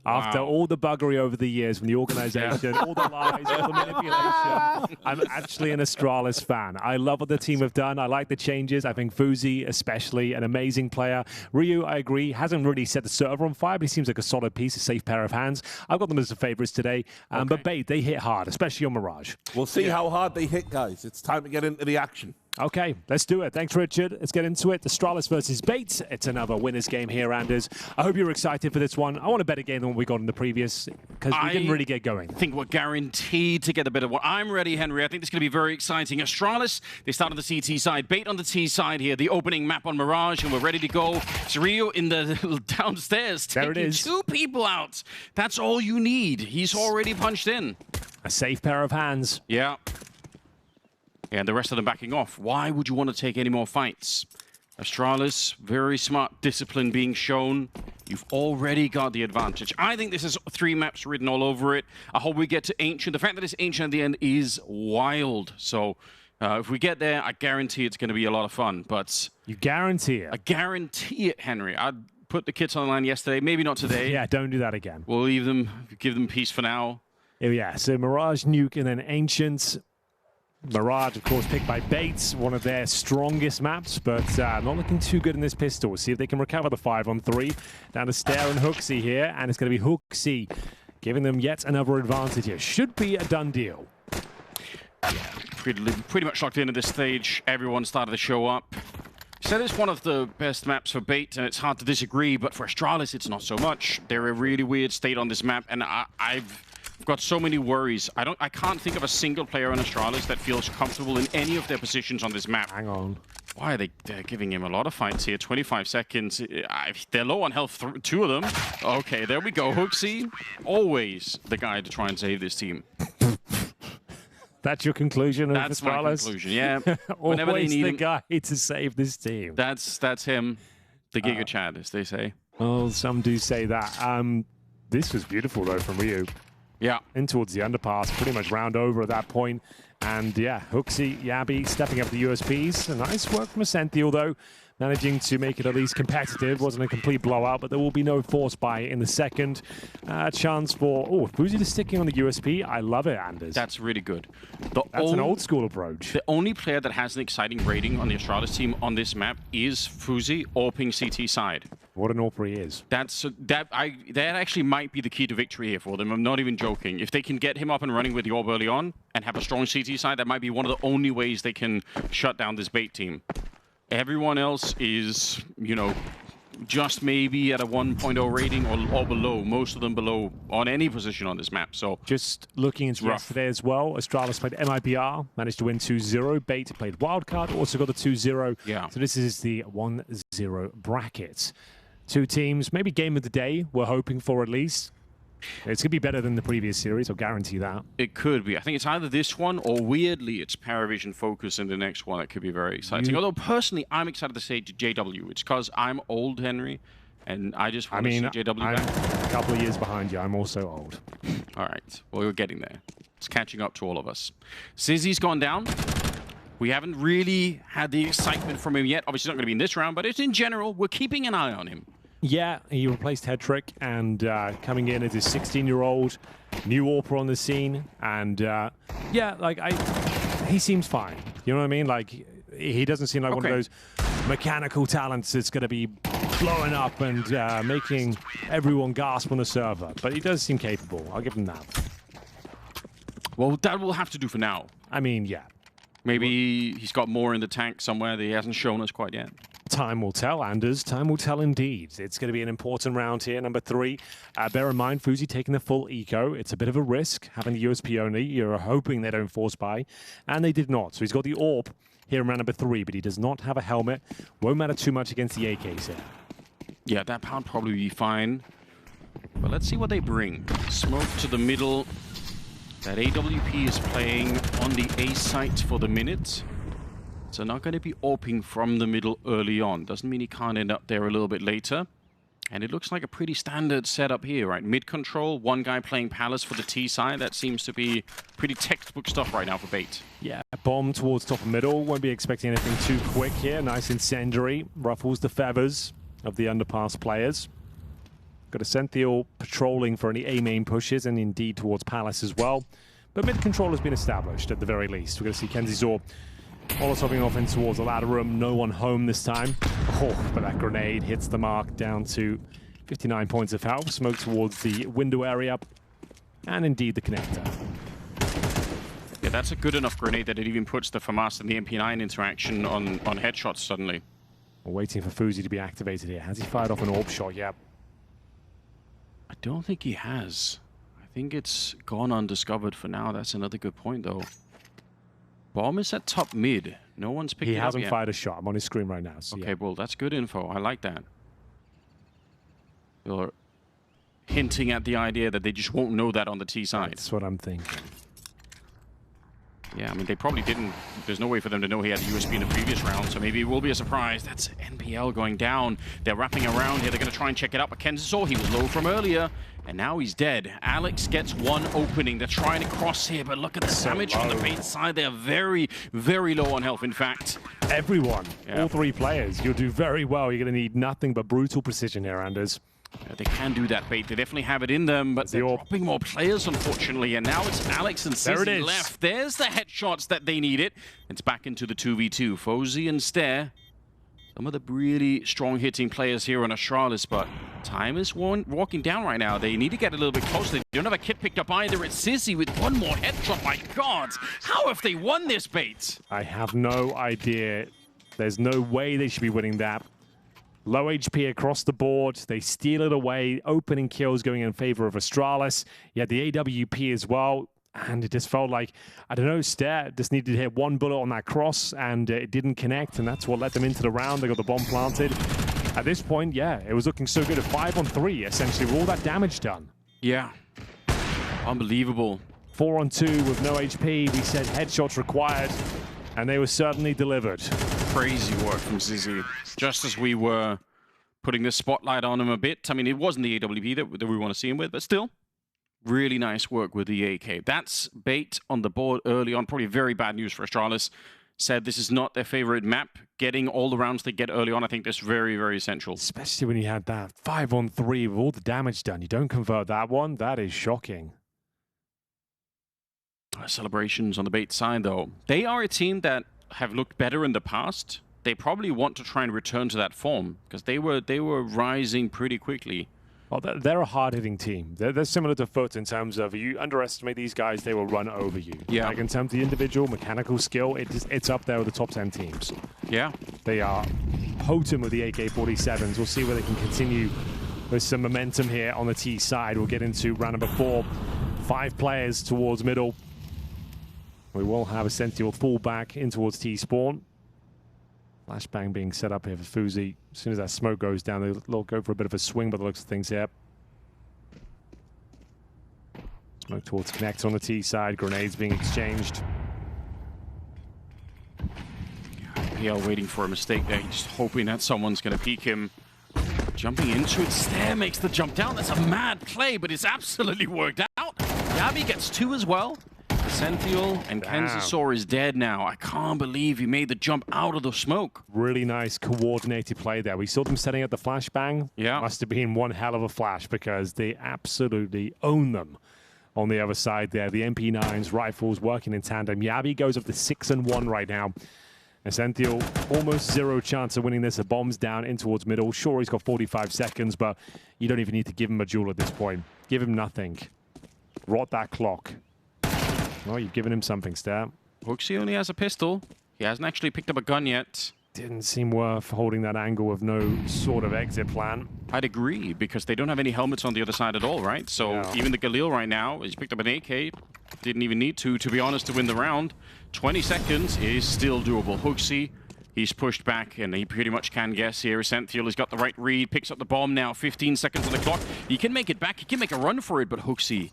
After all the buggery over the years from the organization, all the lies, all the manipulation, I'm actually an Astralis fan. I love what the team have done. I like the changes. I think FaZe, especially, an amazing player. Ryu, I agree, hasn't really set the server on fire, but he seems like a solid piece, a safe pair of hands. I've got them as the favorites today. But Bait, they hit hard, especially on Mirage. We'll see how hard they hit, guys. It's time to get into the action. Okay, let's do it. Thanks, Richard. Let's get into it. Astralis versus Bait. It's another winner's game here, Anders. I hope you're excited for this one. I want a better game than what we got in the previous, because we didn't really get going. I think we're guaranteed to get a bit of what I'm ready, Henry. I think this is going to be very exciting. Astralis, they start on the CT side. Bait on the T side here. The opening map on Mirage, and we're ready to go. It's Rio in the downstairs. There it is. 2 people out. That's all you need. He's already punched in. A safe pair of hands. Yeah. And the rest of them backing off. Why would you want to take any more fights? Astralis, very smart discipline being shown. You've already got the advantage. I think this is 3 maps written all over it. I hope we get to Ancient. The fact that it's Ancient at the end is wild. So if we get there, I guarantee it's going to be a lot of fun. But you guarantee it? I guarantee it, Henry. I put the kits on the line yesterday. Maybe not today. Yeah, don't do that again. We'll leave them, give them peace for now. Oh, yeah, so Mirage, Nuke, and then Ancient. Mirage, of course, picked by Bates, one of their strongest maps, but not looking too good in this pistol. See if they can recover the 5-on-3. Down to Stare and HooXi here, and it's going to be HooXi giving them yet another advantage here. Should be a done deal. Yeah, pretty much locked in at this stage. Everyone started to show up. Said it's one of the best maps for Bait, and it's hard to disagree, but for Astralis, it's not so much. They're a really weird state on this map, and I've got so many worries. I can't think of a single player on Astralis that feels comfortable in any of their positions on this map. Hang on. Why are they're giving him a lot of fights here? 25 seconds. They're low on health, 2 of them. Okay, there we go. HooXi, always the guy to try and save this team. That's your conclusion of That's Astralis? my conclusion, yeah. Whenever Always they need the him, guy to save this team. That's him. The Giga Chad, as they say. Well, some do say that. This was beautiful, though, from Ryu. Yeah. In towards the underpass, pretty much round over at that point. And yeah, HooXi, Yabi stepping up the USPs. A nice work from esenthial, though, managing to make it at least competitive. Wasn't a complete blowout, but there will be no force buy in the second. Chance for, FaZe just sticking on the USP. I love it, Anders. That's really good. That's an old school approach. The only player that has an exciting rating on the Astralis team on this map is FaZe, AWPing CT side. What an AWP he is. That actually might be the key to victory here for them. I'm not even joking. If they can get him up and running with the AWP early on and have a strong CT side, that might be one of the only ways they can shut down this Bait team. Everyone else is, you know, just maybe at a 1.0 rating or below. Most of them below on any position on this map. So just looking into yesterday as well, Astralis played MIBR, managed to win 2-0. Bait played Wildcard, also got the 2-0. Yeah. So this is the 1-0 bracket. 2 teams, maybe game of the day, we're hoping for at least. It's going to be better than the previous series, I'll guarantee that. It could be. I think it's either this one or, weirdly, it's ParaVision FOKUS in the next one. That could be very exciting. Although, personally, I'm excited to say JW. It's because I'm old, Henry, and I just want to see JW back. I'm a couple of years behind you. I'm also old. All right. Well, we're getting there. It's catching up to all of us. Sizzy's gone down. We haven't really had the excitement from him yet. Obviously, not going to be in this round, but it's in general. We're keeping an eye on him. Yeah, he replaced Headtrick, and coming in as a 16-year-old, new AWPer on the scene, and yeah, like he seems fine. You know what I mean? Like he doesn't seem like one of those mechanical talents that's going to be blowing up and making everyone gasp on the server. But he does seem capable. I'll give him that. Well, that will have to do for now. I mean, yeah. Maybe he's got more in the tank somewhere that he hasn't shown us quite yet. Time will tell, Anders. Time will tell indeed. It's going to be an important round here, number 3. Bear in mind, FaZe taking the full eco. It's a bit of a risk, having the USP only. You're hoping they don't force buy, and they did not. So he's got the AWP here in round number 3, but he does not have a helmet. Won't matter too much against the AKs here. Yeah, that pound probably be fine. But let's see what they bring. Smoke to the middle. That AWP is playing on the A site for the minute. So not going to be AWPing from the middle early on. Doesn't mean he can't end up there a little bit later. And it looks like a pretty standard setup here, right? Mid control, one guy playing Palace for the T side. That seems to be pretty textbook stuff right now for Bait. Yeah, bomb towards top and middle. Won't be expecting anything too quick here. Nice incendiary. Ruffles the feathers of the underpass players. Got esenthial patrolling for any A main pushes and indeed towards Palace as well. But mid control has been established at the very least. We're going to see kensizor molotoving off in towards the ladder room. No one home this time. Oh, but that grenade hits the mark down to 59 points of health. Smoke towards the window area. And indeed the connector. Yeah, that's a good enough grenade that it even puts the FAMAS and the MP9 interaction on headshots suddenly. We're waiting for FuZi to be activated here. Has he fired off an orb shot yet? I don't think he has. I think it's gone undiscovered for now. That's another good point, though. Bomb is at top mid. No one's picked it up yet. He hasn't fired a shot. I'm on his screen right now. So okay, yeah. well, that's good info. I like that. You're hinting at the idea that they just won't know that on the T side. That's what I'm thinking. Yeah, I mean, they probably didn't. There's no way for them to know he had a USB in the previous round, so maybe it will be a surprise. That's NPL going down. They're wrapping around here. They're going to try and check it out. But kensizor, he was low from earlier, and now he's dead. Alex gets one opening. They're trying to cross here, but look at the damage on the bait side. They're very, very low on health, in fact. Everyone, all three players, you'll do very well. You're going to need nothing but brutal precision here, Anders. They can do that bait. They definitely have it in them, but they're dropping more players, unfortunately. And now it's Alex and Sissy left. There's the headshots that they needed. It's back into the 2v2. FOZE and Stare. Some of the really strong hitting players here on Astralis, but time is walking down right now. They need to get a little bit closer. They don't have a kit picked up either. It's Sissy with one more headshot. My God, how have they won this bait? I have no idea. There's no way they should be winning that. Low HP across the board. They steal it away. Opening kills going in favor of Astralis. You had the AWP as well. And it just felt like, I don't know, Stare just needed to hit one bullet on that cross and it didn't connect. And that's what let them into the round. They got the bomb planted. At this point, yeah, it was looking so good. At 5-on-3, essentially, with all that damage done. Yeah. Unbelievable. 4-on-2 with no HP. We said headshots required. And they were certainly delivered. Crazy work from Sissy. Just as we were putting the spotlight on him a bit. I mean, it wasn't the AWP that we want to see him with, but still, really nice work with the AK. That's bait on the board early on. Probably very bad news for Astralis. Said this is not their favorite map. Getting all the rounds they get early on, I think that's very, very essential. Especially when you had that 5-on-3 with all the damage done. You don't convert that one. That is shocking. Celebrations on the bait side, though. They are a team that have looked better in the past. They probably want to try and return to that form because they were rising pretty quickly. Well, they're a hard-hitting team. They're similar to FUT in terms of you underestimate these guys, they will run over you. Yeah. Like in terms of the individual mechanical skill, it's up there with the top 10 teams. Yeah. They are potent with the AK-47s. We'll see where they can continue with some momentum here on the T side. We'll get into round number 4. 5 players towards middle. We will have esenthial fall back in towards T spawn. Flashbang being set up here for FuZi. As soon as that smoke goes down, they'll go for a bit of a swing by the looks of things here. Smoke towards connect on the T side. Grenades being exchanged. PL waiting for a mistake there. He's just hoping that someone's going to peek him. Jumping into it. Stare makes the jump down. That's a mad play, but it's absolutely worked out. Yabi gets 2 as well. esenthial, and kensizor is dead now. I can't believe he made the jump out of the smoke. Really nice coordinated play there. We saw them setting up the flashbang. Yeah. Must have been one hell of a flash because they absolutely own them on the other side there. The MP9s, rifles working in tandem. Yabi goes up to 6-1 right now. esenthial, almost zero chance of winning this. A bomb's down in towards middle. Sure, he's got 45 seconds, but you don't even need to give him a duel at this point. Give him nothing. Rot that clock. Well, you've given him something, Stat. FOKUS only has a pistol. He hasn't actually picked up a gun yet. Didn't seem worth holding that angle with no sort of exit plan. I'd agree, because they don't have any helmets on the other side at all, right? So yeah. Even the Galil right now, he's picked up an AK. Didn't even need to be honest, to win the round. 20 seconds is still doable. FOKUS, he's pushed back, and he pretty much can guess here. esenthial has got the right read, picks up the bomb now. 15 seconds on the clock. He can make it back. He can make a run for it, but FOKUS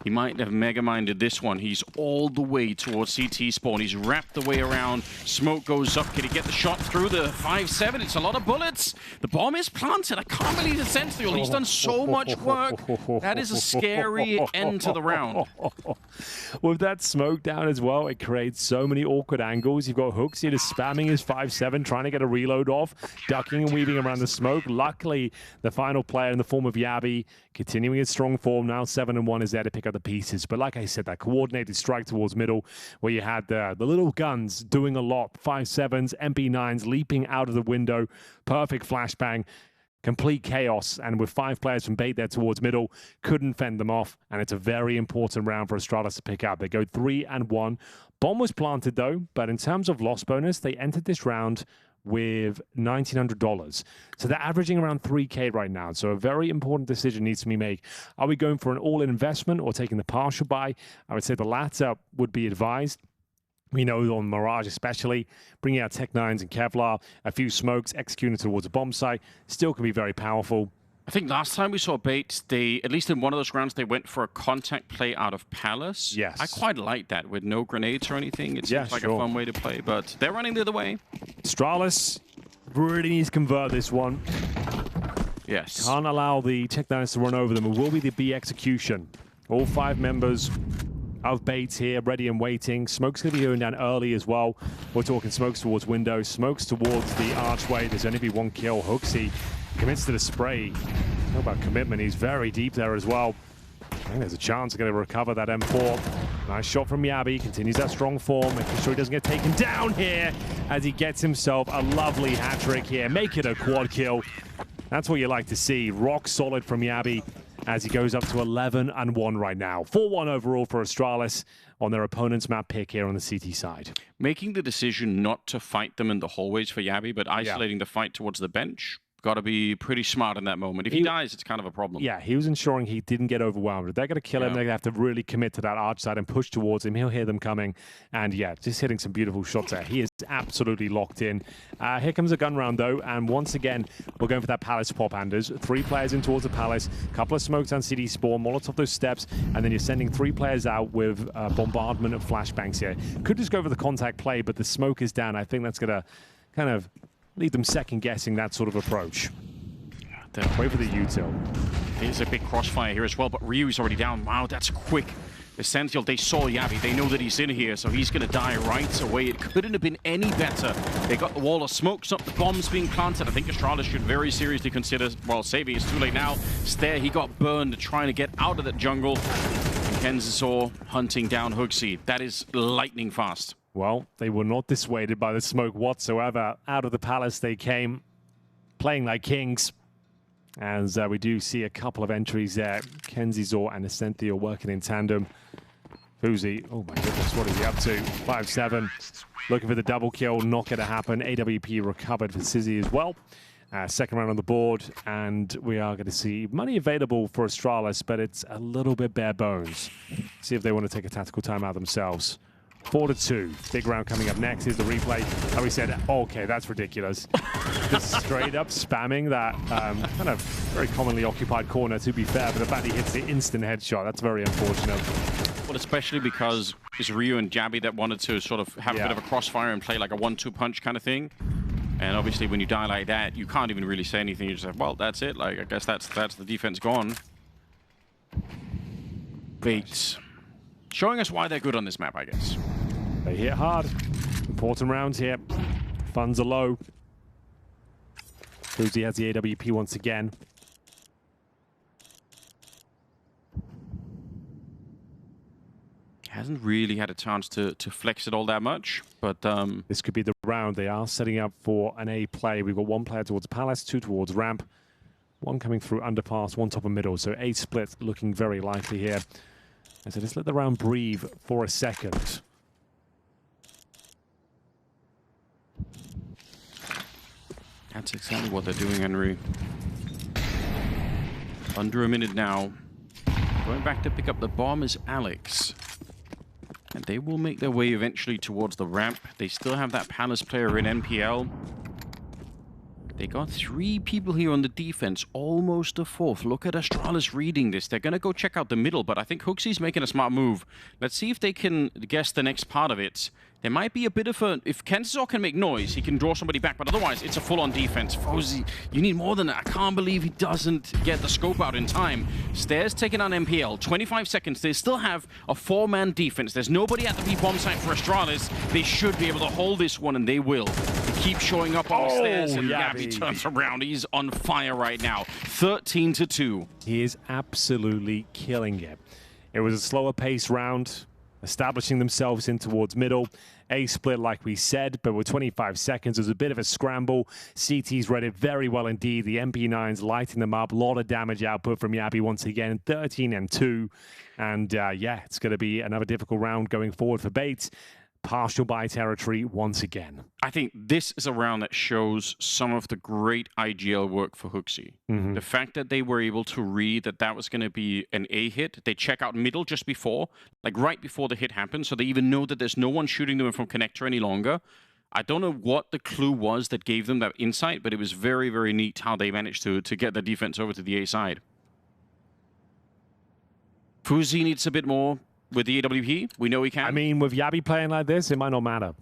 He might have mega-minded this one. He's all the way towards CT spawn. He's wrapped the way around. Smoke goes up. Can he get the shot through the 5-7? It's a lot of bullets. The bomb is planted. I can't believe it's esenthial. He's done so much work. That is a scary end to the round. With that smoke down as well, it creates so many awkward angles. You've got HooXi just spamming his 5-7, trying to get a reload off, ducking and weaving around the smoke. Luckily, the final player in the form of Yabi, continuing his strong form, now 7-1, is there to pick up the pieces. But like I said, that coordinated strike towards middle, where you had the little guns doing a lot, 5-7s, MP9s leaping out of the window, perfect flashbang, complete chaos, and with 5 players from bait there towards middle, couldn't fend them off, and it's a very important round for Astralis to pick up. They go 3-1. Bomb was planted though, but in terms of loss bonus, they entered this round with $1,900. So they're averaging around 3K right now. So a very important decision needs to be made. Are we going for an all-in investment or taking the partial buy? I would say the latter would be advised. We know on Mirage especially, bringing out Tech-9s and Kevlar, a few smokes executing towards a bomb site, still can be very powerful. I think last time we saw bait, they, at least in one of those rounds, they went for a contact play out of Palace. Yes. I quite like that with no grenades or anything. It seems like a fun way to play, but they're running the other way. Astralis really needs to convert this one. Yes. Can't allow the Tech-9s to run over them. It will be the B execution. All 5 members of bait here, ready and waiting. Smoke's going to be going down early as well. We're talking smokes towards windows, smokes towards the archway. There's only be 1 kill. HooXi commits to the spray. Talk about commitment. He's very deep there as well. I think there's a chance of going to recover that M4. Nice shot from Yabi. Continues that strong form. Making sure he doesn't get taken down here as he gets himself a lovely hat trick here. Make it a quad kill. That's what you like to see. Rock solid from Yabi as he goes up to 11-1 right now. 4-1 overall for Astralis on their opponent's map pick here on the CT side. Making the decision not to fight them in the hallways for Yabi, but isolating the fight towards the bench. Got to be pretty smart in that moment. If he dies, it's kind of a problem. Yeah, he was ensuring he didn't get overwhelmed. If they're going to kill him, they're going to have to really commit to that arch side and push towards him. He'll hear them coming. And yeah, just hitting some beautiful shots there. He is absolutely locked in. Here comes a gun round, though. And once again, we're going for that Palace pop, Anders. 3 players in towards the Palace. Couple of smokes on CD spawn. Molotov those steps. And then you're sending 3 players out with bombardment of flashbangs here. Could just go for the contact play, but the smoke is down. I think that's going to kind of leave them second-guessing that sort of approach. Wait for the util. There's a big crossfire here as well, but Ryu's already down. Wow, that's quick. esenthial, they saw Yabi. They know that he's in here, so he's going to die right away. It couldn't have been any better. They got the wall of smokes up, the bombs being planted. I think Astralis should very seriously consider, well, saving. It's too late now. Stair, he got burned trying to get out of that jungle. And kensizor hunting down HooXi. That is lightning fast. Well, they were not dissuaded by the smoke whatsoever. Out of the palace they came, playing like kings. As we do see a couple of entries there. kensizor and esenthial working in tandem. FOKUS, oh my goodness, what is he up to? 5-7, looking for the double kill, not going to happen. AWP recovered for Sizzy as well. Second round on the board, and we are going to see money available for Astralis, but it's a little bit bare bones. See if they want to take a tactical timeout themselves. 4-2. Big round coming up next. Here's the replay. And we said, okay, that's ridiculous. Just straight up spamming that kind of very commonly occupied corner, to be fair, but the fact he hits the instant headshot, that's very unfortunate. Well, especially because it's Ryu and Jabby that wanted to sort of have a bit of a crossfire and play like a 1-2 punch kind of thing. And obviously when you die like that, you can't even really say anything. You just say, well, that's it. Like, I guess that's the defense gone. Bait. Showing us why they're good on this map, I guess. They hit hard. Important rounds here. Funds are low. FOKUS has the AWP once again. Hasn't really had a chance to flex it all that much, but... This could be the round. They are setting up for an A play. We've got one player towards Palace, two towards Ramp. One coming through underpass, one top and middle. So A split looking very likely here. And so just let the round breathe for a second. That's exactly what they're doing, Henry. Under a minute now. Going back to pick up the bomb is Alex. And they will make their way eventually towards the ramp. They still have that Palace player in NPL. They got 3 people here on the defense, almost a 4th. Look at Astralis reading this. They're going to go check out the middle, but I think HooXi's making a smart move. Let's see if they can guess the next part of it. There might be a bit of a... If kensizor can make noise, he can draw somebody back, but otherwise, it's a full-on defense. FOZE, you need more than that. I can't believe he doesn't get the scope out in time. Stairs taking on MPL. 25 seconds. They still have a 4-man defense. There's nobody at the B-bomb site for Astralis. They should be able to hold this one, and they will. They keep showing up on the stairs, and Yabby turns around. He's on fire right now. 13-2. He is absolutely killing it. It was a slower pace round, establishing themselves in towards middle. A split, like we said, but with 25 seconds, it was a bit of a scramble. CT's read it very well indeed. The MP9's lighting them up. A lot of damage output from Yabby once again, 13-2. And yeah, it's going to be another difficult round going forward for Bates. Partial buy territory once again. I think this is a round that shows some of the great IGL work for HooXi. The fact that they were able to read that that was going to be an A hit. They check out middle just before, like right before the hit happened, so they even know that there's no one shooting them from connector any longer. I don't know what the clue was that gave them that insight, but it was very, very neat how they managed to get the defense over to the A side. FOZE needs a bit more with the AWP. We know he can. I mean, with Yabby playing like this, it might not matter.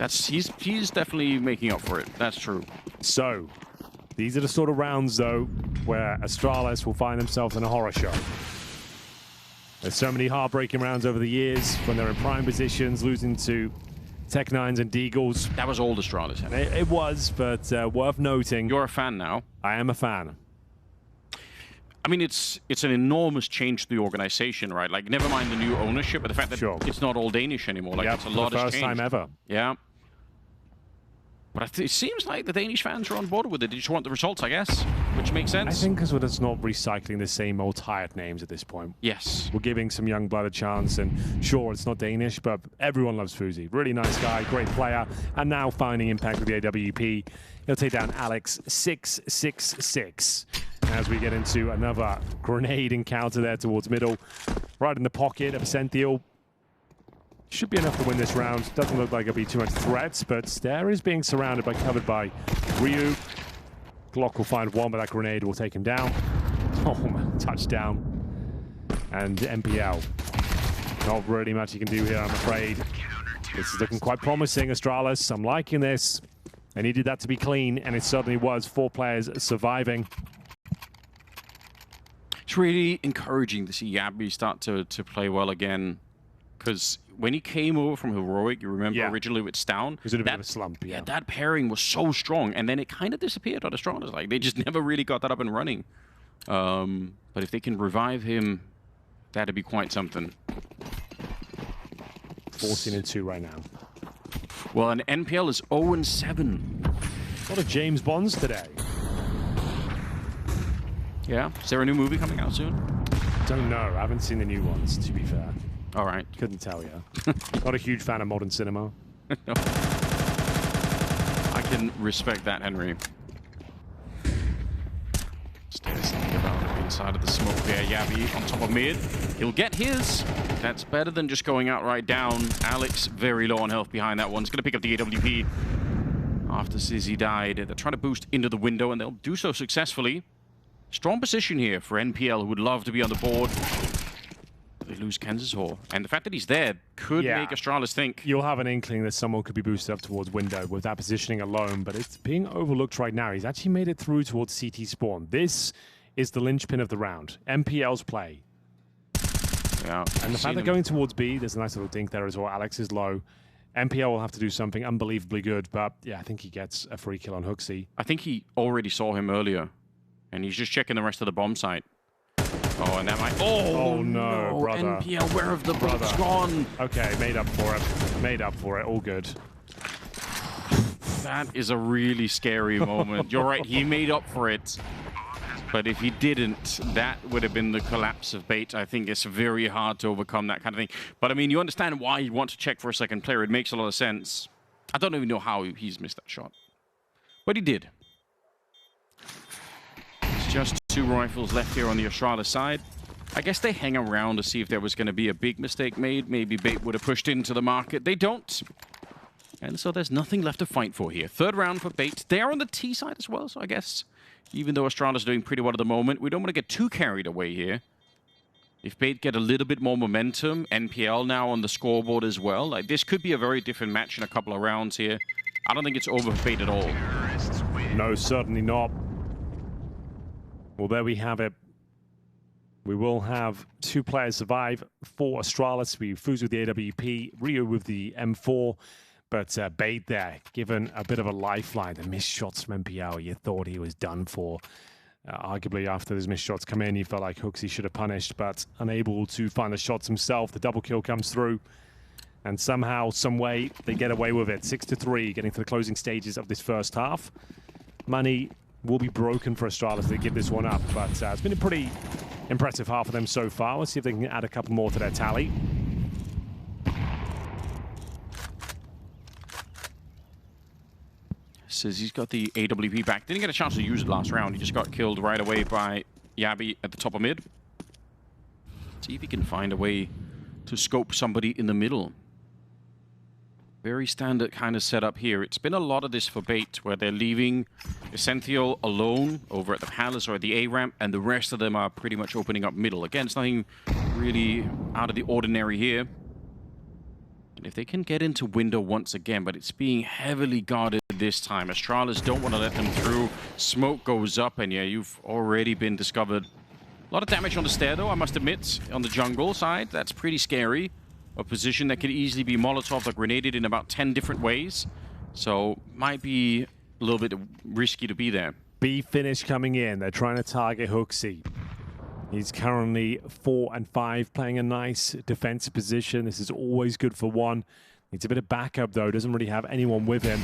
He's definitely making up for it. That's true. So, these are the sort of rounds, though, where Astralis will find themselves in a horror show. There's so many heartbreaking rounds over the years when they're in prime positions, losing to Tech9s and Deagles. That was old Astralis. It was, but worth noting. You're a fan now. I am a fan. I mean, it's an enormous change to the organization, right? Like, never mind the new ownership, but the fact that it's not all Danish anymore. Like, it's a lot has changed. First time ever. Yeah. But it seems like the Danish fans are on board with it. They just want the results, I guess, which makes sense. I think because we're just not recycling the same old tired names at this point. Yes. We're giving some young blood a chance, and sure, it's not Danish, but everyone loves FOZE. Really nice guy, great player, and now finding impact with the AWP. He'll take down Alex 666. As we get into another grenade encounter there towards middle. Right in the pocket of esenthial. Should be enough to win this round. Doesn't look like it'll be too much threat, but Stair is being surrounded covered by Ryu. Glock will find one, but that grenade will take him down. Oh man, touchdown. And MPL. Not really much he can do here, I'm afraid. This is looking quite promising, Astralis. I'm liking this. I needed that to be clean, and it certainly was. 4 players surviving. It's really encouraging to see Yabby start to play well again. Because when he came over from Heroic, you remember originally with Stown? It was in a bit of a slump, yeah. That pairing was so strong, and then it kind of disappeared on Astralis. Like, they just never really got that up and running. But if they can revive him, that'd be quite something. 14-2 right now. Well, and NPL is 0-7. A lot of James Bonds today. Yeah. Is there a new movie coming out soon? Don't know. I haven't seen the new ones, to be fair. All right. Couldn't tell you. Not a huge fan of modern cinema. No. I can respect that, Henry. Stairs about inside of the smoke there. Yabby on top of mid. He'll get his. That's better than just going outright down. Alex very low on health behind that one. He's going to pick up the AWP after Sizzy died. They're trying to boost into the window, and they'll do so successfully. Strong position here for NPL, who would love to be on the board. They lose kensizor. And the fact that he's there could make Astralis think. You'll have an inkling that someone could be boosted up towards window with that positioning alone, but it's being overlooked right now. He's actually made it through towards CT spawn. This is the linchpin of the round. NPL's play. Yeah. And the fact that going towards B, there's a nice little dink there as well. Alex is low. NPL will have to do something unbelievably good, but yeah, I think he gets a free kill on HooXi. I think he already saw him earlier. And he's just checking the rest of the bomb site. Oh, and that might... Oh no, brother. NPL, where have the bullets gone? Okay, made up for it. Made up for it. All good. That is a really scary moment. You're right, he made up for it. But if he didn't, that would have been the collapse of Bait. I think it's very hard to overcome that kind of thing. But I mean, you understand why you want to check for a second player. It makes a lot of sense. I don't even know how he's missed that shot. But he did. Just 2 rifles left here on the Astralis side. I guess they hang around to see if there was going to be a big mistake made. Maybe Bait would have pushed into the market. They don't. And so there's nothing left to fight for here. Third round for Bait. They are on the T side as well, so I guess even though Astralis doing pretty well at the moment, we don't want to get too carried away here. If Bait get a little bit more momentum, NPL now on the scoreboard as well. Like, this could be a very different match in a couple of rounds here. I don't think it's over for Bait at all. No, certainly not. Well, there we have it. We will have 2 players survive for Astralis. We FOKUS with the AWP, Rio with the M4. But Bait there, given a bit of a lifeline. The missed shots from MPL, you thought he was done for. Arguably, after those missed shots come in, he felt like HooXi should have punished, but unable to find the shots himself. The double kill comes through, and somehow, some way, they get away with it. 6-3, getting to the closing stages of this first half. Money will be broken for Astralis if they give this one up, but it's been a pretty impressive half of them so far. Let's see if they can add a couple more to their tally. Says he's got the AWP back. Didn't get a chance to use it last round. He just got killed right away by Yabi at the top of mid. See if he can find a way to scope somebody in the middle. Very standard kind of setup here. It's been a lot of this for Bait, where they're leaving esenthial alone over at the palace or at the A ramp, and the rest of them are pretty much opening up middle. Again, it's nothing really out of the ordinary here. And if they can get into window once again, but it's being heavily guarded this time. Astralis don't want to let them through. Smoke goes up, and yeah, you've already been discovered. A lot of damage on the stair, though, I must admit, on the jungle side. That's pretty scary. A position that could easily be Molotov or grenaded in about 10 different ways. So, might be a little bit risky to be there. B finish coming in. They're trying to target HooXi. He's currently 4 and 5, playing a nice defensive position. This is always good for one. Needs a bit of backup, though. Doesn't really have anyone with him.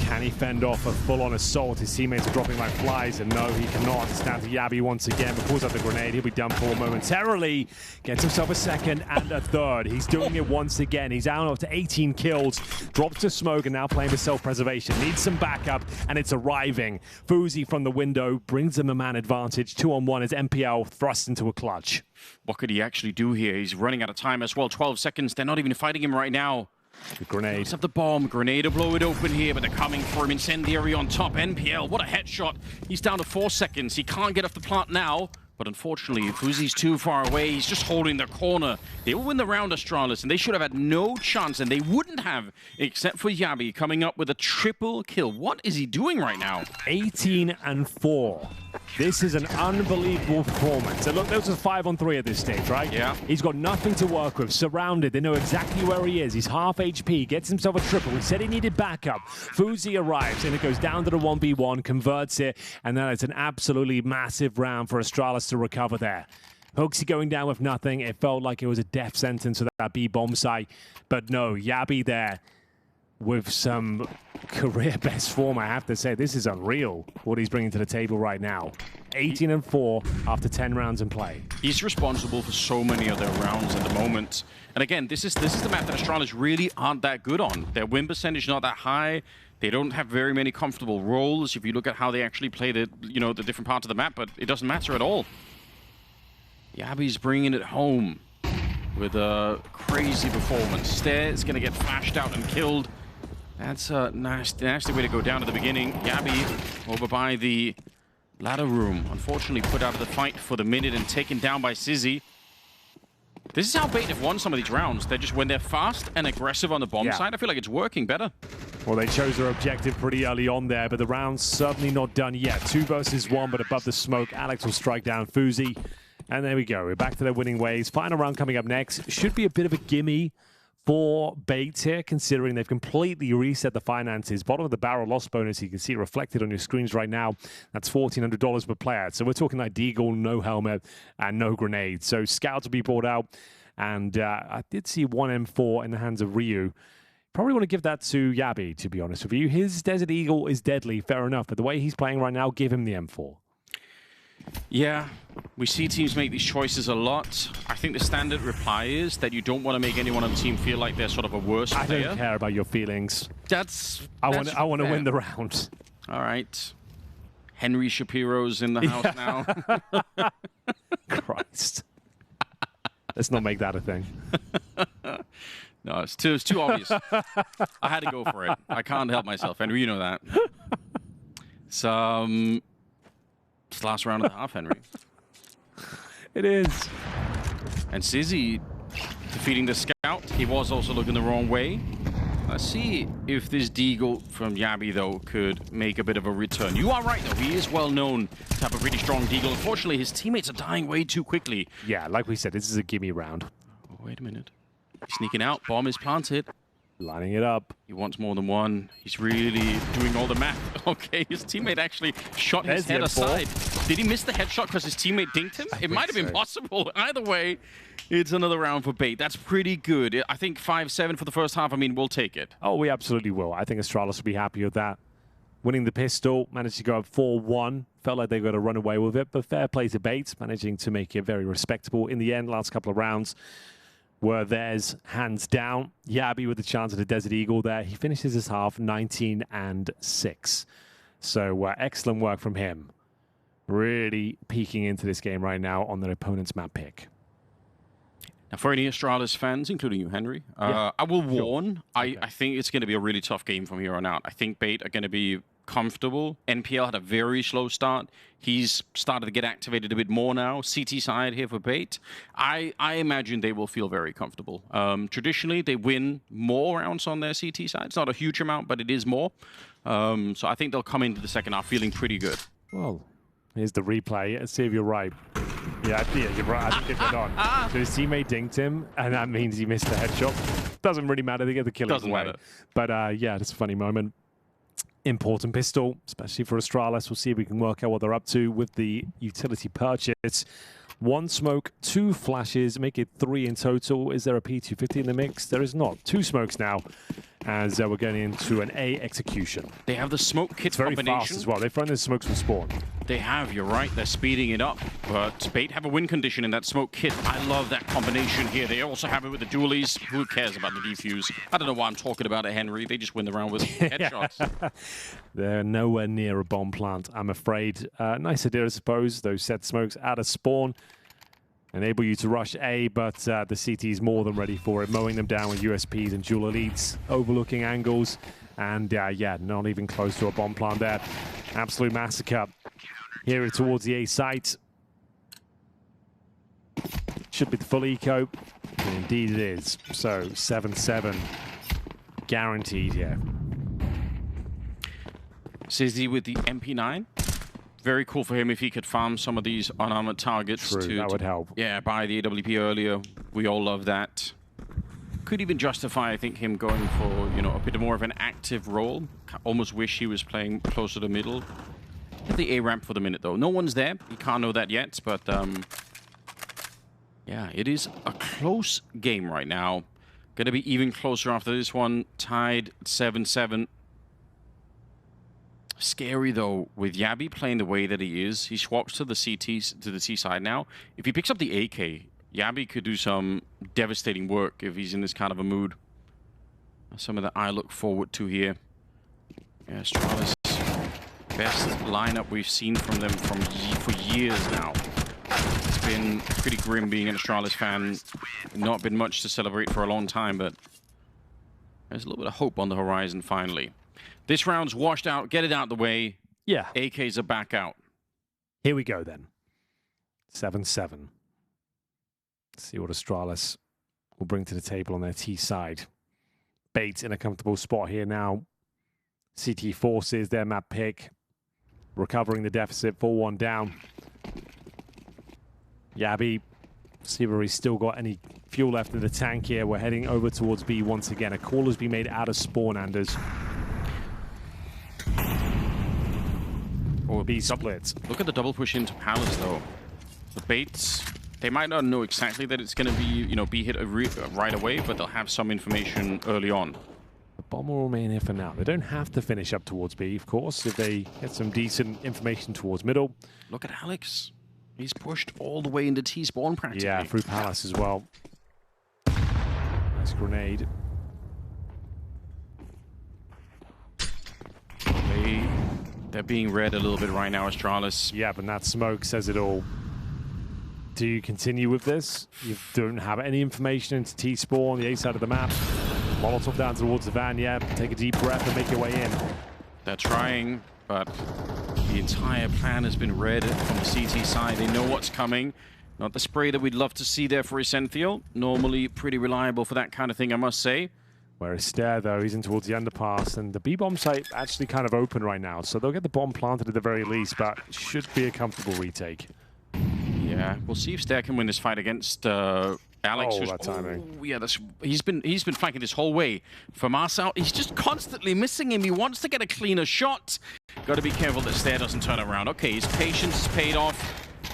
Can he fend off a full-on assault? His teammates are dropping like flies, and no, he cannot. It's down to Yabi once again, but pulls out the grenade. He'll be done for momentarily. Gets himself a second and a third. He's doing it once again. He's down up to 18 kills. Drops to smoke and now playing for self-preservation. Needs some backup, and it's arriving. FOKUS from the window brings him a man advantage. 2-on-1 as MPL thrust into a clutch. What could he actually do here? He's running out of time as well. 12 seconds. They're not even fighting him right now. The grenade. Let's have the bomb. Grenade to blow it open here, but they're coming for him. Incendiary on top. NPL, what a headshot. He's down to 4 seconds. He can't get off the plant now. But unfortunately, FOKUS's too far away. He's just holding the corner. They will win the round, Astralis, and they should have had no chance, and they wouldn't have, except for Yabi coming up with a triple kill. What is he doing right now? 18 and 4. This is an unbelievable performance. And look, there was a 5-on-3 at this stage, right? Yeah. He's got nothing to work with. Surrounded. They know exactly where he is. He's half HP. Gets himself a triple. He said he needed backup. FOKUS arrives, and it goes down to the 1v1, converts it, and then it's an absolutely massive round for Astralis to recover there. HooXi going down with nothing. It felt like it was a death sentence with that B bomb site. But no, Yabi there with some career best form, I have to say. This is unreal, what he's bringing to the table right now. 18 and 4 after 10 rounds in play. He's responsible for so many of their rounds at the moment. And again, this is the map that Astralis really aren't that good on. Their win percentage not that high. They don't have very many comfortable roles if you look at how they actually play the different parts of the map, but it doesn't matter at all. Yabi's bringing it home with a crazy performance. Stair is going to get flashed out and killed. That's a nasty way to go down at the beginning. Yabi over by the ladder room. Unfortunately put out of the fight for the minute and taken down by Sizzy. This is how Bait have won some of these rounds. They're just, when they're fast and aggressive on the bomb side, I feel like it's working better. Well, they chose their objective pretty early on there, but the round's certainly not done yet. 2 versus 1, but above the smoke, Alex will strike down FOKUS. And there we go. We're back to their winning ways. Final round coming up next. Should be a bit of a gimme for Bait here, considering they've completely reset the finances. Bottom of the barrel loss bonus, you can see it reflected on your screens right now. That's $1,400 per player. So we're talking like Deagle, no helmet, and no grenade. So scouts will be brought out. And I did see 1 M4 in the hands of Ryu. Probably want to give that to Yabi, to be honest with you. His Desert Eagle is deadly, fair enough. But the way he's playing right now, give him the M4. Yeah, we see teams make these choices a lot. I think the standard reply is that you don't want to make anyone on the team feel like they're sort of a worse player. I don't care about your feelings. I want to win the round. All right. Henry Shapiro's in the house now. Christ. Let's not make that a thing. No, it's too obvious. I had to go for it. I can't help myself, Henry. You know that. It's last round of the half, Henry. It is. And Sizzy defeating the scout. He was also looking the wrong way. Let's see if this deagle from Yabi, though, could make a bit of a return. You are right, though. He is well known to have a pretty strong deagle. Unfortunately, his teammates are dying way too quickly. Yeah, like we said, this is a gimme round. Oh, wait a minute. He's sneaking out. Bomb is planted. Lining it up. He wants more than one. He's really doing all the math. Okay, his teammate actually shot his head aside. Did he miss the headshot because his teammate dinked him? It might have been possible. Either way, it's another round for Bait. That's pretty good. I think 5-7 for the first half. I mean, we'll take it. Oh, we absolutely will. I think Astralis will be happy with that. Winning the pistol, managed to go up 4-1. Felt like they got to run away with it, but fair play to Bait, managing to make it very respectable. In the end, last couple of rounds were theirs, hands down. Yabi with the chance of the Desert Eagle there. He finishes his half 19-6. So excellent work from him. Really peeking into this game right now on their opponent's map pick. Now, for any Astralis fans, including you, Henry, I will warn, I think it's going to be a really tough game from here on out. I think Bait are going to be comfortable. NPL had a very slow start. He's started to get activated a bit more now. CT side here for Bait. I imagine they will feel very comfortable. Traditionally, they win more rounds on their CT side. It's not a huge amount, but it is more. So I think they'll come into the second half feeling pretty good. Well, here's the replay. Let's see if you're right. Yeah, you're right. I think they're on. So his teammate dinked him, and that means he missed the headshot. Doesn't really matter. They get the kill Doesn't away. matter. But yeah, it's a funny moment. Important pistol, especially for Astralis. We'll see if we can work out what they're up to with the utility purchase. 1 smoke, 2 flashes, make it 3 in total. Is there a P250 in the mix? There is not. 2 smokes now, as we're going into an A execution. They have the smoke kit Very combination. fast as well. They've thrown the smokes from spawn. They have, you're right. They're speeding it up. But Bait have a win condition in that smoke kit. I love that combination here. They also have it with the dualies. Who cares about the defuse? I don't know why I'm talking about it, Henry. They just win the round with headshots. They're nowhere near a bomb plant, I'm afraid. Nice idea, I suppose. Those set smokes out of spawn enable you to rush A, but the CT is more than ready for it, mowing them down with USPs and dual elites, overlooking angles, and yeah, not even close to a bomb plant there. Absolute massacre here towards the A site. Should be the full eco, and indeed it is. So 7-7 guaranteed here. Sizzy with the MP9. Very cool for him if he could farm some of these unarmored targets. True, that would help. Yeah, buy the AWP earlier. We all love that. Could even justify, I think, him going for, you know, a bit more of an active role. Almost wish he was playing closer to middle. Hit the A ramp for the minute, though. No one's there. You can't know that yet, but yeah, it is a close game right now. Going to be even closer after this one. Tied 7-7. Scary, though, with Yabi playing the way that he is. He swaps to the C side now. If he picks up the AK, Yabi could do some devastating work if he's in this kind of a mood. Something that I look forward to here. Yeah, Astralis, best lineup we've seen from them for years now. It's been pretty grim being an Astralis fan. Not been much to celebrate for a long time, but there's a little bit of hope on the horizon finally. This round's washed out. Get it out the way. Yeah. AKs are back out. Here we go then. 7-7. See what Astralis will bring to the table on their T side. Bait in a comfortable spot here now. CT forces their map pick. Recovering the deficit, 4-1 down. Yabi, see where he's still got any fuel left in the tank here. We're heading over towards B once again. A call has been made out of spawn, Anders. Or B splits. Look at the double push into Palace, though. The Baits, they might not know exactly that it's going to be, you know, B hit right away, but they'll have some information early on. The bomb will remain here for now. They don't have to finish up towards B, of course, if they get some decent information towards middle. Look at Alex. He's pushed all the way into T-spawn practically. Yeah, through Palace as well. Nice grenade. They're being read a little bit right now, Astralis. Yeah, but that smoke says it all. Do you continue with this? You don't have any information into T-Spawn on the A side of the map. Molotov down towards the van, yeah. Take a deep breath and make your way in. They're trying, but the entire plan has been read from the CT side. They know what's coming. Not the spray that we'd love to see there for esenthial. Normally pretty reliable for that kind of thing, I must say. Whereas Stair, though, he's in towards the underpass, and the B-bomb site actually kind of open right now, so they'll get the bomb planted at the very least, but it should be a comfortable retake. Yeah, we'll see if Stair can win this fight against Alex. Oh, that timing. Oh, yeah, he's been flanking this whole way from us out. He's just constantly missing him. He wants to get a cleaner shot. Got to be careful that Stair doesn't turn around. Okay, his patience is paid off.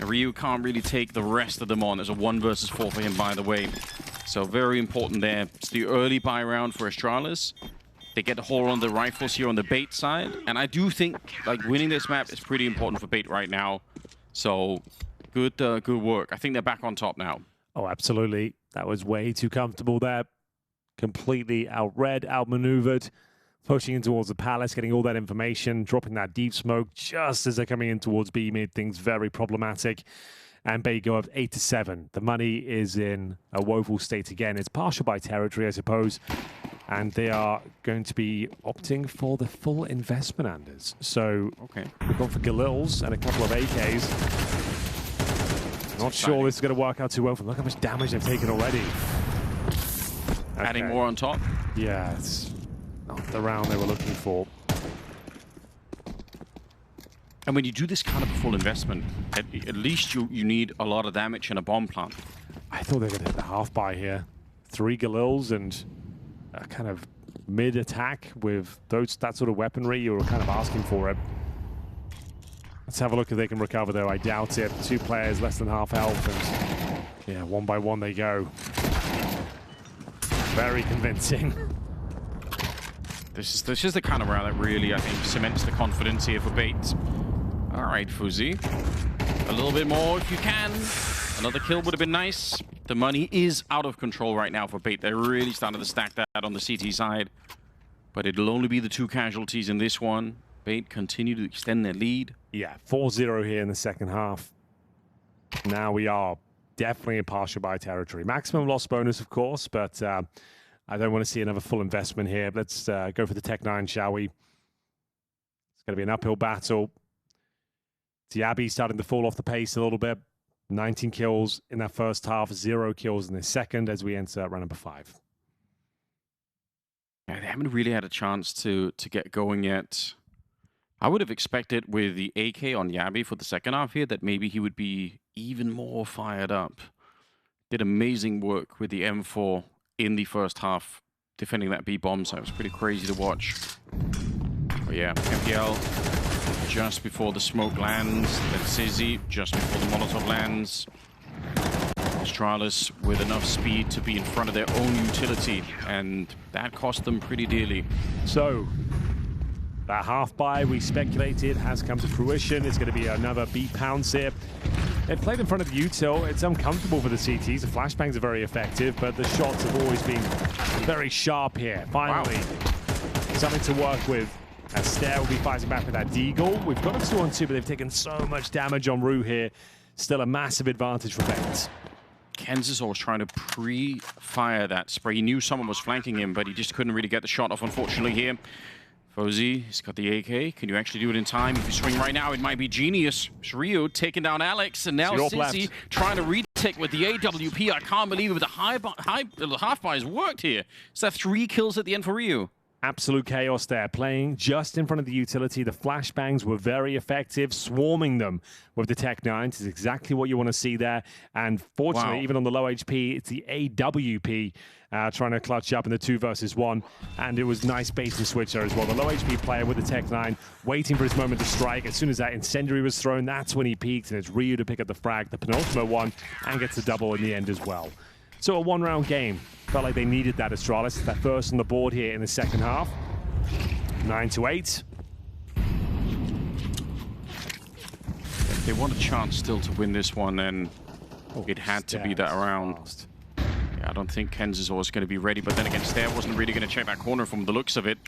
Ryu can't really take the rest of them on. There's a 1 versus 4 for him, by the way. So very important there. It's the early buy round for Astralis. They get a hold on the rifles here on the bait side. And I do think like winning this map is pretty important for bait right now. So good work. I think they're back on top now. Oh, absolutely. That was way too comfortable there. Completely outread, outmaneuvered. Pushing in towards the palace, getting all that information, dropping that deep smoke just as they're coming in towards B mid. Things very problematic. And Bay go up 8-7. The money is in a woeful state again. It's partial by territory, I suppose. And they are going to be opting for the full investment, Anders. So we've gone for Galils and a couple of AKs. Not sure this is going to work out too well for them. Look how much damage they've taken already. Adding more on top? Yeah, it's not the round they were looking for. And when you do this kind of full investment, at least you need a lot of damage in a bomb plant. I thought they were going to hit the half buy here. 3 Galils and a kind of mid-attack with that sort of weaponry. You were kind of asking for it. Let's have a look if they can recover, though. I doubt it. 2 players, less than half health. And yeah, 1 by 1 they go. Very convincing. This is the kind of round that really, I think, cements the confidence here for bait. All right, Fuzi. A little bit more if you can. Another kill would have been nice. The money is out of control right now for bait. They're really starting to stack that on the CT side. But it'll only be the 2 casualties in this one. Bait continue to extend their lead. Yeah, 4-0 here in the second half. Now we are definitely in partial buy territory. Maximum loss bonus, of course, but I don't want to see another full investment here. Let's go for the Tech 9, shall we? It's going to be an uphill battle. Diaby starting to fall off the pace a little bit. 19 kills in that first half, 0 kills in the second as we enter round number 5. Yeah, they haven't really had a chance to get going yet. I would have expected with the AK on Yabi for the second half here that maybe he would be even more fired up. Did amazing work with the M4 in the first half, defending that B-bomb, so it was pretty crazy to watch. But yeah, MPL just before the smoke lands, then Sizzy just before the Molotov lands. Astralis with enough speed to be in front of their own utility, and that cost them pretty dearly. So, that half buy we speculated has come to fruition. It's going to be another B pounce here. They've played in front of the util. It's uncomfortable for the CTs. The flashbangs are very effective, but the shots have always been very sharp here. Finally, something to work with. As Stair will be fighting back with that Deagle. We've got a 2-on-2, but they've taken so much damage on Rue here. Still a massive advantage for Bates. Kensizor was trying to pre-fire that spray. He knew someone was flanking him, but he just couldn't really get the shot off, unfortunately, here. Fozy, he's got the AK. Can you actually do it in time? If you swing right now, it might be genius. Rio taking down Alex, and now Sizzy trying to retake with the AWP. I can't believe it, but the half buy has worked here. So 3 kills at the end for Rio. Absolute chaos there, playing just in front of the utility. The flashbangs were very effective, swarming them with the Tech 9s is exactly what you want to see there. And fortunately, even on the low HP, it's the AWP trying to clutch up in the 2 versus 1. And it was nice bait and switch there as well. The low HP player with the Tech 9 waiting for his moment to strike. As soon as that incendiary was thrown, that's when he peaked, and it's Ryu to pick up the frag, the penultimate one, and gets the double in the end as well. So a 1-round game. Felt like they needed that Astralis. That first on the board here in the second half. 9-8. If they want a chance still to win this one, then it had to be that round. Yeah, I don't think Kensizor is going to be ready, but then again, Stair wasn't really going to check that corner from the looks of it.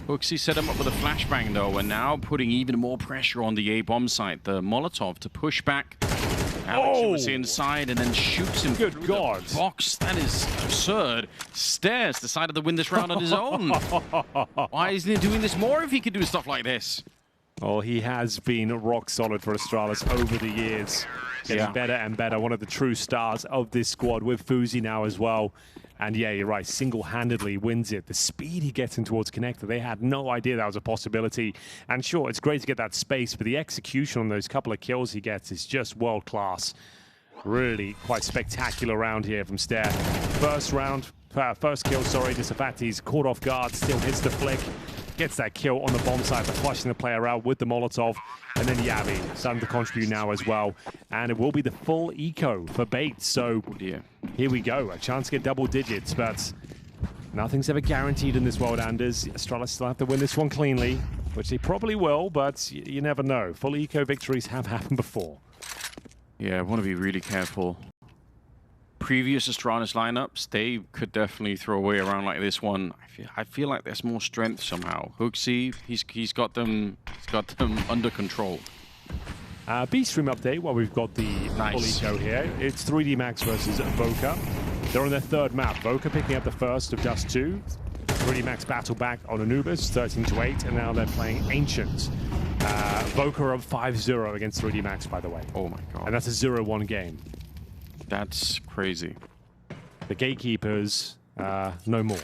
Hooksy set him up with a flashbang though, and now putting even more pressure on the A-bomb site. The Molotov to push back. Alex was inside and then shoots him through God. the box. That is absurd. Stairs decided to win this round on his own. Why isn't he doing this more if he could do stuff like this? Well, he has been rock solid for Astralis over the years. Getting better and better. One of the true stars of this squad with FaZe now as well. And yeah, you're right, single-handedly wins it. The speed he gets in towards connector, they had no idea that was a possibility. And sure, it's great to get that space, but the execution on those couple of kills he gets is just world-class. Really quite spectacular round here from Stair. First kill, sorry, just the fact he's caught off guard, still hits the flick. Gets that kill on the bomb site for flushing the player out with the Molotov. And then Yavi starting to contribute now as well. And it will be the full eco for Bait. So here we go. A chance to get double digits, but nothing's ever guaranteed in this world, Anders. Astralis still have to win this one cleanly, which they probably will, but you never know. Full eco victories have happened before. Yeah, I want to be really careful. Previous Astralis lineups, they could definitely throw away around like this one. I feel like there's more strength somehow. HooXi, he's got them under control. B-Stream update while we've got the full eco here. It's 3D Max versus Voca. They're on their third map. Voca picking up the first of just two. 3D Max battle back on Anubis, 13-8, and now they're playing Ancient. Voca up 5-0 against 3D Max, by the way. Oh my god. And that's a 0-1 game. That's crazy. The gatekeepers, no more.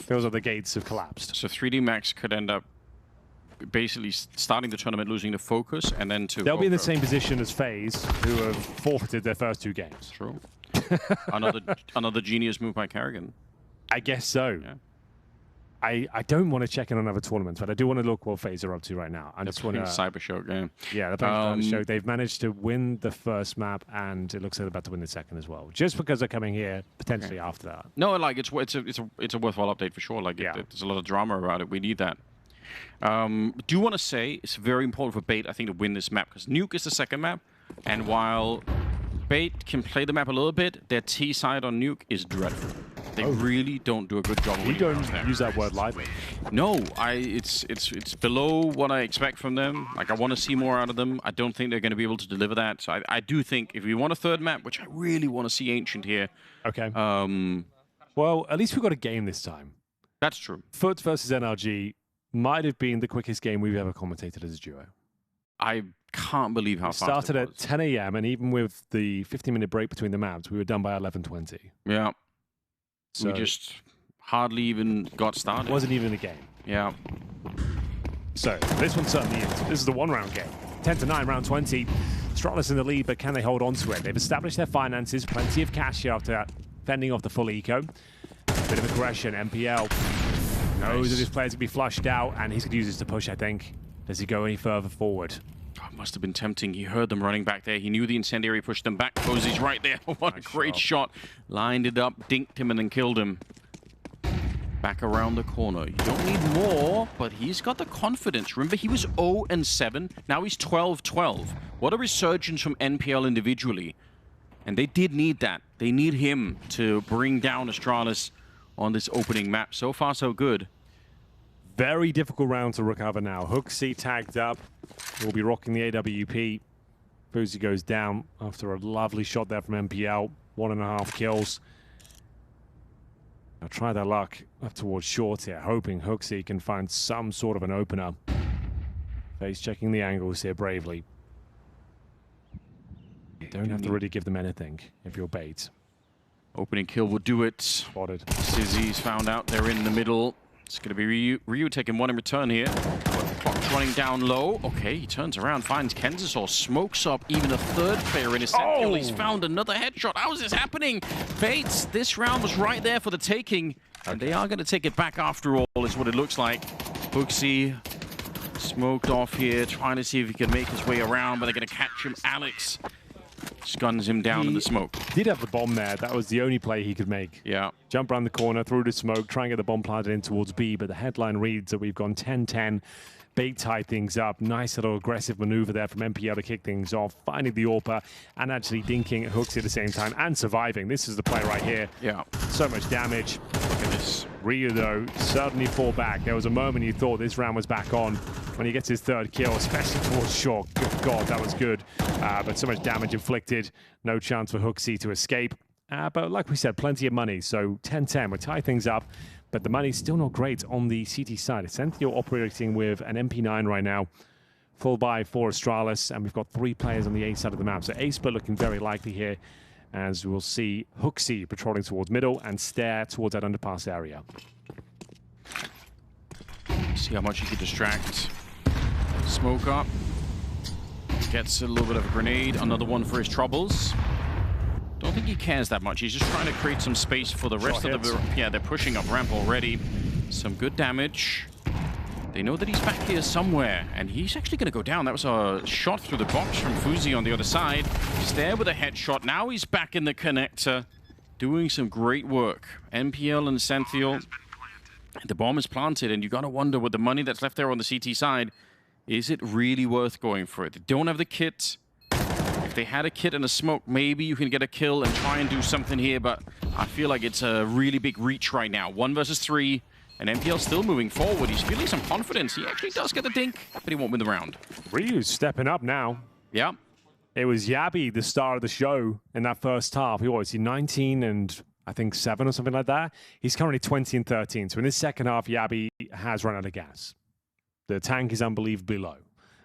Those are the gates have collapsed. So 3D Max could end up basically starting the tournament losing to FOKUS and then to They'll be in the Voca. same position as FaZe, who have forfeited their first two games. True. another genius move by Carrigan. I guess so. Yeah. I don't want to check in on other tournaments, but I do want to look what FaZe are up to right now. I just want to Cyber Show game. Yeah, they're playing Show. They've managed to win the first map, and it looks like they're about to win the second as well. Just because they're coming here potentially after that. No, like it's a worthwhile update for sure. Like there's a lot of drama about it. We need that. Do want to say it's very important for Bait, I think, to win this map because Nuke is the second map, and while Bait can play the map a little bit, their T side on Nuke is dreadful. They really don't do a good job of winning. You don't use that word lightly. No, it's below what I expect from them. Like, I want to see more out of them. I don't think they're going to be able to deliver that. So I do think if we want a third map, which I really want to see Ancient here. Okay. Well, at least we got a game this time. That's true. Foot versus NRG might have been the quickest game we've ever commentated as a duo. I can't believe how fast it started at 10 a.m. and even with the 15-minute break between the maps, we were done by 11:20. Yeah. So we just hardly even got started. Wasn't even a game. Yeah. So this one certainly is. This is the one-round game. 10-9, round 20. Astralis in the lead, but can they hold on to it? They've established their finances, plenty of cash here after fending off the full eco. Bit of aggression, MPL. Knows that his players will be flushed out, and he's going to use this to push, I think. Does he go any further forward? Oh, it must have been tempting. He heard them running back there. He knew the incendiary pushed them back. FaZe's right there. What a great shot. Lined it up, dinked him, and then killed him. Back around the corner. You don't need more, but he's got the confidence. Remember, he was 0-7. Now he's 12-12. What a resurgence from NPL individually. And they did need that. They need him to bring down Astralis on this opening map. So far, so good. Very difficult round to recover now. HooXi tagged up. Will be rocking the AWP. FaZe goes down after a lovely shot there from MPL. 1.5 kills. I'll try their luck up towards short here, hoping HooXi can find some sort of an opener. FaZe checking the angles here bravely. You don't have to really give them anything if you're Bait. Opening kill will do it. Spotted. Sizzy's found out they're in the middle. It's going to be Ryu taking one in return here. Clock's running down low. Okay, he turns around, finds kensizor, smokes up even a third player in his esenthial. He's found another headshot. How is this happening? Fates, this round was right there for the taking. And they are going to take it back after all, is what it looks like. HooXi smoked off here, trying to see if he can make his way around, but they're going to catch him. Alex just guns him down in the smoke. Did have the bomb there. That was the only play he could make. Yeah. Jump around the corner, through the smoke, try and get the bomb planted in towards B, but the headline reads that we've gone 10-10. Bait tied things up. Nice little aggressive maneuver there from MPL to kick things off, finding the AWPer and actually dinking HooXi at the same time and surviving. This is the play right here. Yeah. So much damage. Look at this Nice. Ryu, though, suddenly fall back. There was a moment you thought this round was back on when he gets his third kill, especially towards short. Good God, that was good. But so much damage inflicted. No chance for HOOKZ to escape. But like we said, plenty of money. So 10-10, we'll tie things up. But the money's still not great on the CT side. esenthial operating with an MP9 right now. Full buy for Astralis. And we've got 3 players on the A side of the map. So A split looking very likely here, as we'll see HOOKZ patrolling towards middle and stare towards that underpass area. See how much he can distract. Smoke up. Gets a little bit of a grenade. Another one for his troubles. Don't think he cares that much. He's just trying to create some space for the rest of the... Yeah, they're pushing up ramp already. Some good damage. They know that he's back here somewhere, and he's actually going to go down. That was a shot through the box from FOKUS on the other side. He's there with a headshot. Now he's back in the connector, doing some great work. MPL and esenthial. The bomb is planted, and you got to wonder, with the money that's left there on the CT side, is it really worth going for it? They don't have the kit. If they had a kit and a smoke, maybe you can get a kill and try and do something here, but I feel like it's a really big reach right now. 1 versus 3. And MPL still moving forward. He's feeling some confidence. He actually does get the dink, but he won't win the round. Ryu's stepping up now. Yeah. It was Yabi, the star of the show, in that first half. He was 19 and I think 7 or something like that. He's currently 20 and 13. So in this second half, Yabi has run out of gas. The tank is unbelievably low.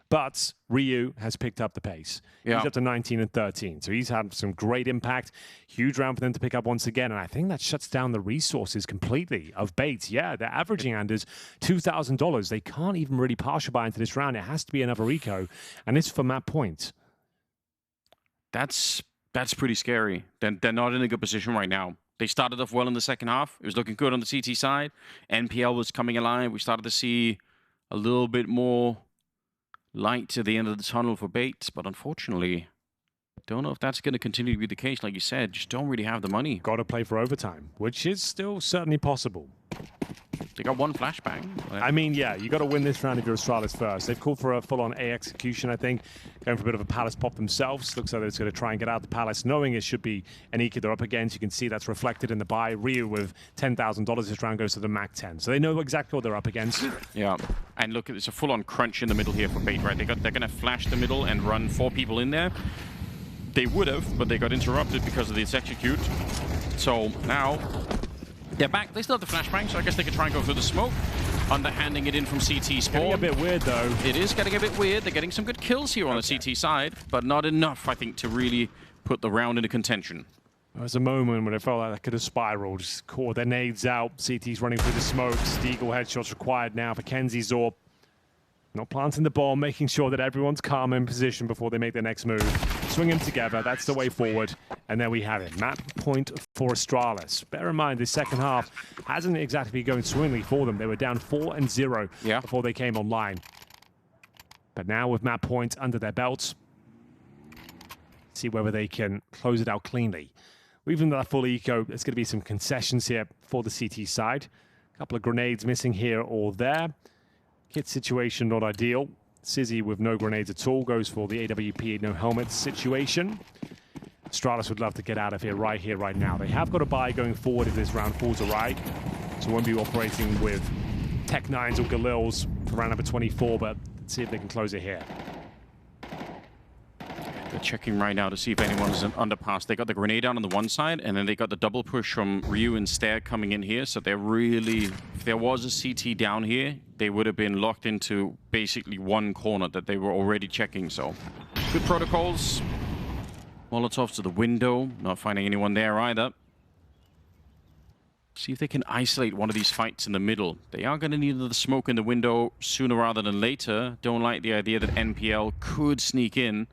But Ryu has picked up the pace. Yeah. He's up to 19 and 13. So he's had some great impact. Huge round for them to pick up once again. And I think that shuts down the resources completely of Bates. Yeah, they're averaging, Anders, $2,000. They can't even really partial buy into this round. It has to be another eco. And it's for Matt Point. That's pretty scary. They're not in a good position right now. They started off well in the second half. It was looking good on the CT side. NPL was coming alive. We started to see a little bit more light to the end of the tunnel for Bates, but unfortunately, don't know if that's going to continue to be the case. Like you said, just don't really have the money. Got to play for overtime, which is still certainly possible. They got 1 flashbang. I mean, yeah, you got to win this round if you're Astralis first. They've called for a full-on A execution, I think. Going for a bit of a Palace pop themselves. Looks like it's going to try and get out the Palace, knowing it should be an eco they're up against. You can see that's reflected in the buy. Ryu with $10,000 this round goes to the Mac 10. So they know exactly what they're up against. Yeah, and look, it's a full-on crunch in the middle here for Bait, right? They're going to flash the middle and run 4 people in there. They would have, but they got interrupted because of this execute. So now they're back. They still have the flashbang, so I guess they could try and go through the smoke. Underhanding it in from CT spawn. Getting a bit weird, though. It is getting a bit weird. They're getting some good kills here on the CT side, but not enough, I think, to really put the round into contention. There was a moment when it felt like that could have spiraled. Just caught their nades out. CT's running through the smoke. Deagle headshots required now for kensizor. Not planting the bomb, making sure that everyone's calm in position before they make their next move. Swing them together, that's the way forward. And there we have it. Map point for Astralis. Bear in mind, the second half hasn't exactly been going swimmingly for them. They were down 4-0 before they came online. But now with map point under their belts, see whether they can close it out cleanly. Even though that full eco, there's going to be some concessions here for the CT side. A couple of grenades missing here or there. Kit situation not ideal. Sizzy with no grenades at all goes for the AWP no helmet situation. Astralis would love to get out of here, right now. They have got a buy going forward if this round falls right. So won't be operating with Tech 9s or Galils for round number 24, but let's see if they can close it here. They're checking right now to see if anyone's an underpass. They got the grenade down on the one side, and then they got the double push from Ryu and Stair coming in here. So they're really, if there was a CT down here, they would have been locked into basically one corner that they were already checking. So good protocols. Molotovs to the window, not finding anyone there either. See if they can isolate one of these fights in the middle. They are going to need the smoke in the window sooner rather than later. Don't like the idea that NPL could sneak in.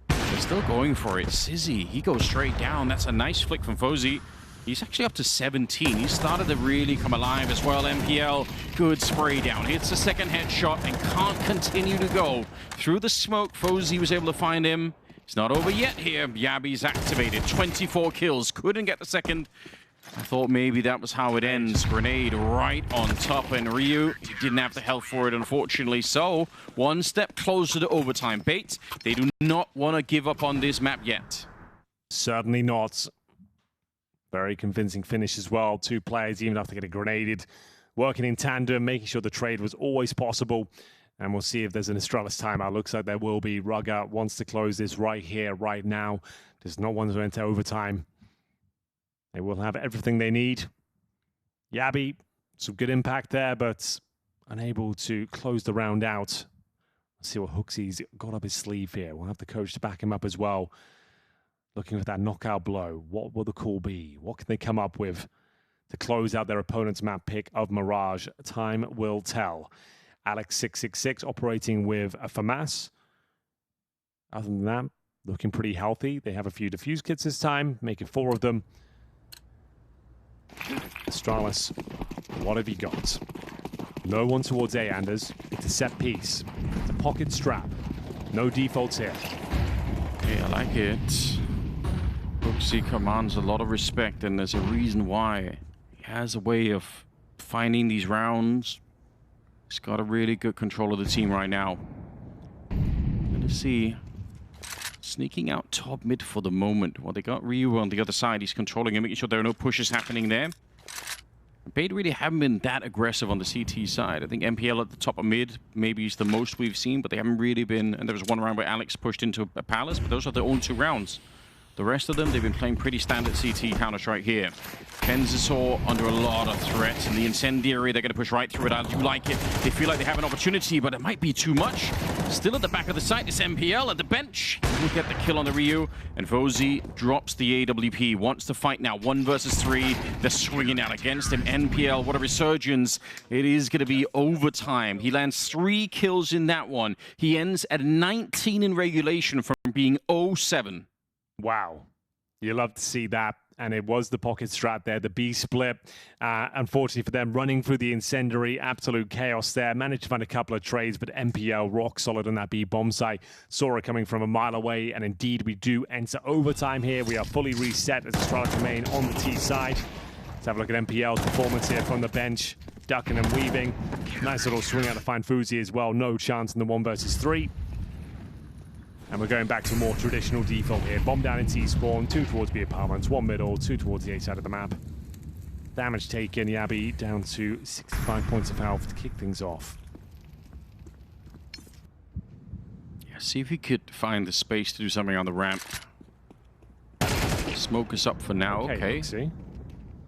They're still going for it. Sizzy, he goes straight down. That's a nice flick from FOZY. He's actually up to 17. He started to really come alive as well. MPL, good spray down. Hits the second headshot and can't continue to go. Through the smoke, FOZY was able to find him. It's not over yet here. Yabi's activated. 24 kills. Couldn't get the second. I thought maybe that was how it ends. Grenade right on top, and Ryu didn't have the health for it, unfortunately. So, one step closer to overtime. Bait, they do not want to give up on this map yet. Certainly not. Very convincing finish as well. 2 players, even after getting grenaded, working in tandem, making sure the trade was always possible. And we'll see if there's an Astralis timeout. Looks like there will be. Rugger wants to close this right here, right now. Does not want to enter overtime. They will have everything they need. Yabi, some good impact there, but unable to close the round out. Let's see what HooXi's got up his sleeve here. We'll have the coach to back him up as well. Looking for that knockout blow. What will the call be? What can they come up with to close out their opponent's map pick of Mirage? Time will tell. Alex666 operating with a FAMAS. Other than that, looking pretty healthy. They have a few defuse kits this time, making 4 of them. Astralis, what have you got? No one towards A, Anders. It's a set piece. It's a pocket strap. No defaults here. Yeah, I like it. HooXi commands a lot of respect, and there's a reason why. He has a way of finding these rounds. He's got a really good control of the team right now. Gonna see. Sneaking out top mid for the moment. Well, they got Ryu on the other side. He's controlling and making sure there are no pushes happening there. Bait really haven't been that aggressive on the CT side. I think MPL at the top of mid maybe is the most we've seen, but they haven't really been. And there was one round where Alex pushed into a palace, but those are the only 2 rounds. The rest of them, they've been playing pretty standard CT Counter-Strike here. kensizor under a lot of threats, and the incendiary, they're going to push right through it. I do like it. They feel like they have an opportunity, but it might be too much. Still at the back of the site is MPL at the bench. He'll get the kill on the Ryu, and FOZE drops the AWP. Wants to fight now. 1 versus 3. They're swinging out against him. NPL, what a resurgence. It is going to be overtime. He lands 3 kills in that one. He ends at 19 in regulation from being 0-7. Wow. You love to see that. And it was the pocket strat there, the B split. Unfortunately for them, running through the incendiary, absolute chaos there. Managed to find a couple of trades, but MPL rock solid on that B bomb site. Saw it coming from a mile away, and indeed we do enter overtime here. We are fully reset as Astralis remain on the T side. Let's have a look at MPL's performance here from the bench. Ducking and weaving. Nice little swing out to find FOZE as well. No chance in the 1 versus 3. And we're going back to more traditional default here. Bomb down in T-spawn, 2 towards B apartments, 1 middle, 2 towards the A side of the map. Damage taken, Yabi down to 65 points of health to kick things off. Yeah, see if he could find the space to do something on the ramp. Smoke is up for now, okay.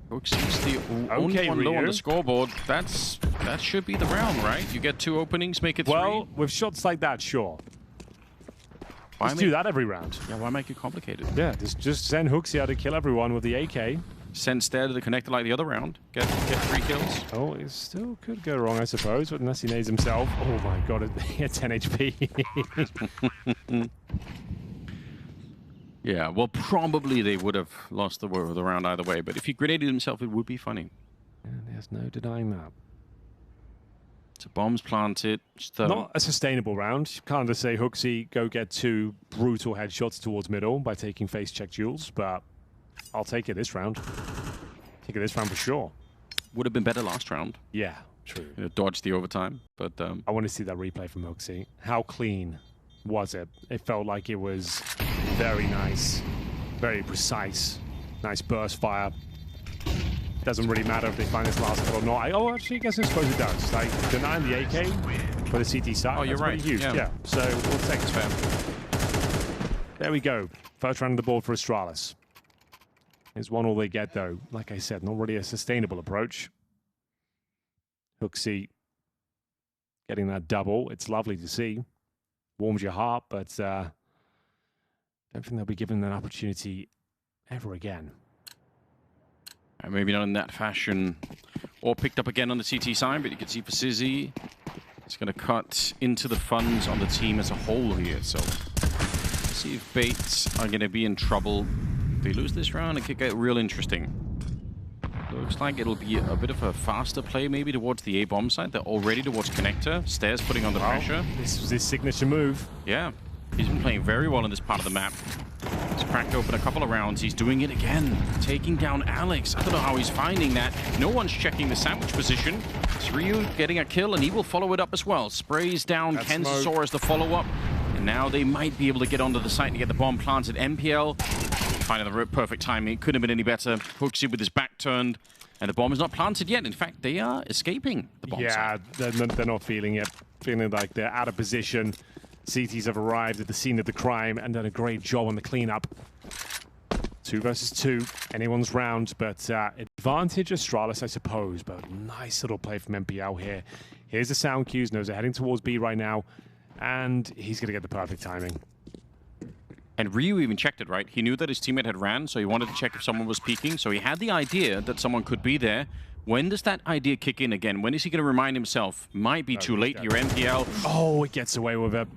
HooXi's the only one low on the scoreboard. That should be the round, right? You get 2 openings, make it 3. Well, with shots like that, sure. Let's do that every round. Yeah, why make it complicated? Yeah, just send HooXi out to kill everyone with the AK. Send Stair to the connector like the other round. Get 3 kills. Oh, it still could go wrong, I suppose, but unless he nades himself. Oh my god, he had 10 HP. Yeah, well, probably they would have lost the round either way, but if he grenaded himself, it would be funny. Yeah, there's no denying that. So bombs planted. Not a sustainable round. You can't just say HooXi go get 2 brutal headshots towards middle by taking face check duels, but I'll take it this round. Take it this round for sure. Would have been better last round. Yeah, true. You know, dodged the overtime, but I want to see that replay from HooXi. How clean was it? It felt like it was very nice, very precise, nice burst fire. Doesn't really matter if they find this last kill or not. Actually, I guess I suppose it does. Like, denying the AK for the CT side. Oh, you're right. Huge. Yeah. So we'll take it. Fair. There we go. First round of the board for Astralis. Here's 1 all they get, though. Like I said, not really a sustainable approach. HooXi getting that double. It's lovely to see. Warms your heart, but don't think they'll be given that opportunity ever again. Maybe not in that fashion. Or picked up again on the CT side, but you can see for Sizzy, it's going to cut into the funds on the team as a whole here. So let's see if Bates are going to be in trouble. If they lose this round, it could get real interesting. Looks like it'll be a bit of a faster play maybe towards the A-bomb side. They're already towards connector. Stairs putting on the pressure. This was his signature move. Yeah, he's been playing very well in this part of the map. He's cracked open a couple of rounds. He's doing it again. Taking down Alex. I don't know how he's finding that. No one's checking the sandwich position. It's Ryu getting a kill, and he will follow it up as well. Sprays down kensizor as the follow-up. And now they might be able to get onto the site and get the bomb planted. MPL Finding the perfect timing. It couldn't have been any better. HooXi with his back turned. And the bomb is not planted yet. In fact, they are escaping the bomb site. They're not feeling it. Feeling like they're out of position. CTs have arrived at the scene of the crime and done a great job on the cleanup. 2 versus 2. Anyone's round, but advantage Astralis, I suppose. But nice little play from MPL here. Here's the sound cues. Knows they're heading towards B right now. And he's going to get the perfect timing. And Ryu even checked it, right? He knew that his teammate had ran, so he wanted to check if someone was peeking. So he had the idea that someone could be there. When does that idea kick in again? When is he going to remind himself? Might be too late. Your MPL. Oh, it gets away with it.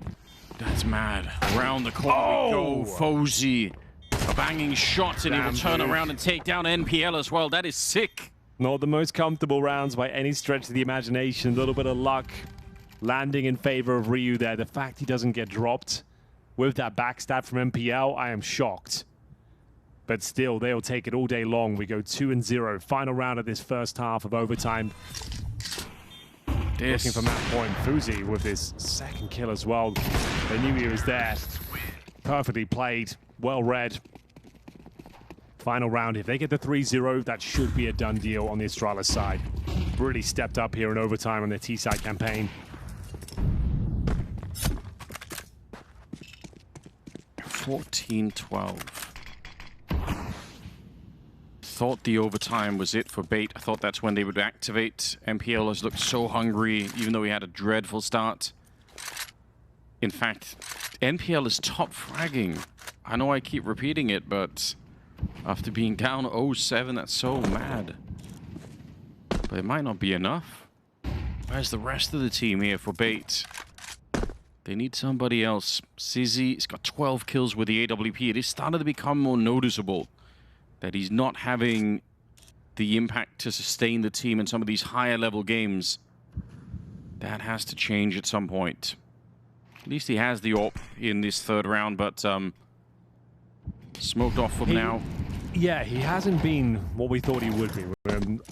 That's mad. Around the corner we go. FOZE. A banging shot, and he will turn around and take down NPL as well. That is sick. Not the most comfortable rounds by any stretch of the imagination. A little bit of luck landing in favor of Ryu there. The fact he doesn't get dropped with that backstab from MPL, I am shocked. But still, they'll take it all day long. We go 2-0. Final round of this first half of overtime. Looking for match point. FOZE with his second kill as well. They knew he was there. Perfectly played. Well read. Final round. If they get the 3-0, that should be a done deal on the Astralis side. Really stepped up here in overtime on their T-side campaign. 14-12. Thought the overtime was it for Bait. I thought that's when they would activate. MPL has looked so hungry, even though he had a dreadful start. In fact, NPL is top fragging. I know I keep repeating it, but after being down 0-7, that's so mad. But it might not be enough. Where's the rest of the team here for Bait? They need somebody else. Sizzy's got 12 kills with the AWP. It is starting to become more noticeable that he's not having the impact to sustain the team in some of these higher level games. That has to change at some point. At least he has the AWP in this third round, but smoked off from now. Yeah, he hasn't been what we thought he would be.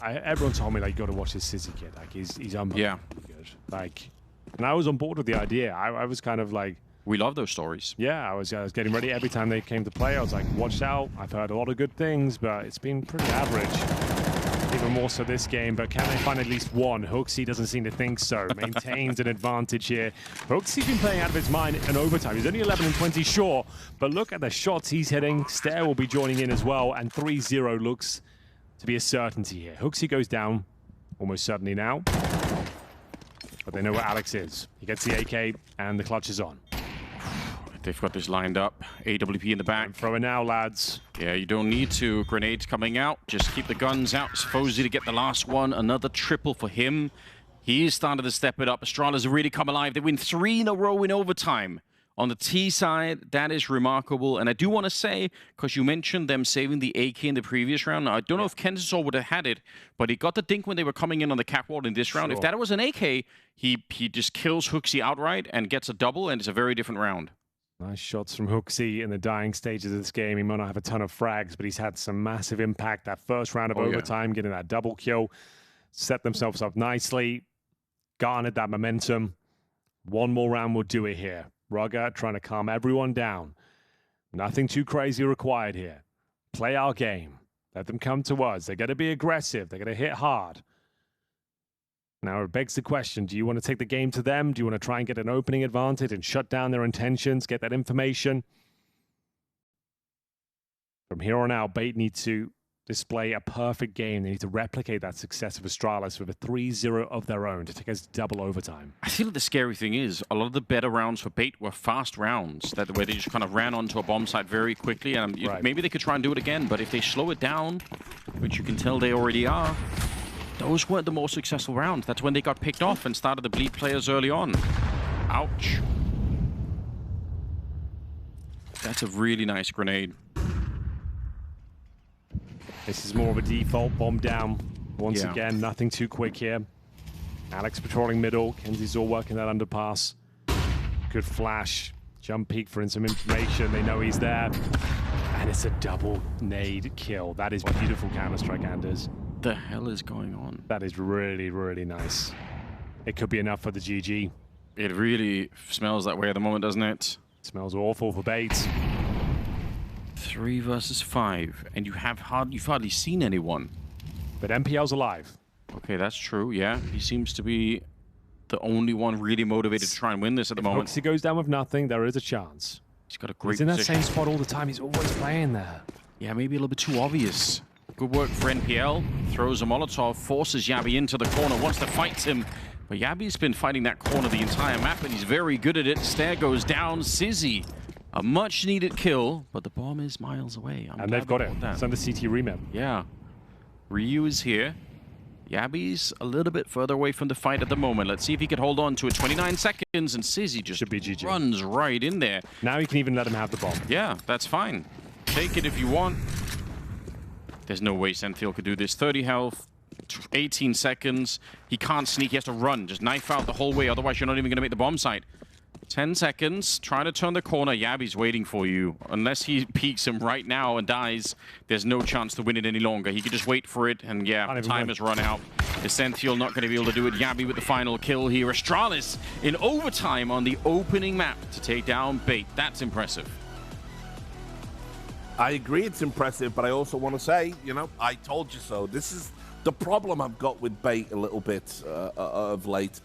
Everyone told me, like, you got to watch this Sizzy kid. Like, he's unbelievably good. Like, and I was on board with the idea. I was kind of like... We love those stories. Yeah, I was getting ready every time they came to play. I was like, watch out. I've heard a lot of good things, but it's been pretty average. Even more so this game, but can they find at least one? HooXi doesn't seem to think so. Maintains an advantage here. HooXi's been playing out of his mind in overtime. He's only 11 and 20, sure, but look at the shots he's hitting. Stair will be joining in as well, and 3-0 looks to be a certainty here. HooXi goes down, almost certainly now. But they know where Alex is. He gets the AK, and the clutch is on. They've got this lined up. AWP in the back. And throw it now, lads. Yeah, you don't need to. Grenades coming out. Just keep the guns out. FOZE to get the last one. Another triple for him. He is starting to step it up. Astralis have really come alive. They win 3 in a row in overtime. On the T side, that is remarkable. And I do want to say, because you mentioned them saving the AK in the previous round. Now, I don't know if kensizor would have had it, but he got the dink when they were coming in on the catwalk in this round. If that was an AK, he just kills HooXi outright and gets a double, and it's a very different round. Nice shots from HooXi in the dying stages of this game. He might not have a ton of frags, but he's had some massive impact. That first round of overtime, getting that double kill, set themselves up nicely, garnered that momentum. One more round will do it here. Rugger trying to calm everyone down. Nothing too crazy required here. Play our game. Let them come to us. They're going to be aggressive. They're going to hit hard. Now it begs the question, do you want to take the game to them? Do you want to try and get an opening advantage and shut down their intentions, get that information? From here on out, Bait need to display a perfect game. They need to replicate that success of Astralis with a 3-0 of their own to take us to double overtime. I feel like the scary thing is, a lot of the better rounds for Bait were fast rounds, where they just kind of ran onto a bomb site very quickly, and maybe they could try and do it again, but if they slow it down, which you can tell they already are, those weren't the most successful rounds. That's when they got picked off and started to bleed players early on. Ouch. That's a really nice grenade. This is more of a default bomb down. Once again, nothing too quick here. Alex patrolling middle. kensizor working that underpass. Good flash. Jump peek for some information. They know he's there. And it's a double nade kill. That is beautiful Counter-Strike, Anders. The hell is going on? That is really, really nice. It could be enough for the GG. It really smells that way at the moment, doesn't it? Smells awful for Bait. 3 versus 5, and you've hardly seen anyone. But MPL's alive. Okay, that's true, yeah. He seems to be the only one really motivated to try and win this at the moment. If he goes down with nothing, there is a chance. He's got a great position. He's in that position. same spot all the time. He's always playing there. Yeah, maybe a little bit too obvious. Good work for NPL. Throws a Molotov, forces Yabi into the corner, wants to fight him. But Yabi's been fighting that corner the entire map, and he's very good at it. Stair goes down. Sizzy, a much-needed kill, but the bomb is miles away. And they've got it. It's under CT remap. Yeah. Ryu is here. Yabi's a little bit further away from the fight at the moment. Let's see if he can hold on to it. 29 seconds, and Sizzy just runs right in there. Now you can even let him have the bomb. Yeah, that's fine. Take it if you want. There's no way esenthial could do this. 30 health, 18 seconds. He can't sneak, he has to run. Just knife out the whole way, otherwise you're not even going to make the bomb site. 10 seconds, trying to turn the corner. Yabi's waiting for you. Unless he peeks him right now and dies, there's no chance to win it any longer. He could just wait for it, and yeah, time has run out. esenthial not going to be able to do it. Yabi with the final kill here. Astralis in overtime on the opening map to take down Bait. That's impressive. I agree it's impressive, but I also want to say, you know, I told you so. This is the problem I've got with Bait a little bit of late.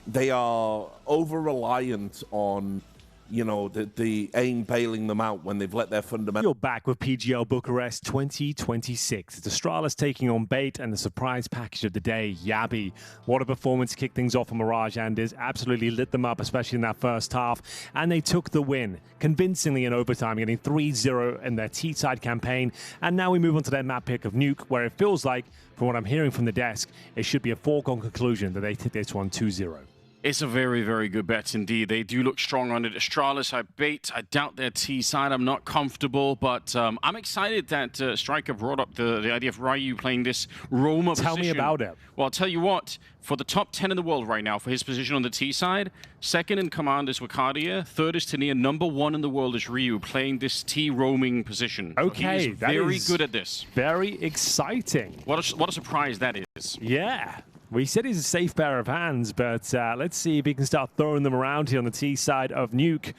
They are over-reliant on, you know, the aim bailing them out when they've let their fundamental... You're back with PGL Bucharest 2026. It's Astralis taking on Bait and the surprise package of the day, Yabi. What a performance to kick things off for Mirage and is absolutely lit them up, especially in that first half. And they took the win convincingly in overtime, getting 3-0 in their T-side campaign. And now we move on to their map pick of Nuke, where it feels like, from what I'm hearing from the desk, it should be a foregone conclusion that they take this one 2-0. It's a very, very good bet indeed. They do look strong on it. Astralis, I Bait. I doubt their T side. I'm not comfortable, but I'm excited that Striker brought up the idea of Ryu playing this roamer position. Tell me about it. Well, I'll tell you what. For the top 10 in the world right now, for his position on the T side, second in command is Wakadia, third is Tania, number 1 in the world is Ryu, playing this T roaming position. Okay, so he is very good at this. Very exciting. What a surprise that is. Yeah. We said he's a safe pair of hands, but let's see if he can start throwing them around here on the T side of Nuke.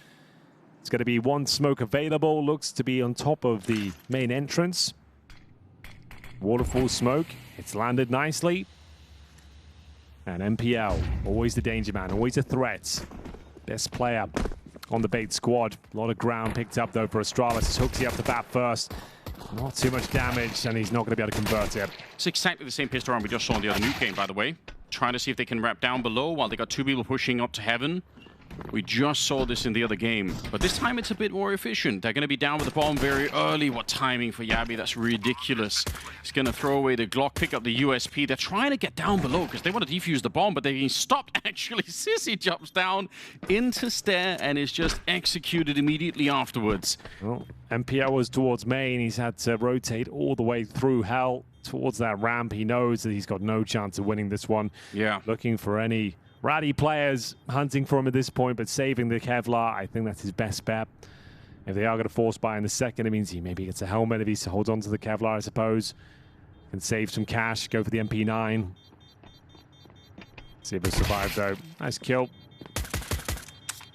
It's going to be one smoke available. Looks to be on top of the main entrance. Waterfall smoke. It's landed nicely. And MPL, always the danger man, always a threat. Best player on the Bait squad. A lot of ground picked up, though, for Astralis. Hooksy up the bat first. Not too much damage, and he's not going to be able to convert it. It's exactly the same pistol round we just saw in the other Nuke game, by the way. Trying to see if they can wrap down below while they got 2 people pushing up to heaven. We just saw this in the other game, but this time it's a bit more efficient. They're going to be down with the bomb very early. What timing for Yabi? That's ridiculous. He's going to throw away the Glock, pick up the USP. They're trying to get down below because they want to defuse the bomb, but they're getting stopped, actually. Sissy jumps down into Stair and is just executed immediately afterwards. Well, MPL was towards main. He's had to rotate all the way through hell towards that ramp. He knows that he's got no chance of winning this one. Yeah. Looking for any ratty players hunting for him at this point, but saving the Kevlar, I think that's his best bet. If they are going to force buy in the second, it means he maybe gets a helmet if he holds on to the Kevlar, I suppose. Can save some cash, go for the MP9. See if it survives, though. Nice kill.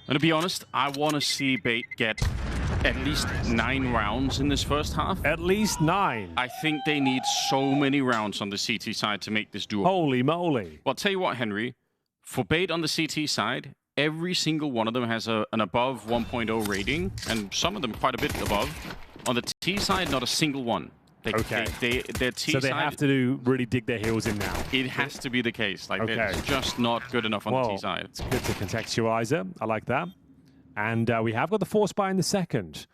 And to be honest, I want to see Bait get at least 9 rounds in this first half. At least 9? I think they need so many rounds on the CT side to make this duo. Holy moly. Well, I'll tell you what, Henry. For Bait on the CT side, every single one of them has an above 1.0 rating, and some of them quite a bit above. On the T side, not a single one. Their T so they side, have to really dig their heels in now. It has to be the case. Like, it's just not good enough on the T side. It's good to contextualize it. I like that. And we have got the force buy in the second.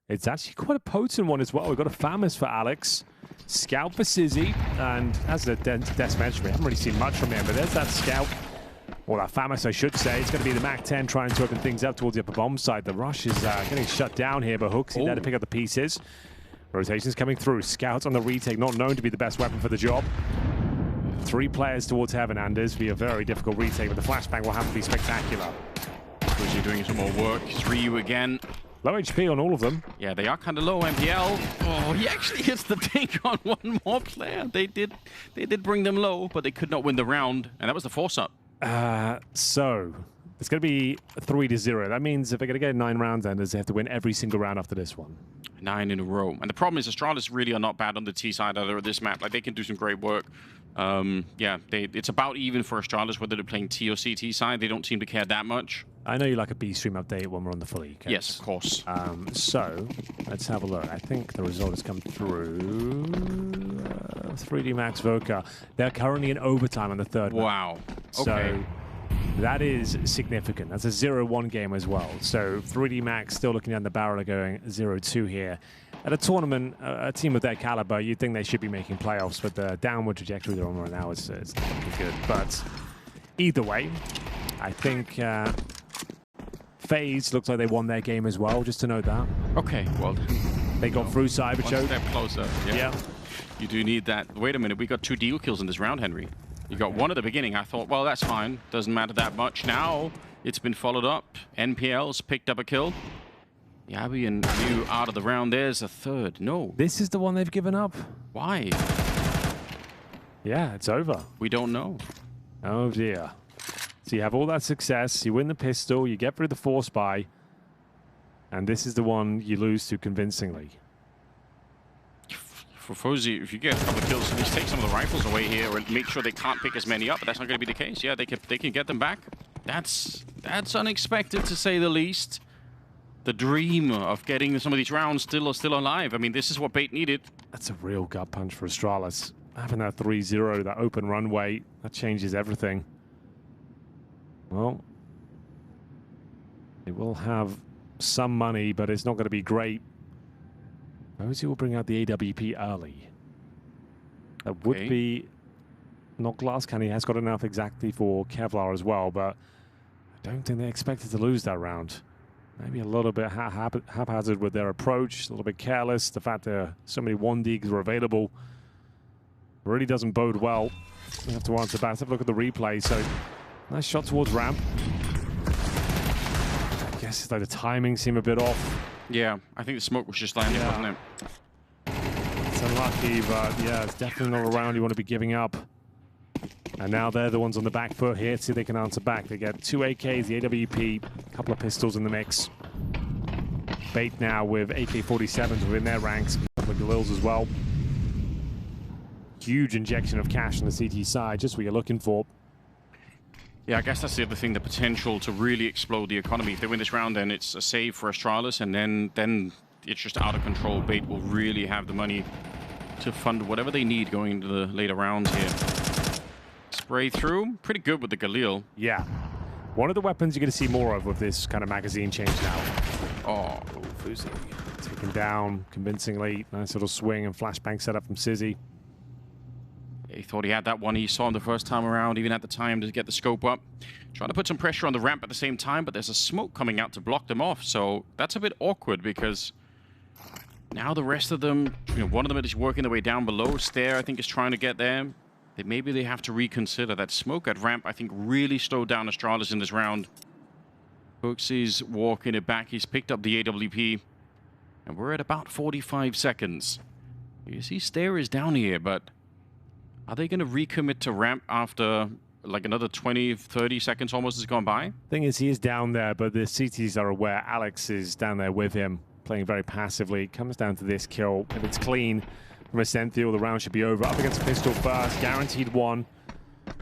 It's actually quite a potent one as well. We've got a FAMAS for Alex. Scout for Sizzy. And as the desk mentioned, we haven't really seen much from him, but there's that Scout. Or that FAMAS, I should say. It's going to be the MAC-10 trying to open things up towards the upper bomb side. The rush is getting shut down here, but Hooksy there to pick up the pieces. Rotations coming through. Scouts on the retake, not known to be the best weapon for the job. 3 players towards Heaven, Anders, via a very difficult retake, but the flashbang will have to be spectacular. Busy doing some more work. It's Ryu again. Low HP on all of them. Yeah, they are kind of low, MPL. Oh, he actually hits the pink on one more player. They did bring them low, but they could not win the round, and that was the force-up. So, It's going to be 3-0. That means if they're going to get 9 rounds enders, they have to win every single round after this one. 9 in a row. And the problem is Astralis really are not bad on the T side either of this map. Like, they can do some great work. Yeah, it's about even for Astralis, whether they're playing T or CT side. They don't seem to care that much. I know you like a B stream update when we're on the fully. Yes, of course. So, let's have a look. I think the result has come through. 3D Max Voca. They're currently in overtime on the third Wow. map. Okay. So, that is significant. That's a 0-1 game as well. So 3D Max still looking down the barrel of going 0-2 here. At a tournament, a team of their caliber, you'd think they should be making playoffs, but the downward trajectory they're on right now is not looking good. But either way, I think FaZe looks like they won their game as well, just to note that. Okay, well, they got through Cyber Choke. One step closer. Yeah. You do need that. Wait a minute, we got 2 deal kills in this round, Henry. You got 1 at the beginning. I thought, well, that's fine. Doesn't matter that much. Now it's been followed up. NPL's picked up a kill. Yabi and you out of the round. There's a 3rd. No. This is the one they've given up. Why? Yeah, it's over. We don't know. Oh, dear. So you have all that success. You win the pistol. You get through the force buy. And this is the one you lose to convincingly. For FOZE, if you get a couple of kills, at least take some of the rifles away here and make sure they can't pick as many up, but that's not going to be the case. Yeah, they can get them back. That's unexpected, to say the least. The dream of getting some of these rounds still alive. I mean, this is what Bait needed. That's a real gut punch for Astralis. Having that 3-0, that open runway, that changes everything. Well, it will have some money, but it's not going to be great. FOZE will bring out the AWP early. That would be not glass cannon. He has got enough exactly for Kevlar as well, but I don't think they expected to lose that round. Maybe a little bit haphazard with their approach, a little bit careless. The fact that so many 1Ds were available really doesn't bode well. We have to answer back. Let's have a look at the replay. So, nice shot towards ramp. I guess it's like the timing seemed a bit off. Yeah, I think the smoke was just landing, wasn't it? It's unlucky, but yeah, it's definitely not a round you want to be giving up. And now they're the ones on the back foot here. See if they can answer back. They get 2 AKs, the AWP, a couple of pistols in the mix. Bait now with AK-47s within their ranks, a couple of Galils as well. Huge injection of cash on the CT side, just what you're looking for. Yeah, I guess that's the other thing, the potential to really explode the economy. If they win this round, then it's a save for Astralis, and then it's just out of control. Bait will really have the money to fund whatever they need going into the later rounds here. Spray through, pretty good with the Galil. Yeah. One of the weapons you're going to see more of with this kind of magazine change now. Oh, FOZE taken down convincingly. Nice little swing and flashbang setup from Sizzy. He thought he had that one he saw him the first time around, even at the time to get the scope up. Trying to put some pressure on the ramp at the same time, but there's a smoke coming out to block them off. So that's a bit awkward because now the rest of them, one of them is working their way down below. Stair, I think, is trying to get there. Maybe they have to reconsider that smoke at ramp. I think really slowed down Astralis in this round. FOKUS walking it back. He's picked up the AWP. And we're at about 45 seconds. You see Stair is down here, but are they going to recommit to ramp after like another 20, 30 seconds almost has gone by? Thing is, he is down there, but the CTs are aware. Alex is down there with him, playing very passively. Comes down to this kill. If it's clean from esenthial, the round should be over. Up against pistol first, guaranteed 1.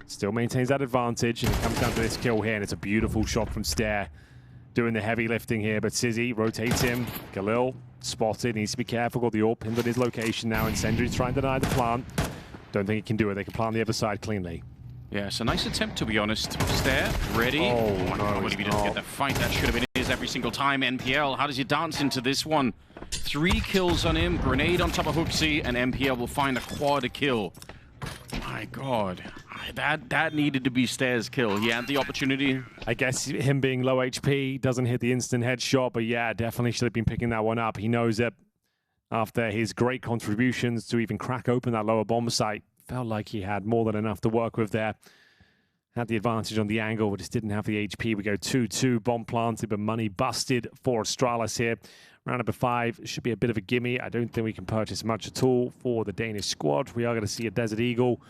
Still maintains that advantage, and it comes down to this kill here, and it's a beautiful shot from Stair. Doing the heavy lifting here, but Sizzy rotates him. Galil spotted, needs to be careful. Got the AWP pinned at his location now. Incendiary's trying to deny the plant. Don't think he can do it. They can plant the other side cleanly. Yeah, it's a nice attempt, to be honest. Stair, ready. Oh, I can't believe he didn't get the fight. That should have been his every single time. NPL, how does he dance into this one? 3 kills on him, grenade on top of FOKUS, and NPL will find a quad kill. My God, that needed to be Stair's kill. He had the opportunity. I guess him being low HP doesn't hit the instant headshot, but yeah, definitely should have been picking that one up. He knows it. After his great contributions to even crack open that lower bomb site, felt like he had more than enough to work with there. Had the advantage on the angle, but just didn't have the HP. We go 2-2, bomb planted, but money busted for Astralis here. Round number 5 should be a bit of a gimme. I don't think we can purchase much at all for the Danish squad. We are going to see a Desert Eagle,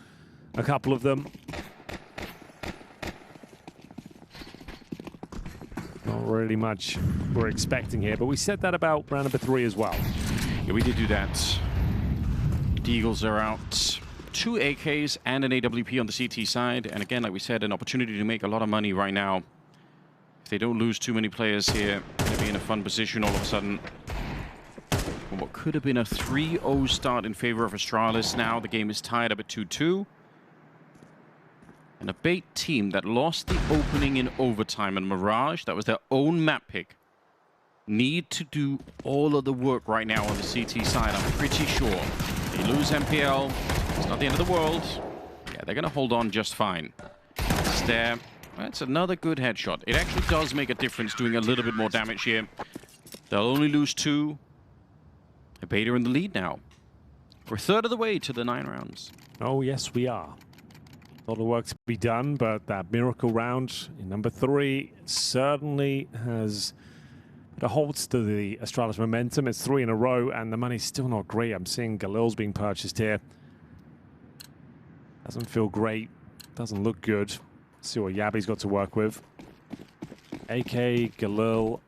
a couple of them. Not really much we're expecting here, but we said that about round number 3 as well. Yeah, we did do that. Deagles are out. 2 AKs and an AWP on the CT side. And again, like we said, an opportunity to make a lot of money right now. If they don't lose too many players here, they'll be in a fun position all of a sudden. From what could have been a 3-0 start in favor of Astralis, now the game is tied up at 2-2. And a bait team that lost the opening in overtime, and Mirage, that was their own map pick, need to do all of the work right now on the CT side, I'm pretty sure. They lose MPL, it's not the end of the world. Yeah, they're going to hold on just fine. Stare, that's another good headshot. It actually does make a difference doing a little bit more damage here. They'll only lose 2. A beta in the lead now. We're a third of the way to the 9 rounds. Oh, yes, we are. A lot of work to be done, but that miracle round in number 3 certainly has the holds to the Astralis momentum. It's 3 in a row, and the money's still not great. I'm seeing Galil's being purchased here. Doesn't feel great. Doesn't look good. Let's see what Yabi's got to work with. AK, Galil.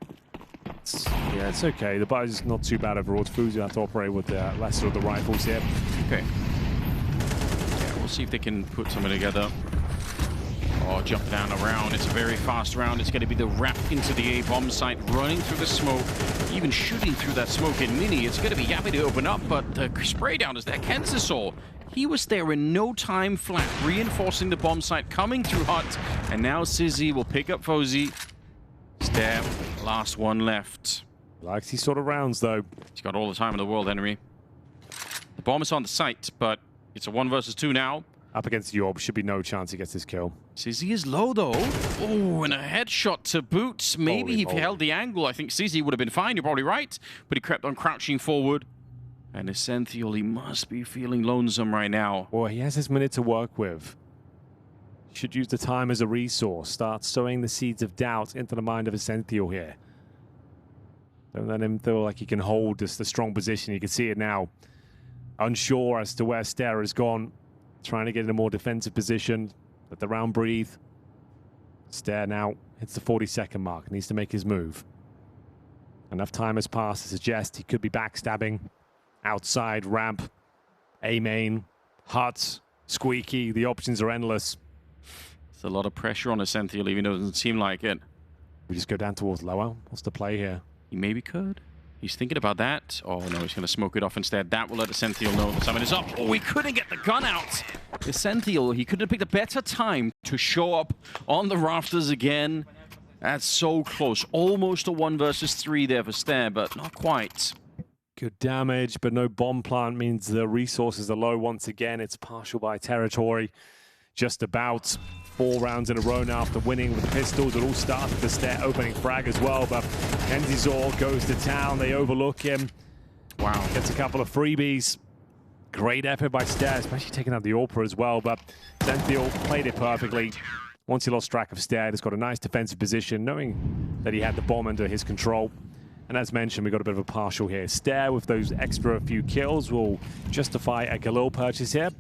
Yeah, it's okay. The buzz not too bad overall. FaZe have to operate with the lesser of the rifles here. Okay. Yeah, we'll see if they can put something together. Oh, jump down around. It's a very fast round. It's going to be the wrap into the A bomb site, running through the smoke, even shooting through that smoke in mini. It's going to be Yabi to open up, but the spray down is there. kensizor, he was there in no time flat, reinforcing the bomb site, coming through hot, and now Sizzy will pick up FOZE. Stare, last one left. Likes these sort of rounds, though. He's got all the time in the world, Henry. The bomb is on the site, but it's a 1 versus 2 now. Up against Yorb, should be no chance he gets this kill. Sizzy is low, though. Oh, and a headshot to boot. Maybe if he held the angle, I think Sizzy would have been fine. You're probably right. But he crept on crouching forward. And esenthial, he must be feeling lonesome right now. Well, he has his minute to work with. Should use the time as a resource. Start sowing the seeds of doubt into the mind of esenthial here. Don't let him feel like he can hold the strong position. You can see it now. Unsure as to where Stare has gone. Trying to get in a more defensive position. Let the round breathe. Stare now hits the 40-second mark. Needs to make his move. Enough time has passed to suggest he could be backstabbing. Outside, ramp, A main, hut, squeaky. The options are endless. There's a lot of pressure on esenthial, even though it doesn't seem like it. We just go down towards lower. What's the play here? He maybe could. He's thinking about that. Oh no, he's going to smoke it off instead. That will let esenthial know that someone is up. Oh, he couldn't get the gun out. esenthial, he could have picked a better time to show up on the rafters again. That's so close. Almost a 1 versus 3 there for Stare, but not quite. Good damage, but no bomb plant means the resources are low once again. It's partial by territory. Just about 4 rounds in a row now after winning with the pistols. It all started the Stare opening frag as well, but kensizor goes to town. They overlook him. Wow, gets a couple of freebies. Great effort by Stare, especially taking out the AWPer as well, but esenthial played it perfectly. Once he lost track of Stare, he's got a nice defensive position, knowing that he had the bomb under his control. And as mentioned, we got a bit of a partial here. Stare with those extra few kills will justify a Galil purchase here.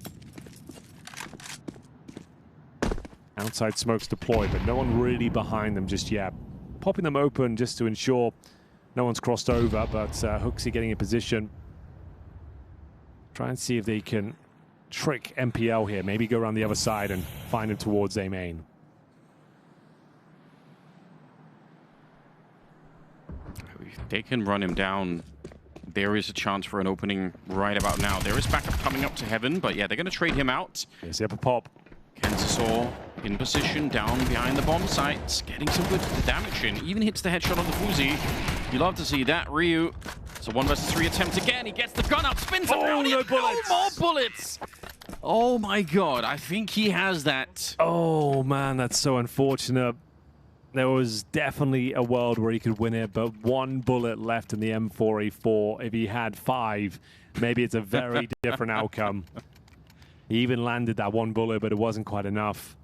Outside smokes deployed, but no one really behind them just yet. Popping them open just to ensure no one's crossed over, but HooXi getting in position. Try and see if they can trick MPL here. Maybe go around the other side and find him towards A main. If they can run him down, there is a chance for an opening right about now. There is backup coming up to heaven, but yeah, they're going to trade him out. Here's the upper pop. kensizor in position, down behind the bomb site, getting some good damage in. Even hits the headshot on the FOZE. You love to see that. Ryu, it's a 1 versus 3 attempt again. He gets the gun up, spins around. No bullets. No more bullets. Oh my god, I think he has that. Oh man, that's so unfortunate. There was definitely a world where he could win it, but 1 bullet left in the M4A4. If he had 5, maybe it's a very different outcome. He even landed that 1 bullet, but it wasn't quite enough.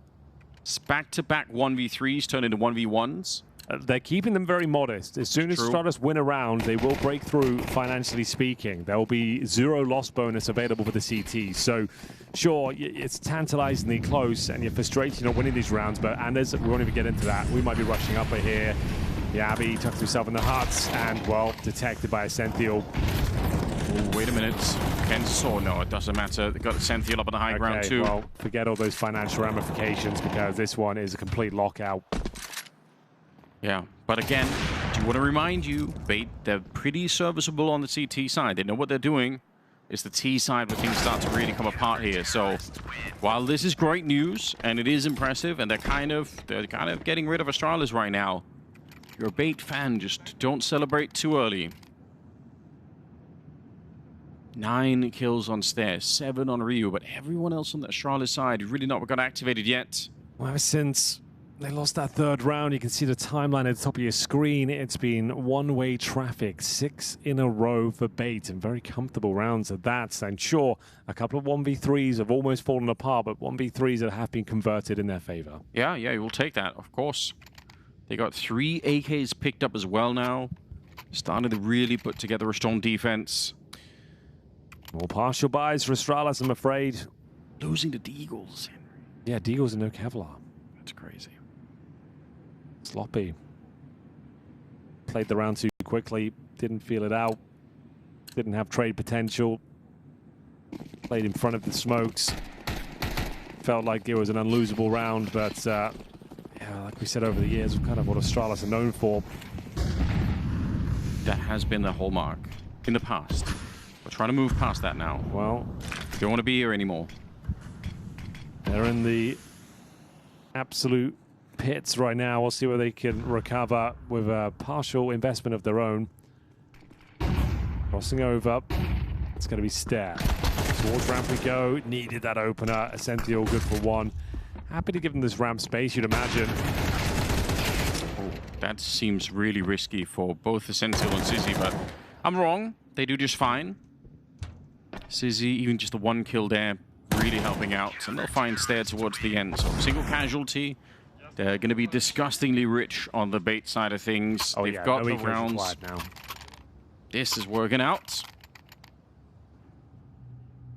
It's back-to-back 1v3s turn into 1v1s. They're keeping them very modest. As soon as Astralis win a round, they will break through, financially speaking. There will be 0 loss bonus available for the CT. So, sure, it's tantalizingly close, and you're frustrated you're not winning these rounds, but Anders, we won't even get into that. We might be rushing up here. Yabi tucks himself in the huts and, well, detected by esenthial. Oh, wait a minute. kensizor, no, it doesn't matter. They've got esenthial up on the high ground too. Well, forget all those financial ramifications because this one is a complete lockout. Yeah, but again, do you want to remind you, Bait, they're pretty serviceable on the CT side. They know what they're doing. It's the T side where things start to really come apart here. So while this is great news and it is impressive, and they're kind of getting rid of Astralis right now, if you're a Bait fan, just don't celebrate too early. 9 kills on Stairs, 7 on Ryu, but everyone else on the Astralis side really not got activated yet. Well, ever since they lost that third round, you can see the timeline at the top of your screen. It's been one-way traffic, 6 in a row for Bait, and very comfortable rounds at that. And sure, a couple of 1v3s have almost fallen apart, but 1v3s that have been converted in their favor. Yeah, you will take that, of course. They got 3 AKs picked up as well now. Starting to really put together a strong defense. More partial buys for Astralis, I'm afraid. Losing to Deagles. Yeah, Deagles and no Kevlar. That's crazy. Sloppy. Played the round too quickly. Didn't feel it out. Didn't have trade potential. Played in front of the smokes. Felt like it was an unlosable round, but yeah, like we said over the years, kind of what Astralis are known for. That has been the hallmark in the past. We're trying to move past that now. Well, don't want to be here anymore. They're in the absolute pits right now. We'll see where they can recover with a partial investment of their own. Crossing over. It's going to be Stair. Towards ramp we go. Needed that opener. esenthial good for 1. Happy to give them this ramp space, you'd imagine. Oh, that seems really risky for both esenthial and Sizzy, but I'm wrong. They do just fine. Sizzy, even just the 1 kill there, really helping out. And they'll find Stair towards the end. So single casualty. They're going to be disgustingly rich on the Bait side of things. Oh, They've yeah, got no the rounds. now. This is working out.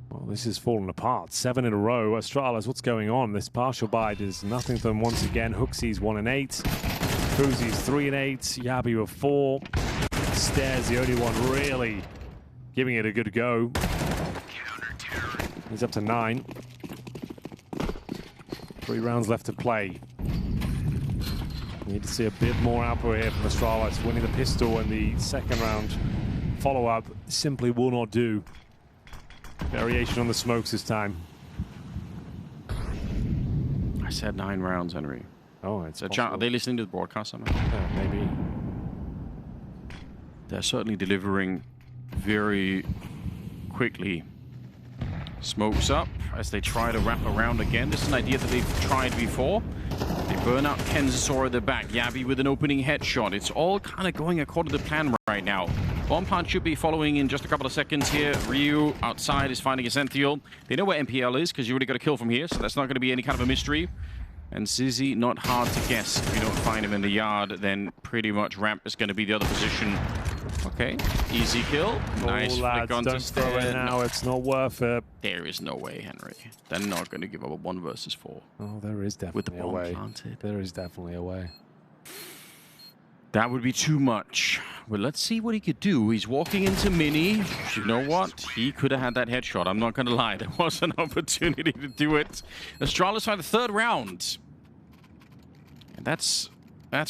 Well, this is falling apart. 7 in a row. Astralis, what's going on? This partial buy does nothing for them once again. HooXi's 1 and 8. FOZI's 3 and 8. Yabi with 4. Stair's the only one really giving it a good go. He's up to 9. 3 rounds left to play. Need to see a bit more output here from Astralis. Winning the pistol and the second round follow-up simply will not do. Variation on the smokes this time. I said 9 rounds, Henry. Oh, it's Are they listening to the broadcast somehow? Yeah, maybe. They're certainly delivering very quickly. Smokes up as they try to wrap around again. This is an idea that they've tried before. They burn out kensizor at the back. Yabi with an opening headshot. It's all kind of going according to plan right now. Bomb plant should be following in just a couple of seconds here. Ryu outside is finding esenthial. They know where MPL is because you already got a kill from here, so that's not going to be any kind of a mystery. And Sizzy, not hard to guess. If you don't find him in the yard, then pretty much ramp is going to be the other position. Okay, easy kill. Nice flick onto Stair. Now it's not worth it. There is no way, Henry. They're not going to give up a 1 versus 4. Oh, there is definitely with the a bomb way. planted. There is definitely a way. That would be too much. Well, let's see what he could do. He's walking into Mini. You know what? He could have had that headshot. I'm not going to lie. There was an opportunity to do it. Astralis had the 3rd round. And that's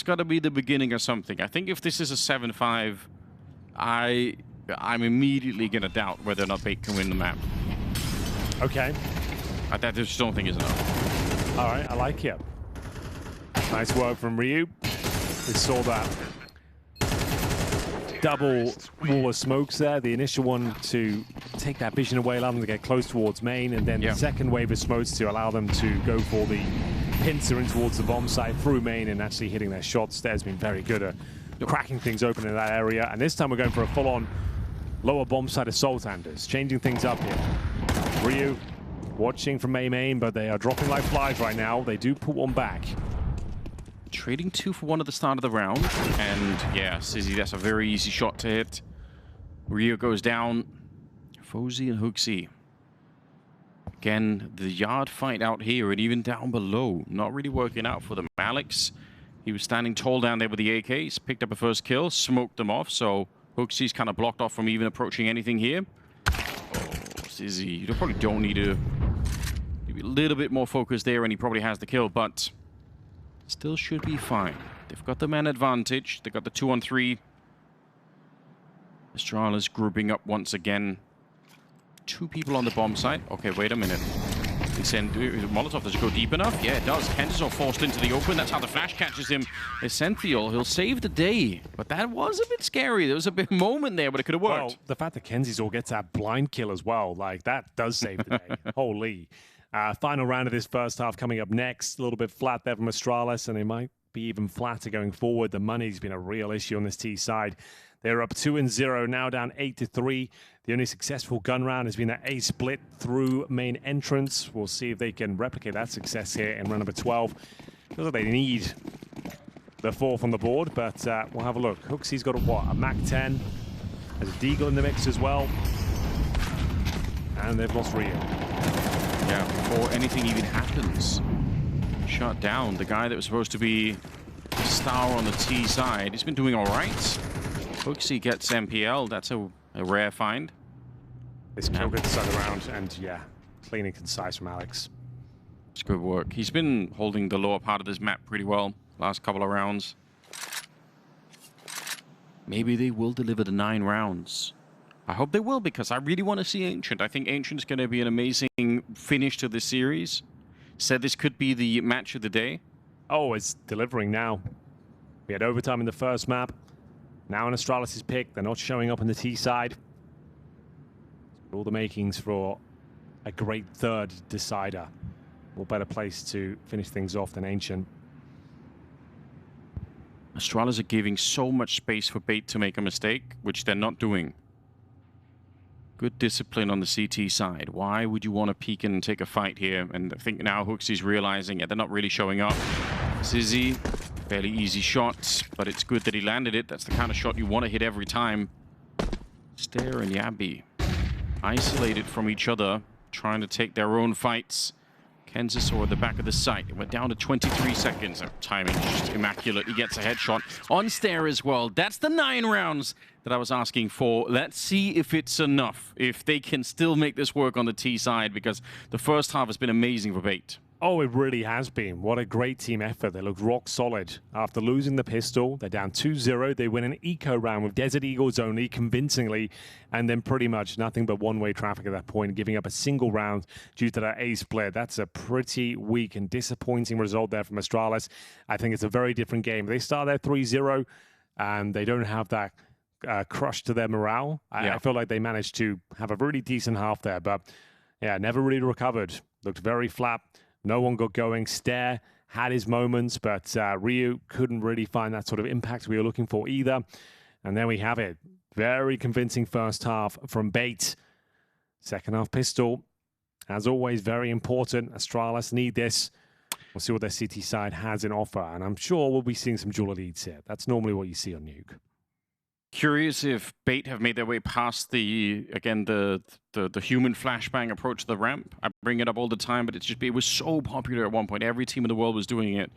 got to be the beginning of something. I think if this is a 7-5, I'm immediately going to doubt whether or not Bait can win the map. Okay. I just don't think it's enough. All right, I like it. Nice work from Ryu. We saw that double wall of smokes there. The initial one to take that vision away, allow them to get close towards main, and then the second wave of smokes to allow them to go for the pincer in towards the bomb site through main and actually hitting their shots. Stair's been very good at cracking things open in that area, and this time we're going for a full-on lower bomb site assault, Anders. Changing things up here. Ryu watching from main, but they are dropping like flies right now. They do put one back. Trading 2 for 1 at the start of the round. And yeah, Sizzy, that's a very easy shot to hit. Ryu goes down. FOZI and HooXi. Again, the yard fight out here and even down below. Not really working out for them. Alex He was standing tall down there with the AKs, picked up a first kill, smoked them off, so HooXi's kind of blocked off from even approaching anything here. Oh, Sizzy, you probably don't need to be a little bit more focused there, and he probably has the kill, but still should be fine. They've got the man advantage. They've got the 2-on-3. Astralis grouping up once again. 2 people on the bomb site. Okay, wait a minute. Molotov, does it go deep enough? Yeah, it does. kensizor forced into the open. That's how the flash catches him. esenthial, he'll save the day. But that was a bit scary. There was a big moment there, but it could have worked. Well, the fact that kensizor gets that blind kill as well, like, that does save the day. Holy. Final round of this first half coming up next. A little bit flat there from Astralis, and it might be even flatter going forward. The money's been a real issue on this T side. They're up 2-0, now down 8-3. The only successful gun round has been that A split through main entrance. We'll see if they can replicate that success here in round number 12. Feels like they need the 4th on the board, but we'll have a look. HooXi's got a MAC-10. There's a Deagle in the mix as well. And they've lost Rio. Yeah, before anything even happens. Shut down. The guy that was supposed to be the star on the T side, he's been doing all right. HooXi gets MPL. That's a rare find. This kill gets side around, and yeah, clean and concise from Alex. It's good work. He's been holding the lower part of this map pretty well last couple of rounds. Maybe they will deliver the 9 rounds. I hope they will, because I really want to see Ancient. I think Ancient's going to be an amazing finish to this series. Said this could be the match of the day. Oh, it's delivering now. We had overtime in the first map. Now an Astralis' pick. They're not showing up on the T side. All the makings for a great third decider. What better place to finish things off than Ancient? Astralis are giving so much space for Bait to make a mistake, which they're not doing. Good discipline on the CT side. Why would you want to peek and take a fight here? And I think now HooXi's realizing it. They're not really showing up. Sizzy, fairly easy shot, but it's good that he landed it. That's the kind of shot you want to hit every time. Stare and Yabby, isolated from each other, trying to take their own fights. kensizor at the back of the site. It went down to 23 seconds. Timing just immaculate. He gets a headshot on Stare as well. That's the 9 rounds that I was asking for. Let's see if it's enough, if they can still make this work on the T side, because the first half has been amazing for Bait. Oh, it really has been. What a great team effort. They look rock solid. After losing the pistol, they're down 2-0. They win an eco round with Desert Eagles only, convincingly, and then pretty much nothing but one-way traffic at that point, giving up a single round due to that A split. That's a pretty weak and disappointing result there from Astralis. I think it's a very different game. They start there 3-0, and they don't have that crush to their morale. I feel like they managed to have a really decent half there, but yeah, never really recovered. Looked very flat. No one got going. Stare had his moments, but Ryu couldn't really find that sort of impact we were looking for either. And there we have it. Very convincing first half from Bait. Second half pistol, as always, very important. Astralis need this. We'll see what their CT side has in offer. And I'm sure we'll be seeing some dual leads here. That's normally what you see on Nuke. Curious if Bait have made their way past the human flashbang approach to the ramp. I bring it up all the time, but it was so popular at one point. Every team in the world was doing it.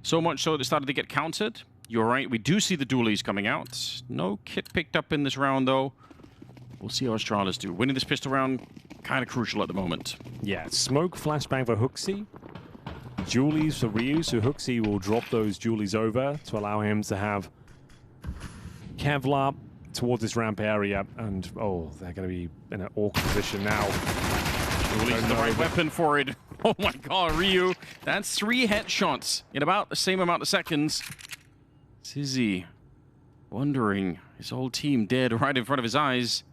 So much so that it started to get counted. You're right, we do see the dualies coming out. No kit picked up in this round, though. We'll see how Astralis do. Winning this pistol round, kind of crucial at the moment. Yeah, smoke flashbang for HooXi. Dualies for Ryu, so HooXi will drop those dualies over to allow him to have Kevlar towards this ramp area, and oh, they're going to be in an awkward position now. Dualies the right weapon for it. Oh my god, Ryu. That's 3 headshots in about the same amount of seconds. Sizzy wondering, his whole team dead right in front of his eyes.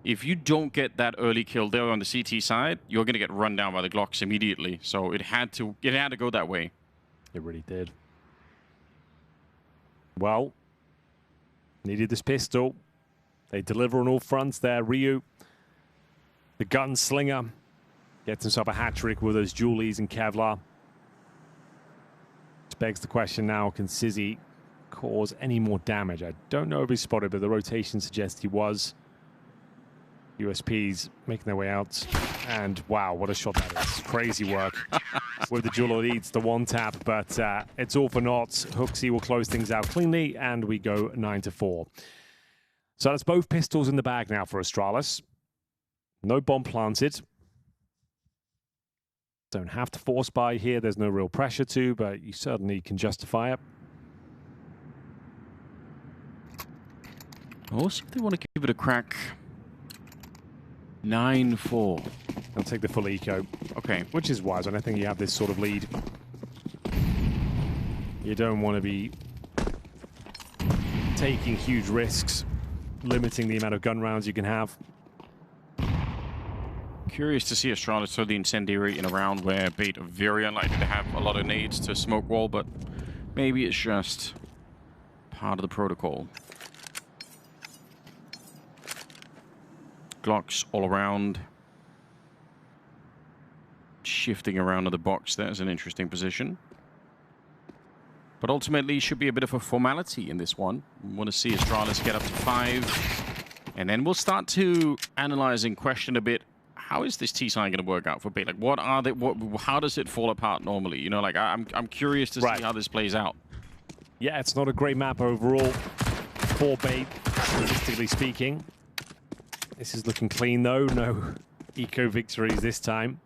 If you don't get that early kill there on the CT side, you're going to get run down by the Glocks immediately. So it had to go that way. It really did. Well, needed this pistol. They deliver on all fronts there. Ryu, the gunslinger, gets himself a hat-trick with those dualies and Kevlar. Which begs the question now, can Sizzy cause any more damage? I don't know if he's spotted, but the rotation suggests he was. USPs making their way out. And wow, what a shot that is. Crazy work with the dual leads, the one tap, but it's all for naught. HooXi will close things out cleanly, and we go 9-4. So that's both pistols in the bag now for Astralis. No bomb planted. Don't have to force buy here. There's no real pressure to, but you certainly can justify it. I'll see if they want to give it a crack. 9-4. I'll take the full eco. Okay. Which is wise, and I think you have this sort of lead. You don't want to be taking huge risks, limiting the amount of gun rounds you can have. Curious to see Astralis throw the incendiary in a round where Bait are very unlikely to have a lot of nades to smoke wall, but maybe it's just part of the protocol. Glocks all around. Shifting around to the box, there's an interesting position. But ultimately, should be a bit of a formality in this one. We want to see Astralis get up to 5. And then we'll start to analyze and question a bit, how is this T-sign going to work out for Bait? Like, what are they? How does it fall apart normally? You know, like, I'm curious to see how this plays out. Yeah, it's not a great map overall for Bait, statistically speaking. This is looking clean, though. No eco victories this time.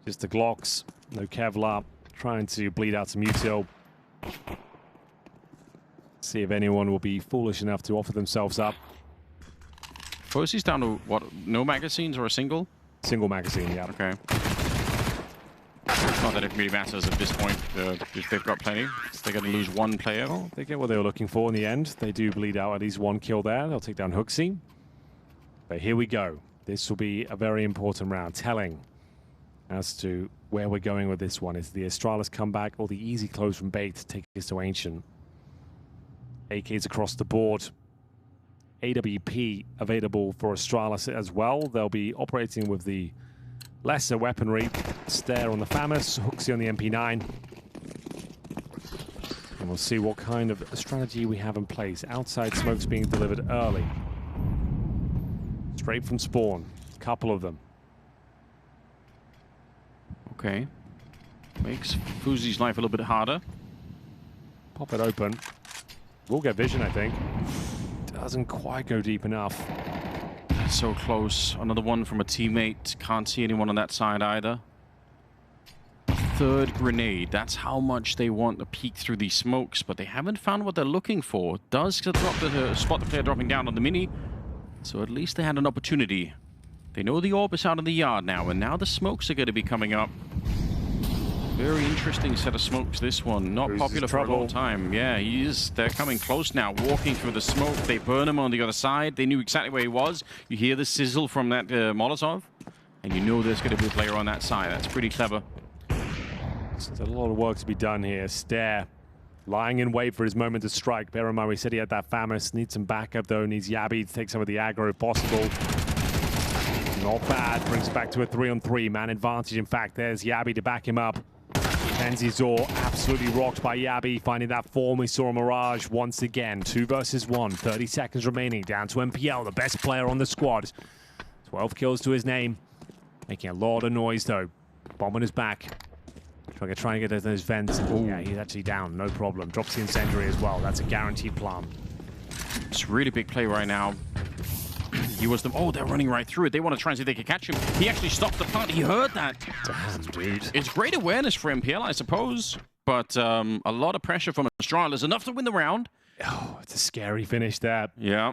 Just the Glocks, no Kevlar, trying to bleed out some util. See if anyone will be foolish enough to offer themselves up. FOSI's down to, what, no magazines or a single? Single magazine, yeah. Okay. Not that it really matters at this point, if they've got plenty. They're going to lose one player. Well, they get what they were looking for in the end. They do bleed out at least one kill there. They'll take down HooXi. But here we go. This will be a very important round, telling as to where we're going with this one. Is the Astralis comeback or the easy close from Bait to take us to Ancient? AKs across the board. AWP available for Astralis as well. They'll be operating with the lesser weaponry. Stare on the FAMAS, HooXi on the MP9. And we'll see what kind of strategy we have in place. Outside smokes being delivered early. Straight from spawn. A couple of them. Okay. Makes FOZI's life a little bit harder. Pop it open. We'll get vision, I think. Doesn't quite go deep enough. That's so close. Another one from a teammate. Can't see anyone on that side either. Third grenade. That's how much they want to peek through these smokes, but they haven't found what they're looking for. Does spot the player dropping down on the mini. So at least they had an opportunity. They know the orb is out in the yard now, and now the smokes are going to be coming up. Very interesting set of smokes, this one. Not popular for a long time. Yeah, he is. They're coming close now, walking through the smoke. They burn him on the other side. They knew exactly where he was. You hear the sizzle from that Molotov, and you know there's going to be a player on that side. That's pretty clever. There's a lot of work to be done here. Stare. Lying in wait for his moment to strike. Bear in mind, we said he had that FAMAS. Needs some backup, though. Needs Yabi to take some of the aggro if possible. Not bad. Brings back to a 3-on-3. Man advantage, in fact. There's Yabi to back him up. kensizor absolutely rocked by Yabi. Finding that form we saw on Mirage once again. 2 versus 1. 30 seconds remaining. Down to MPL, the best player on the squad. 12 kills to his name. Making a lot of noise, though. Bomb on his back. Trying to get those vents. Ooh. Yeah, he's actually down, no problem. Drops the incendiary as well. That's a guaranteed plant. It's a really big play right now. He was the... Oh, they're running right through it. They want to try and see if they can catch him. He actually stopped the plant. He heard that. Damn, dude. It's great awareness for MPL, I suppose. But a lot of pressure from Astralis. Enough to win the round. Oh, it's a scary finish there. Yeah.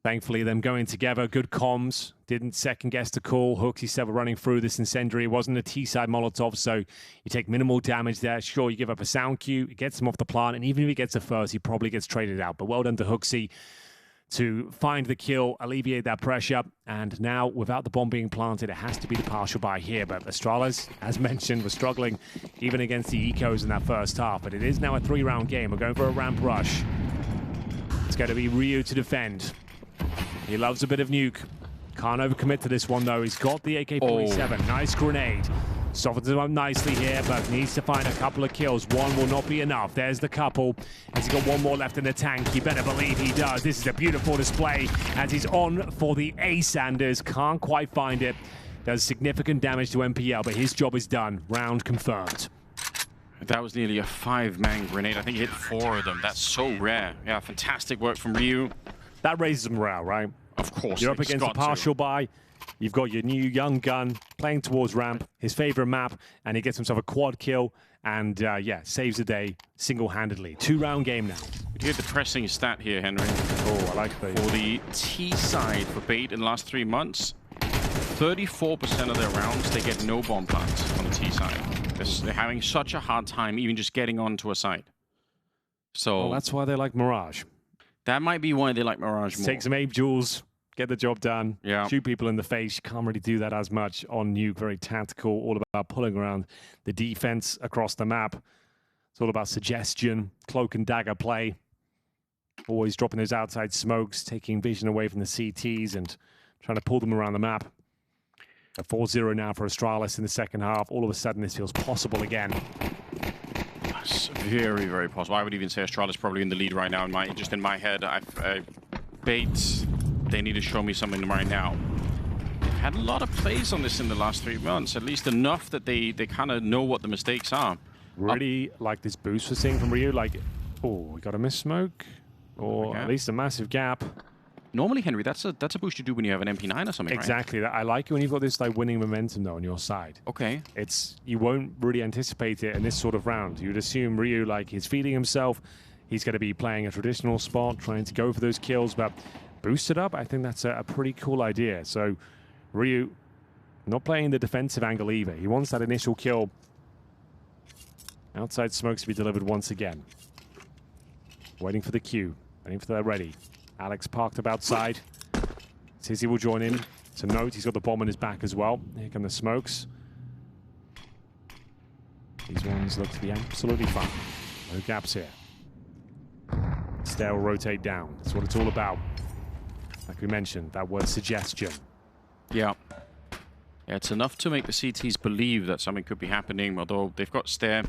Thankfully, them going together, good comms. Didn't second guess the call. HooXi said we're running through this incendiary. It wasn't a T-side Molotov, so you take minimal damage there. Sure, you give up a sound cue. It gets him off the plant, and even if he gets a first, he probably gets traded out. But well done to HooXi to find the kill, alleviate that pressure. And now, without the bomb being planted, it has to be the partial buy here. But Astralis, as mentioned, was struggling even against the ecos in that first half. But it is now a 3-round game. We're going for a ramp rush. It's going to be Ryu to defend. He loves a bit of nuke. Can't overcommit to this one, though. He's got the AK-47. Oh. Nice grenade. Softens him up nicely here, but needs to find a couple of kills. One will not be enough. There's the couple. Has he got one more left in the tank? You better believe he does. This is a beautiful display as he's on for the Asanders. Can't quite find it. Does significant damage to MPL, but his job is done. Round confirmed. That was nearly a 5-man grenade. I think he hit 4 of them. That's so rare. Yeah, fantastic work from Ryu. That raises morale, right? Of course. You're up against a partial buy. You've got your new young gun playing towards ramp, his favorite map, and he gets himself a quad kill and, yeah, saves the day single-handedly. 2-round game now. You hear the pressing stat here, Henry. Oh, I like that. For the T side for Bait in the last 3 months, 34% of their rounds, they get no bomb plants on the T side. They're having such a hard time even just getting onto a site. So well, that's why they like Mirage. That might be why they like Mirage more. Take some Abe Jules, get the job done, shoot people in the face. You can't really do that as much on Nuke. Very tactical, all about pulling around the defense across the map. It's all about suggestion, cloak and dagger play. Always dropping those outside smokes, taking vision away from the CTs and trying to pull them around the map. A 4-0 now for Astralis in the second half. All of a sudden, this feels possible again. It's very, very possible. I would even say Astralis probably in the lead right now. In my head, Bait, they need to show me something right now. They've had a lot of plays on this in the last 3 months, at least enough that they kind of know what the mistakes are. Really like this boost we're seeing from Ryu. Like, oh, we got a miss smoke, or at least a massive gap. Normally, Henry, that's a boost you do when you have an MP9 or something, exactly. Right? I like it when you've got this like winning momentum though on your side. Okay. You won't really anticipate it in this sort of round. You'd assume Ryu, like, he's feeding himself. He's going to be playing a traditional spot, trying to go for those kills, but boosted up, I think that's a pretty cool idea. So Ryu not playing the defensive angle either. He wants that initial kill. Outside smokes to be delivered once again. Waiting for the cue. Waiting for the ready. Alex parked up outside. Tizzy will join in. To note, he's got the bomb on his back as well. Here come the smokes. These ones look to be absolutely fine. No gaps here. Stair will rotate down. That's what it's all about. Like we mentioned, that word suggestion. Yeah. Yeah, it's enough to make the CTs believe that something could be happening, although they've got stair.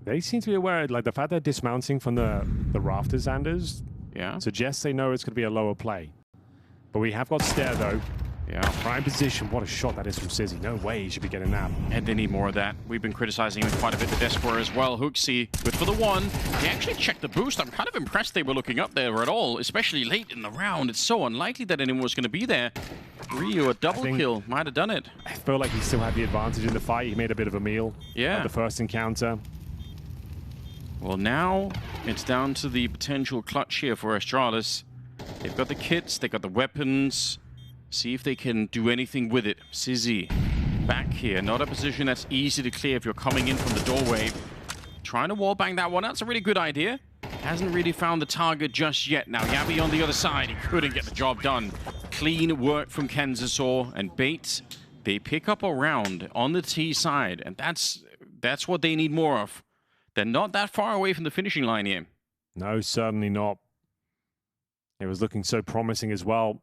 They seem to be aware, like the fact they're dismounting from the rafters, Anders, suggests they know it's going to be a lower play. But we have got stair, though. Yeah. Prime position. What a shot that is from Sizzy. No way he should be getting that. And they need more of that. We've been criticizing him quite a bit, the Desper as well. Hooksy, good for the one. He actually checked the boost. I'm kind of impressed they were looking up there at all, especially late in the round. It's so unlikely that anyone was going to be there. Ryu, a double kill, might have done it. I feel like he still had the advantage in the fight. He made a bit of a meal. Yeah. At the first encounter. Well, now it's down to the potential clutch here for Astralis. They've got the kits, they've got the weapons. See if they can do anything with it. Sizzy, back here. Not a position that's easy to clear if you're coming in from the doorway. Trying to wallbang that one. That's a really good idea. Hasn't really found the target just yet. Now, Yabi on the other side. He couldn't get the job done. Clean work from kensizor and Bait. They pick up a round on the T side, and that's what they need more of. They're not that far away from the finishing line here. No, certainly not. It was looking so promising as well.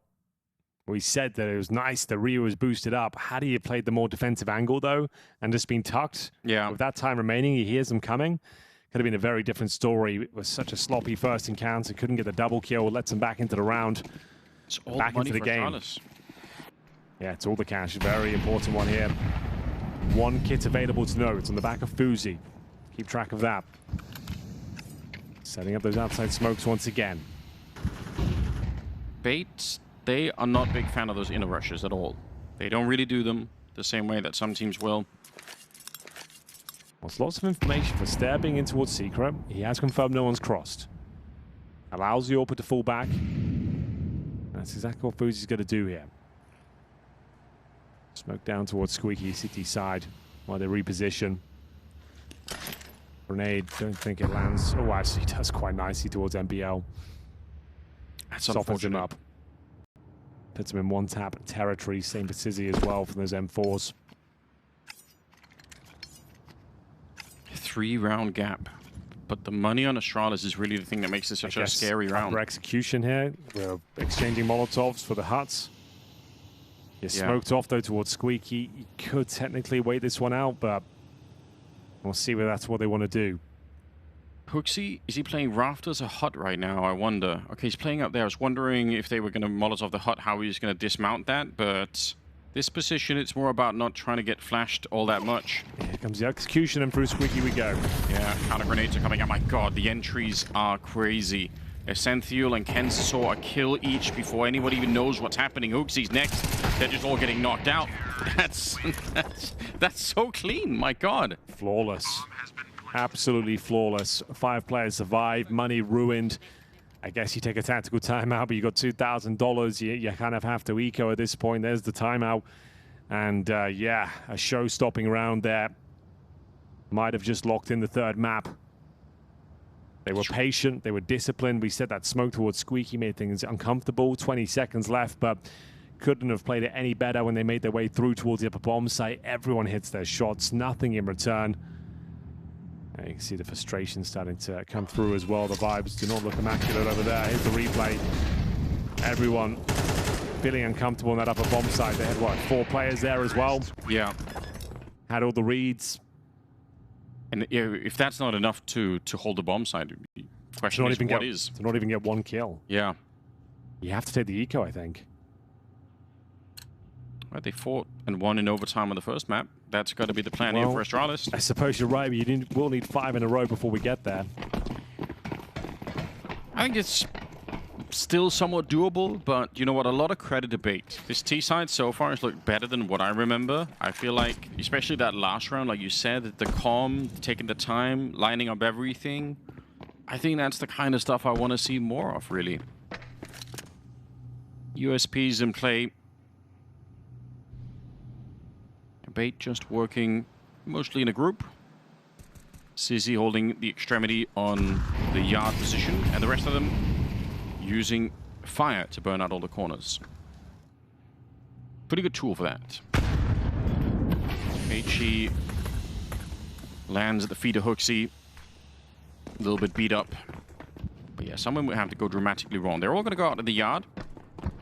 We said that it was nice that Ryu was boosted up. Had he played the more defensive angle, though, and just been tucked, with that time remaining, he hears them coming. Could have been a very different story. It was such a sloppy first encounter. Couldn't get the double kill. Lets him back into the round. It's all back into the game. Astralis. Yeah, it's all the cash. Very important one here. One kit available to know. It's on the back of Fuzi. Keep track of that. Setting up those outside smokes once again. Bait, they are not a big fan of those inner rushes at all. They don't really do them the same way that some teams will. Well, lots of information for Stair being in towards Secret. He has confirmed no one's crossed. Allows the AWP to fall back. That's exactly what Fuzi's going to do here. Smoke down towards Squeaky City side while they reposition. Grenade, don't think it lands. Oh, actually, it does quite nicely towards MPL. That's softens him up. Puts him in one tap territory. Same for Sizzy as well from those M4s. 3-round gap. But the money on Astralis is really the thing that makes this such a scary round. For execution here, we're exchanging Molotovs for the huts. You're smoked off, though, towards Squeaky. You could technically wait this one out, but we'll see whether that's what they want to do. Hooksy, is he playing Rafters or Hut right now? I wonder. Okay, he's playing up there. I was wondering if they were going to Molotov the Hut, how he's going to dismount that, but this position, it's more about not trying to get flashed all that much. Here comes the execution, and through Squeaky we go. Yeah, counter grenades are coming out. My god, the entries are crazy. Esenthial and kensizor a kill each before anybody even knows what's happening. Hooksy's next. They're just all getting knocked out. That's so clean, my god. Flawless. Absolutely flawless. 5 players survive, money ruined. I guess you take a tactical timeout, but you got $2,000. You kind of have to eco at this point. There's the timeout. And yeah, a show-stopping round there. Might have just locked in the 3rd map. They were patient, they were disciplined. We said that smoke towards Squeaky made things uncomfortable. 20 seconds left, but couldn't have played it any better when they made their way through towards the upper bomb site. Everyone hits their shots, nothing in return. And you can see the frustration starting to come through as well. The vibes do not look immaculate over there. Here's the replay. Everyone feeling uncomfortable in that upper bomb site. They had, what, 4 players there as well? Yeah. Had all the reads. And if that's not enough to hold the bomb site, the question is, what is? To not even get 1 kill. Yeah. You have to take the eco, I think. Right, they fought and won in overtime on the first map. That's got to be the plan here for Astralis. I suppose you're right, but we'll need 5 in a row before we get there. I think it's still somewhat doable, but you know what? A lot of credit debate. This T side so far has looked better than what I remember. I feel like, especially that last round, like you said, the calm, taking the time, lining up everything. I think that's the kind of stuff I want to see more of, really. USPs in play. Bait just working mostly in a group. Sizzy holding the extremity on the yard position, and the rest of them using fire to burn out all the corners. Pretty good tool for that. HE lands at the feet of Hooksy. A little bit beat up. But yeah, someone would have to go dramatically wrong. They're all going to go out of the yard.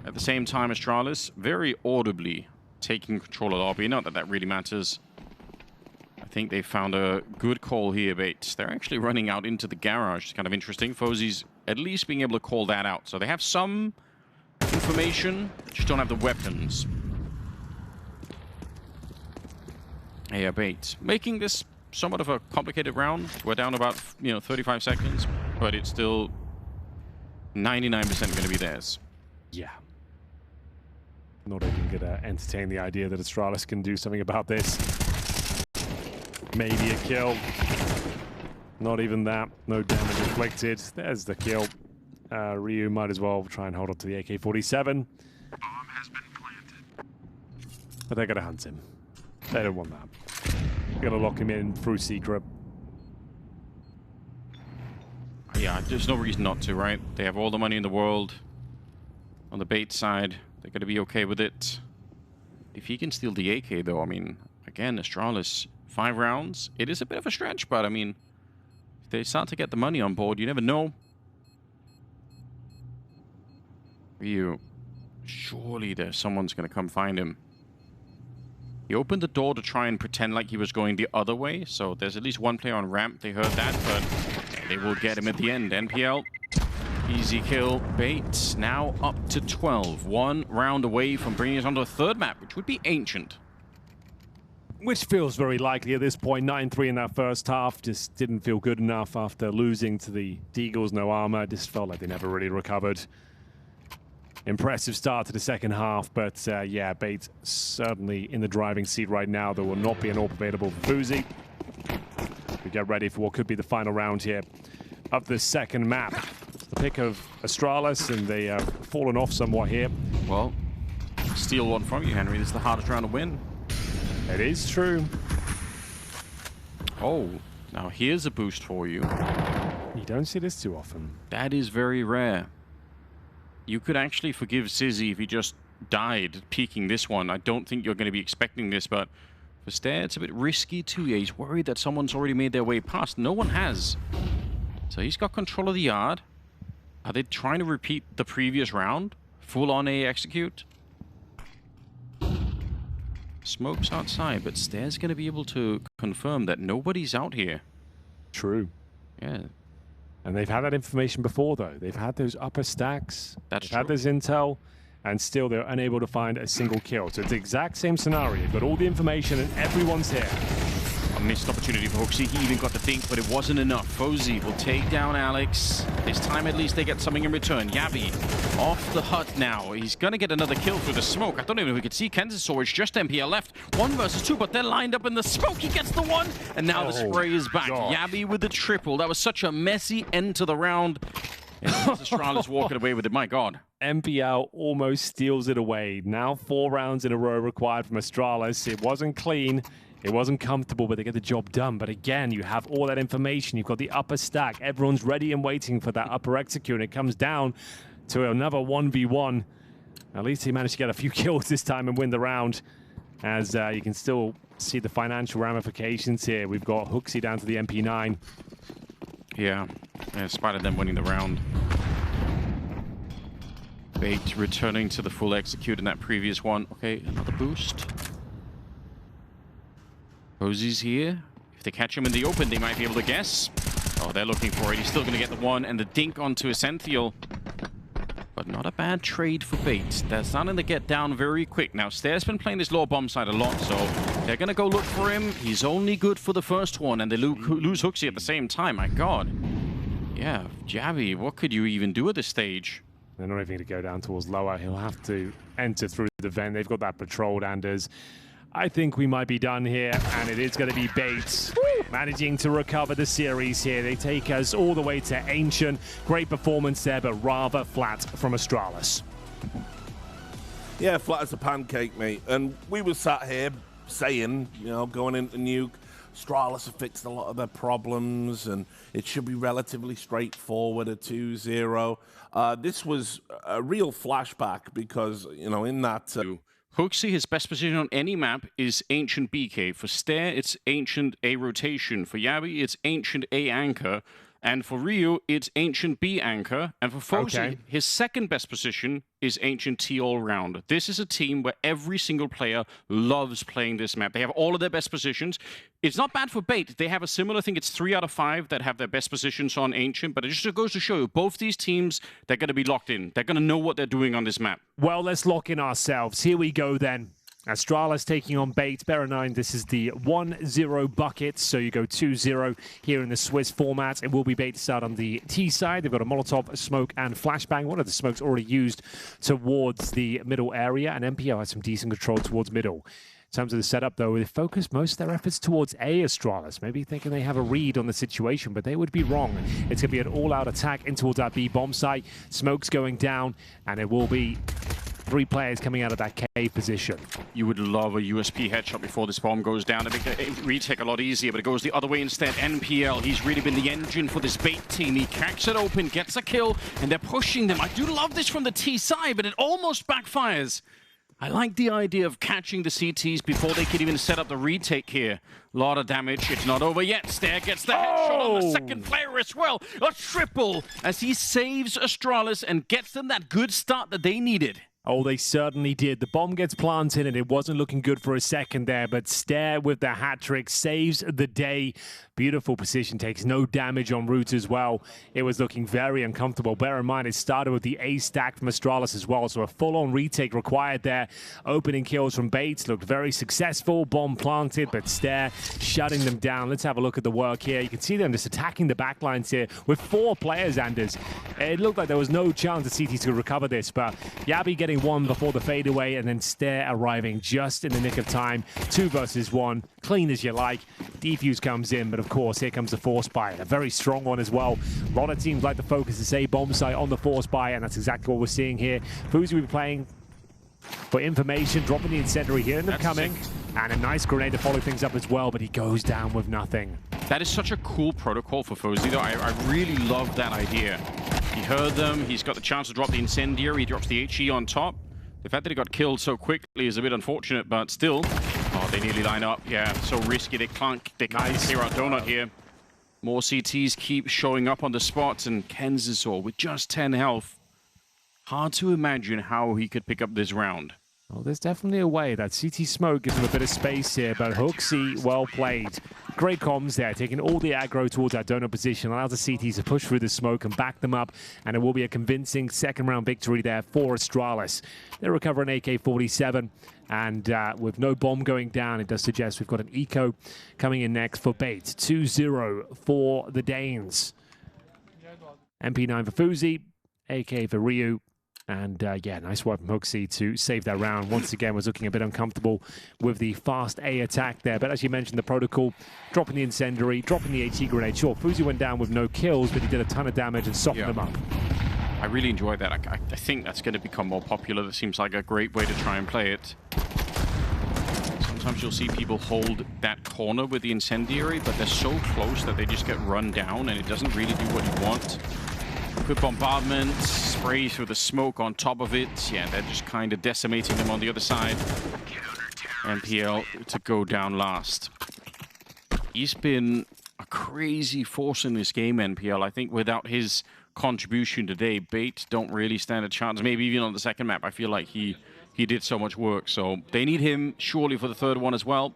At the same time, Astralis very audibly taking control of the lobby. Not that that really matters. I think they found a good call here, but they're actually running out into the garage. It's kind of interesting. FOZY's at least being able to call that out. So they have some information, just don't have the weapons. Yeah, bait. Making this somewhat of a complicated round. We're down about, 35 seconds, but it's still 99% going to be theirs. Yeah. Not even going to entertain the idea that Astralis can do something about this. Maybe a kill. Not even that. No damage inflicted. There's the kill. Ryu might as well try and hold on to the AK-47. Bomb has been planted. But they're going to hunt him. They don't want that. They're going to lock him in through secret. Yeah, there's no reason not to, right? They have all the money in the world. On the bait side, they're going to be okay with it. If he can steal the AK, though, I mean, again, Astralis, 5 rounds. It is a bit of a stretch, but I mean, if they start to get the money on board, you never know. Ryu, surely someone's going to come find him. He opened the door to try and pretend like he was going the other way, so there's at least one player on ramp. They heard that, but they will get him at the end. NPL. Easy kill. Bait now up to 12. 1 round away from bringing us onto a 3rd map, which would be Ancient. Which feels very likely at this point. 9-3 in that first half. Just didn't feel good enough after losing to the Deagles, no armor. Just felt like they never really recovered. Impressive start to the second half, but yeah, Bait certainly in the driving seat right now. There will not be an AWP available for FUZI. We get ready for what could be the final round here of the second map. The pick of Astralis, and they have fallen off somewhat here. Well, steal one from you, Henry. This is the hardest round to win. It is true. Oh, now here's a boost for you. You don't see this too often. That is very rare. You could actually forgive Sizzy if he just died peeking this one. I don't think you're going to be expecting this, but for Stair, it's a bit risky too. Yeah, he's worried that someone's already made their way past. No one has. So he's got control of the yard. Are they trying to repeat the previous round? Full on A execute? Smoke's outside, but Stair's going to be able to confirm that nobody's out here. True. Yeah. And they've had that information before, though. They've had those upper stacks. That's They've had this intel, and still they're unable to find a single kill. So it's the exact same scenario. You've got all the information, and everyone's here. A missed opportunity for Hoxie. He even got the dink, but it wasn't enough. FOZE will take down Alex. This time, at least, they get something in return. Yabi off the hut now. He's going to get another kill through the smoke. I don't even know if we could see kensizor. It's just MPL left. 1 versus 2, but they're lined up in the smoke. He gets the one, and now the spray is back. Gosh. Yabi with the triple. That was such a messy end to the round. And Astralis walking away with it. My God. MPL almost steals it away. Now 4 rounds in a row required from Astralis. It wasn't clean. It wasn't comfortable, but they get the job done. But again, you have all that information. You've got the upper stack. Everyone's ready and waiting for that upper execute. And it comes down to another 1v1. At least he managed to get a few kills this time and win the round. As you can still see the financial ramifications here. We've got Hoxie down to the MP9. Yeah, in spite of them winning the round. Bait returning to the full execute in that previous one. Okay, another boost. FOZE's here. If they catch him in the open, they might be able to guess. Oh, they're looking for it. He's still going to get the one and the dink onto esenthial. But not a bad trade for Bait. They're starting to get down very quick. Now, Stair's been playing this lower bomb side a lot, so they're going to go look for him. He's only good for the first one, and they lose Hoxie at the same time. My God. Yeah, Javi, what could you even do at this stage? They're not even going to go down towards lower. He'll have to enter through the vent. They've got that patrolled, Anders. I think we might be done here, and it is going to be Bates managing to recover the series here. They take us all the way to Ancient. Great performance there, but rather flat from Astralis. Yeah, flat as a pancake, mate. And we were sat here saying, you know, going into Nuke, Astralis have fixed a lot of their problems, and it should be relatively straightforward at 2-0. This was a real flashback because, you know, in that... Hoxie, his best position on any map is Ancient BK. For Stair, it's Ancient A rotation. For Yabi, it's Ancient A anchor. And for Ryu, it's Ancient B anchor. And for FOZE, his second best position is Ancient T all round. This is a team where every single player loves playing this map. They have all of their best positions. It's not bad for Bait. They have a similar thing. It's 3 out of 5 that have their best positions on Ancient. But it just goes to show you, both these teams, they're going to be locked in. They're going to know what they're doing on this map. Well, let's lock in ourselves. Here we go then. Astralis taking on Bait. Bear in mind, this is the 1-0 bucket, so you go 2-0 here in the Swiss format. It will be Bait to start on the T side. They've got a Molotov, a smoke, and flashbang. One of the smokes already used towards the middle area, and MPL has some decent control towards middle. In terms of the setup, though, they focus most of their efforts towards A, Astralis, maybe thinking they have a read on the situation, but they would be wrong. It's going to be an all-out attack in towards that B bomb site. Smoke's going down, and it will be 3 players coming out of that K position. You would love a USP headshot before this bomb goes down. It makes the retake a lot easier, but it goes the other way instead. NPL, he's really been the engine for this Bait team. He cracks it open, gets a kill, and they're pushing them. I do love this from the T side, but it almost backfires. I like the idea of catching the CTs before they can even set up the retake here. A lot of damage. It's not over yet. Stair gets the headshot on the second player as well. A triple as he saves Astralis and gets them that good start that they needed. Oh, they certainly did. The bomb gets planted, and it wasn't looking good for a second there, but Stair with the hat trick saves the day. Beautiful position, takes no damage en route as well. It was looking very uncomfortable. Bear in mind, it started with the A stack from Astralis as well, so a full-on retake required there. Opening kills from Bates looked very successful. Bomb planted, but Stair shutting them down. Let's have a look at the work here. You can see them just attacking the backlines here with 4 players, Anders. It looked like there was no chance the CTs could recover this, but Yabi getting 1 before the fadeaway, and then Stair arriving just in the nick of time. 2 versus 1, clean as you like. Defuse comes in, but of course, here comes the force buy, and a very strong one as well. A lot of teams like to focus to say bomb site on the force buy, and that's exactly what we're seeing here. FOKUS will be playing for information, dropping the incendiary, hearing them coming, and a nice grenade to follow things up as well, but he goes down with nothing. That is such a cool protocol for FOZE, though. I really love that idea. He heard them, he's got the chance to drop the incendiary, he drops the HE on top. The fact that he got killed so quickly is a bit unfortunate, but still. Oh, they nearly line up. Yeah, so risky. They can't clear out Donut here. More CTs keep showing up on the spots, and kensizor with just 10 health. Hard to imagine how he could pick up this round. Well, there's definitely a way. That CT smoke gives him a bit of space here, but HooXi, well played. Great comms there, taking all the aggro towards that donut position, allows the CTs to push through the smoke and back them up, and it will be a convincing second round victory there for Astralis. They recover an AK-47, and with no bomb going down, it does suggest we've got an eco coming in next for Bait. 2-0 for the Danes. MP9 for FUZI, AK for Ryu. And yeah, nice work from HooXi to save that round. Once again, was looking a bit uncomfortable with the fast A attack there. But as you mentioned, the protocol, dropping the incendiary, dropping the AT grenade. Sure, FUZI went down with no kills, but he did a ton of damage and softened them up. I really enjoyed that. I think that's going to become more popular. That seems like a great way to try and play it. Sometimes you'll see people hold that corner with the incendiary, but they're so close that they just get run down, and it doesn't really do what you want. Quick bombardment, spray through the smoke on top of it. Yeah, they're just kind of decimating them on the other side. MPL to go down last. He's been a crazy force in this game, NPL. I think without his contribution today, Bait don't really stand a chance. Maybe even on the second map, I feel like he did so much work. So they need him surely for the third one as well.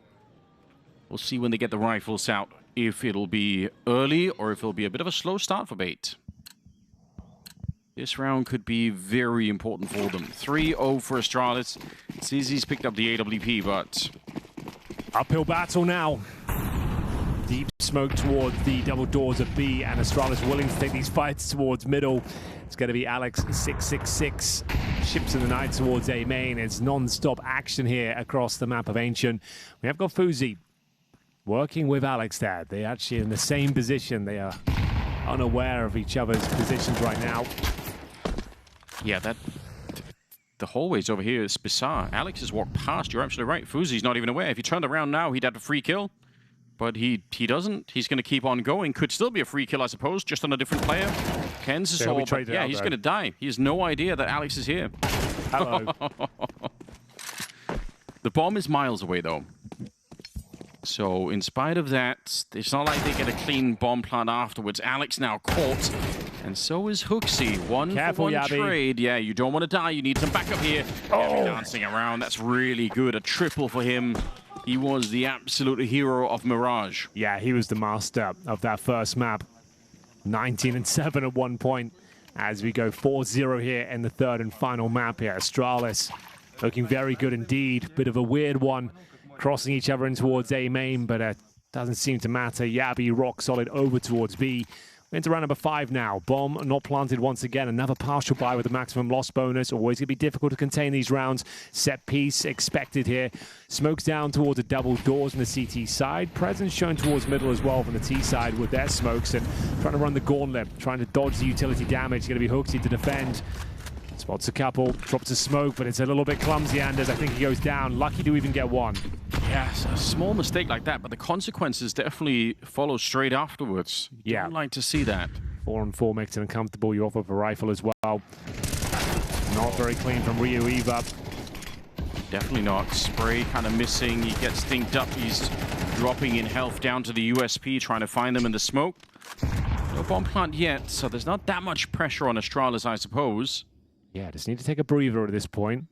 We'll see when they get the rifles out, if it'll be early or if it'll be a bit of a slow start for Bait. This round could be very important for them. 3-0 for Astralis. Zizzy's picked up the AWP, but... Uphill battle now. Deep smoke towards the double doors of B, and Astralis willing to take these fights towards middle. It's going to be Alex 666. Ships in the night towards A main. It's non-stop action here across the map of Ancient. We have got FUZI working with Alex there. They're actually in the same position. They are unaware of each other's positions right now. Yeah, the hallways over here is bizarre. Alex has walked past. You're absolutely right. FUZI's not even aware. If he turned around now, he'd have a free kill. But he doesn't. He's going to keep on going. Could still be a free kill, I suppose, just on a different player. Kensizor, but yeah, he's going to die. He has no idea that Alex is here. Hello. The bomb is miles away, though. So, in spite of that, it's not like they get a clean bomb plant afterwards. Alex now caught. And so is HooXi. One for one trade. Yeah, you don't want to die. You need some backup here. Oh. Dancing around. That's really good. A triple for him. He was the absolute hero of Mirage. Yeah, he was the master of that first map. 19-7 at one point as we go 4-0 here in the third and final map here. Astralis looking very good indeed. Bit of a weird one. Crossing each other in towards A main, but it doesn't seem to matter. Yabi rock solid over towards B. Into round number 5 now. Bomb not planted once again. Another partial buy with the maximum loss bonus. Always going to be difficult to contain these rounds. Set piece expected here. Smokes down towards the double doors on the CT side. Presence shown towards middle as well from the T side with their smokes. And trying to run the gauntlet. Trying to dodge the utility damage. Going to be HooXi to defend. Spots a couple. Drops a smoke, but it's a little bit clumsy, Anders. I think he goes down. Lucky to even get one. Yeah, a small mistake like that, but the consequences definitely follow straight afterwards. You don't like to see that. 4-on-4 makes it uncomfortable. You offer up a rifle as well. Not very clean from Ryu either. Definitely not. Spray kind of missing. He gets dinked up. He's dropping in health down to the USP, trying to find them in the smoke. No bomb plant yet, so there's not that much pressure on Astralis, I suppose. Yeah, just need to take a breather at this point.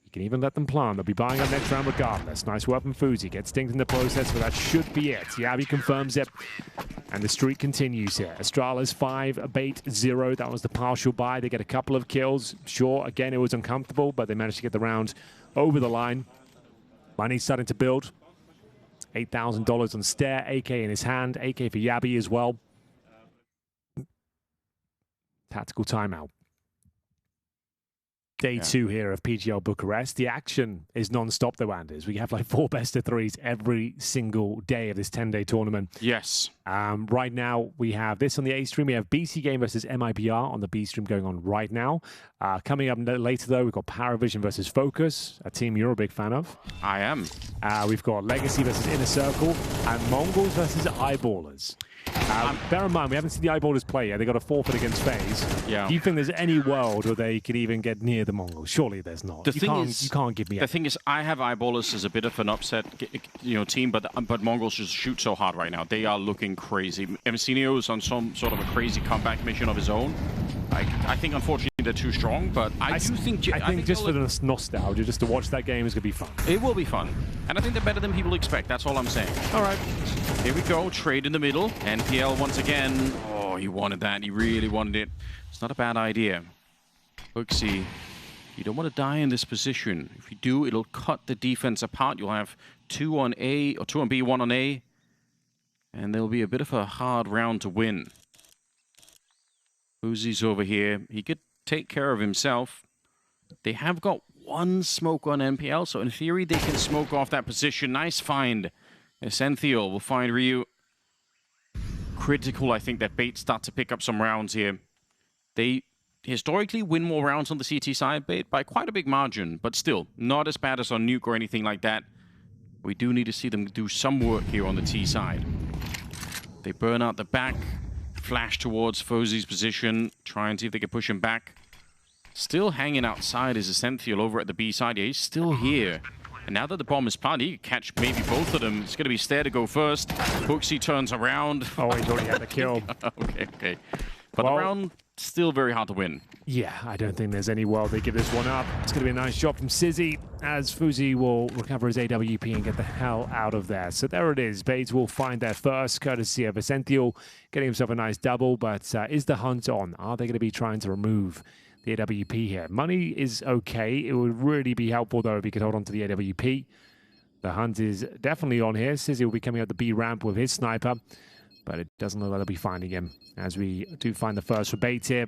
You can even let them plant. They'll be buying up next round regardless. Nice work from FUZI. Gets stinked in the process, but that should be it. Yabi confirms it. And the streak continues here. Astralis 5, Bait 0. That was the partial buy. They get a couple of kills. Sure, again, it was uncomfortable, but they managed to get the round over the line. Money's starting to build. $8,000 on Stare. AK in his hand. AK for Yabi as well. Tactical timeout. Day 2 here of PGL Bucharest. The action is non-stop though, Anders. We have like 4 best-of-3s every single day of this 10-day tournament. Yes. Right now, we have this on the A stream. We have BC.Game versus MIBR on the B stream going on right now. Coming up later, though, we've got PVISION versus FOKUS, a team you're a big fan of. I am. We've got Legacy versus Inner Circle, and MongolZ versus Eyeballers. Bear in mind, we haven't seen the Eyeballers play yet. They got a forfeit against FaZe. Yeah. Do you think there's any world where they could even get near the Mongols? Surely there's not. You can't give me. The thing is, I have Eyeballers as a bit of an upset, team, but MongolZ just shoot so hard right now. They are looking crazy. Emcinio is on some sort of a crazy comeback mission of his own. I think, unfortunately, think they're too strong, but I do think... I think just for the nostalgia, just to watch that game is going to be fun. It will be fun. And I think they're better than people expect. That's all I'm saying. All right. Here we go. Trade in the middle. NPL once again. Oh, he wanted that. He really wanted it. It's not a bad idea. FOKUS, you don't want to die in this position. If you do, it'll cut the defense apart. You'll have 2 on A, or 2 on B, 1 on A. And there'll be a bit of a hard round to win. FOKUS's over here. He could take care of himself. They have got 1 smoke on NPL, so in theory they can smoke off that position. Nice find. Esenthial will find Ryu. Critical, I think, that Bait start to pick up some rounds here. They historically win more rounds on the CT side, Bait, by quite a big margin, but still, not as bad as on Nuke or anything like that. We do need to see them do some work here on the T side. They burn out the back, flash towards FOKUS's position, try and see if they can push him back. Still hanging outside is esenthial over at the B side. Yeah, he's still here. And now that the bomb is planted, he can catch maybe both of them. It's going to be Stair to go first. FOKUS turns around. Oh, he's already had the kill. Okay. But the round, still very hard to win. Yeah, I don't think there's any world they give this one up. It's going to be a nice job from Sizzy, as FOKUS will recover his AWP and get the hell out of there. So there it is. Bates will find their first, courtesy of esenthial, getting himself a nice double. But is the hunt on? Are they going to be trying to remove the AWP here? Money is okay. It would really be helpful, though, if he could hold on to the AWP. The hunt is definitely on here. Sizzy will be coming up the B ramp with his sniper, but it doesn't look like they'll be finding him, as we do find the first for Bates here.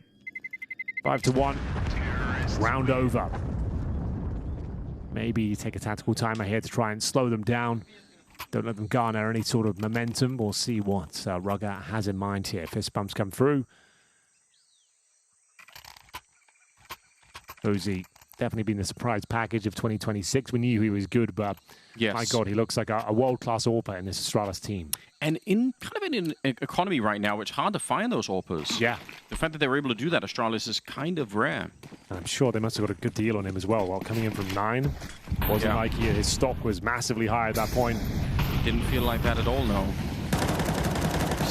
5-1. Round over. Maybe take a tactical timer here to try and slow them down. Don't let them garner any sort of momentum. We'll see what Rugger has in mind here. Fist bumps come through. FOKUS definitely been the surprise package of 2026. We knew he was good, but yes, my God, he looks like a world-class AWPer in this Astralis team. And in kind of an economy right now, it's hard to find those AWPers. Yeah. The fact that they were able to do that, Astralis, is kind of rare. And I'm sure they must have got a good deal on him as well. While coming in from 9, wasn't like his stock was massively high at that point. Didn't feel like that at all, no.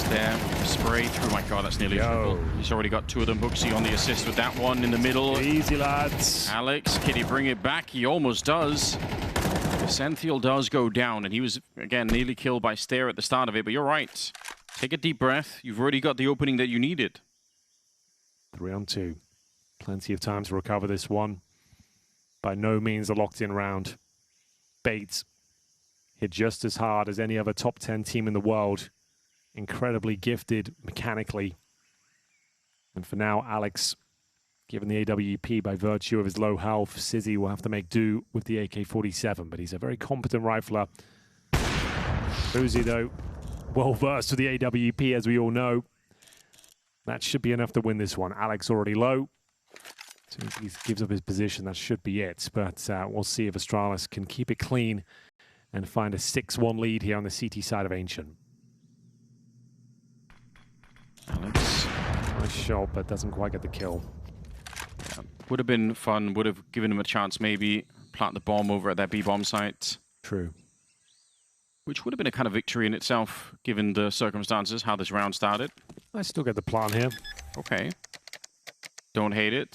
There, spray through. My God, that's nearly triple. He's already got 2 of them. FOKUS on the assist with that one in the middle. Easy, lads. Alex, can he bring it back? He almost does. Esenthial does go down, and he was, again, nearly killed by Stair at the start of it, but you're right. Take a deep breath. You've already got the opening that you needed. 3 on 2. Plenty of time to recover this one. By no means a locked-in round. Bates hit just as hard as any other top 10 team in the world. Incredibly gifted mechanically. And for now, Alex, given the AWP by virtue of his low health, Sizzy will have to make do with the AK-47, but he's a very competent rifler. FOKUS, though, well-versed with the AWP, as we all know. That should be enough to win this one. Alex already low. So he gives up his position. That should be it. But we'll see if Astralis can keep it clean and find a 6-1 lead here on the CT side of Ancient. Alex, nice shot, but doesn't quite get the kill. Yeah, would have been fun, would have given him a chance, maybe plant the bomb over at that B-bomb site. True. Which would have been a kind of victory in itself, given the circumstances, how this round started. I still get the plan here. Okay. Don't hate it.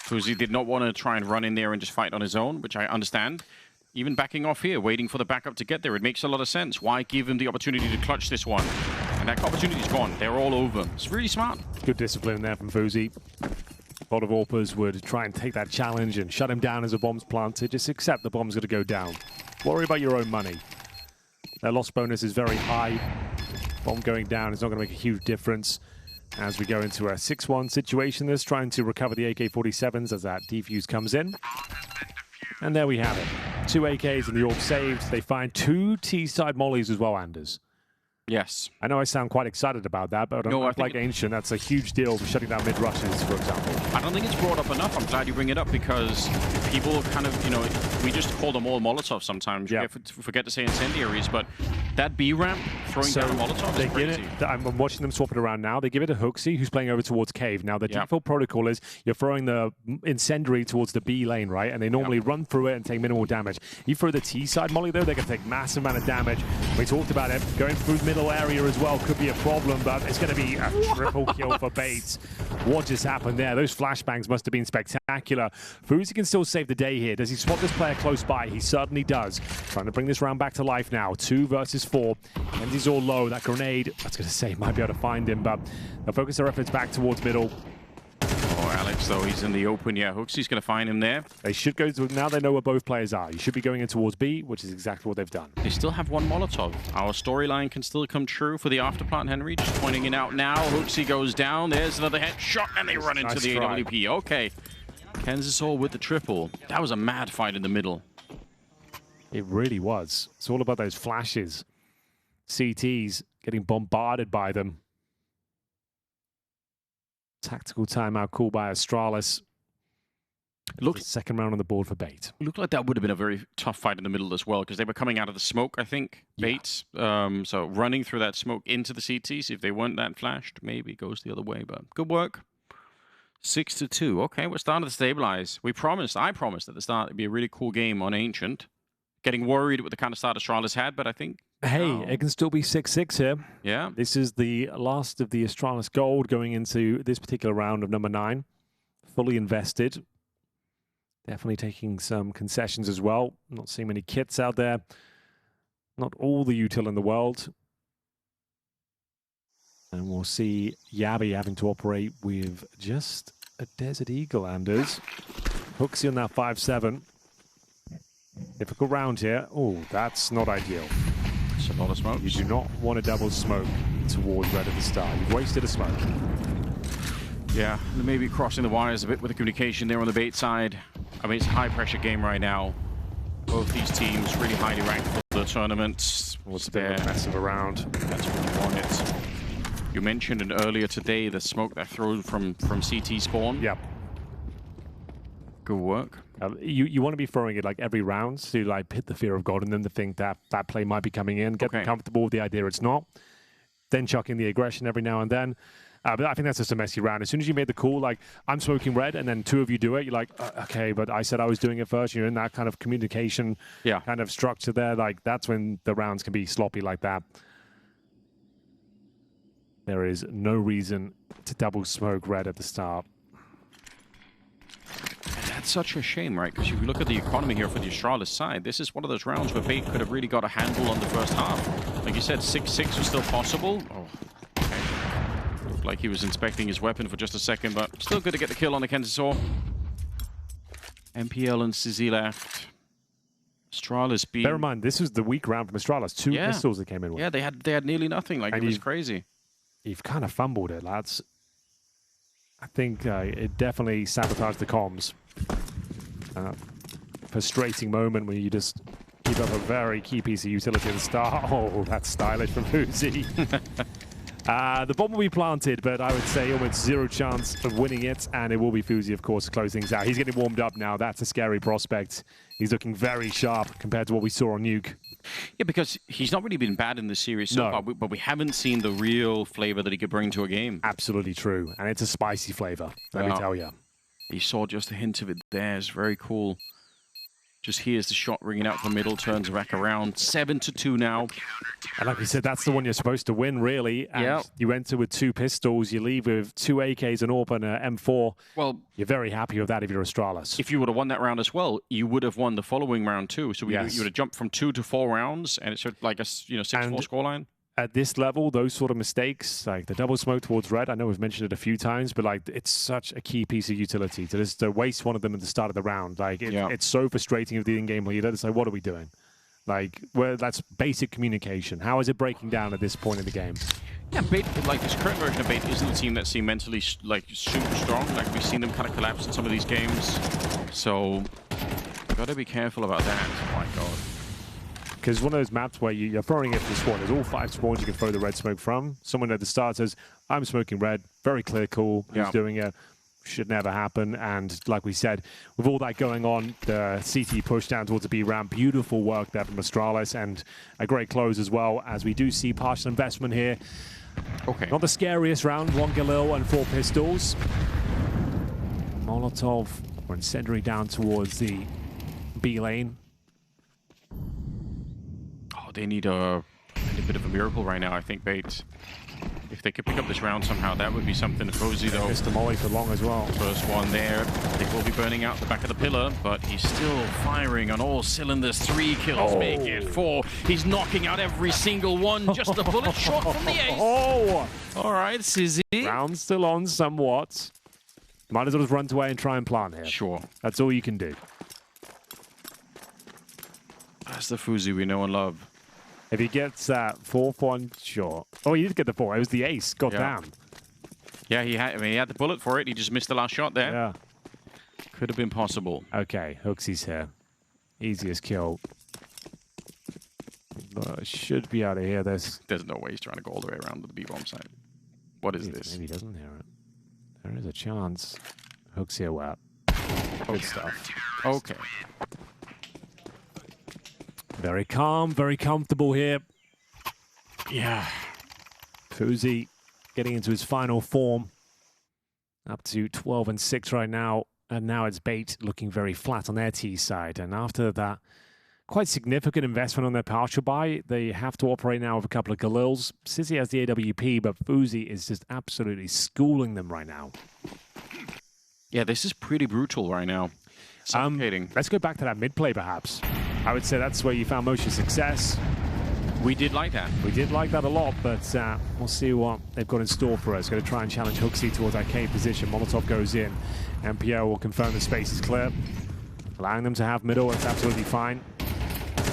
FOKUS did not want to try and run in there and just fight on his own, which I understand. Even backing off here, waiting for the backup to get there, it makes a lot of sense. Why give him the opportunity to clutch this one? And that opportunity's gone. They're all over. It's really smart. Good discipline there from FOKUS. A lot of AWPers would try and take that challenge and shut him down as a bomb's planted. Just accept the bomb's going to go down. Worry about your own money. Their loss bonus is very high. Bomb going down is not going to make a huge difference. As we go into a 6-1 situation, there's trying to recover the AK-47s as that defuse comes in. And there we have it. 2 AKs and the AWP saved. They find 2 T-side mollies as well, Anders. Yes. I know I sound quite excited about that, but like Ancient, that's a huge deal for shutting down mid-rushes, for example. I don't think it's brought up enough. I'm glad you bring it up because people kind of, you know, we just call them all Molotovs sometimes. Yeah. Forget to say incendiaries, but that B ramp throwing down Molotovs is crazy. I'm watching them swap it around now. They give it to FOKUS, who's playing over towards Cave. Now, the default protocol is you're throwing the incendiary towards the B lane, right? And they normally run through it and take minimal damage. You throw the T-side molly, though, they're going to take massive amount of damage. We talked about it. Going through the middle area as well could be a problem, but it's going to be a triple kill for Bates. What just happened there? Those flashbangs must have been spectacular. FaZe can still save the day here. Does he spot this player close by? He certainly does. Trying to bring this round back to life now. 2 versus 4. kensizor low. That grenade, I was going to say, might be able to find him, but they'll focus their efforts back towards middle. Oh, Alex, though, he's in the open. Yeah, HooXi's going to find him there. They should go to, now they know where both players are. You should be going in towards B, which is exactly what they've done. They still have 1 Molotov. Our storyline can still come true for the afterplant, Henry. Just pointing it out now. HooXi goes down. There's another headshot, and they run into the AWP. Okay. kensizor with the triple. That was a mad fight in the middle. It really was. It's all about those flashes. CTs getting bombarded by them. Tactical timeout called by Astralis. Looked second round on the board for Bait. Looked like that would have been a very tough fight in the middle as well, because they were coming out of the smoke, I think, Bait. So running through that smoke into the CTs, if they weren't that flashed, maybe it goes the other way, but good work. 6-2. Okay, we're starting to stabilize. I promised at the start it'd be a really cool game on Ancient. Getting worried with the kind of start Astralis had, but I think... Hey, it can still be 6-6 here. Yeah. This is the last of the Astralis gold going into this particular round of number 9. Fully invested. Definitely taking some concessions as well. Not seeing many kits out there. Not all the util in the world. And we'll see Yabi having to operate with just a Desert Eagle, Anders. HooXi on that 5-7. Difficult round here. Oh, that's not ideal. It's a lot of smoke. You do not want to double smoke towards red at the start. You've wasted a smoke. Yeah, maybe crossing the wires a bit with the communication there on the Bait side. I mean, it's a high-pressure game right now. Both these teams really highly ranked for the tournament. What's a bit of a mess of a round. That's what you want it. You mentioned it earlier today, the smoke that thrown from CT spawn. Yep. Good work. You want to be throwing it like every round to like hit the fear of God and then to think that that play might be coming in, get them comfortable with the idea it's not, then chucking the aggression every now and then. But I think that's just a messy round. As soon as you made the call, like, I'm smoking red, and then 2 of you do it, you're like, okay, but I said I was doing it first. You're in that kind of communication kind of structure there. Like, that's when the rounds can be sloppy like that. There is no reason to double smoke red at the start. And that's such a shame, right? Because if you look at the economy here for the Astralis side, this is one of those rounds where Bait could have really got a handle on the first half. Like you said, 6-6 was still possible. Oh, okay. Looked like he was inspecting his weapon for just a second, but still good to get the kill on the kensizor. MPL and Sizzy left. Astralis being... Bear in mind, this was the weak round from Astralis. 2 pistols that came in with. Yeah, they had nearly nothing. Like, it was crazy. You've kind of fumbled it, lads. I think it definitely sabotaged the comms. Frustrating moment where you just keep up a very key piece of utility at the start. Oh, that's stylish from FaZe. The bomb will be planted, but I would say almost 0 chance of winning it, and it will be FaZe, of course, to close things out. He's getting warmed up now. That's a scary prospect. He's looking very sharp compared to what we saw on Nuke. Yeah, because he's not really been bad in this series so far, but we haven't seen the real flavor that he could bring to a game. Absolutely true, and it's a spicy flavor, let me tell you. He saw just a hint of it there. It's very cool. Just hears the shot ringing out from middle, turns back around. 7-2 now. And like we said, that's the one you're supposed to win, really. And you enter with 2 pistols, you leave with 2 AKs, an AWP, and an M4. Well, you're very happy with that if you're Astralis. If you would have won that round as well, you would have won the following round too. So you would have jumped from 2 to 4 rounds, and it's like a 6-4 scoreline. At this level, those sort of mistakes, like the double smoke towards red, I know we've mentioned it a few times, but like it's such a key piece of utility to just waste one of them at the start of the round. Like it's so frustrating of the in-game leader to say, what are we doing? Like, that's basic communication. How is it breaking down at this point in the game? Yeah, Bait, like this current version of Bait isn't a team that seem mentally like super strong. Like we've seen them kind of collapse in some of these games. So, gotta be careful about that. Oh my god. Because one of those maps where you're throwing it to the spawn. There's all 5 spawns you can throw the red smoke from. Someone at the start says, I'm smoking red. Very clear call. Who's doing it? Should never happen. And like we said, with all that going on, the CT push down towards the B ramp. Beautiful work there from Astralis, and a great close as well, as we do see partial investment here. Okay. Not the scariest round. 1 Galil and 4 pistols. Molotov or incendiary down towards the B lane. They need a bit of a miracle right now, I think, Bait. If they could pick up this round somehow, that would be something. FOZE, though, Missed the molly for long as well. first one there. They will be burning out the back of the pillar, but he's still firing on all cylinders. 3 kills, make it 4. He's knocking out every single one. Just a bullet short from the ace. Oh! All right, Sizzy. Round still on somewhat. Might as well just run away and try and plant here. Sure. That's all you can do. That's the FOZE we know and love. If he gets that 4th one, sure. Oh, he did get the 4. It was the ace. God damn. Yeah, he had the bullet for it. He just missed the last shot there. Yeah. Could have been possible. Okay, HooXi's here. Easiest kill. Should be out of here. There's no way he's trying to go all the way around to the B-bomb side. What is this? Maybe he doesn't hear it. There is a chance. HooXi aware. Good stuff. Okay. Very calm, very comfortable here. Yeah. FOZE getting into his final form. Up to 12 and 6 right now. And now it's Bait looking very flat on their T side. And after that quite significant investment on their partial buy, they have to operate now with a couple of Galils. Sizzy has the AWP, but FOZE is just absolutely schooling them right now. Yeah, this is pretty brutal right now. Suffocating. Let's go back to that mid play, perhaps. I would say that's where you found most of your success. We did like that. We did like that a lot, but we'll see what they've got in store for us. Going to try and challenge HooXi towards that K position. Molotov goes in, and Pierre will confirm the space is clear. Allowing them to have middle, that's absolutely fine.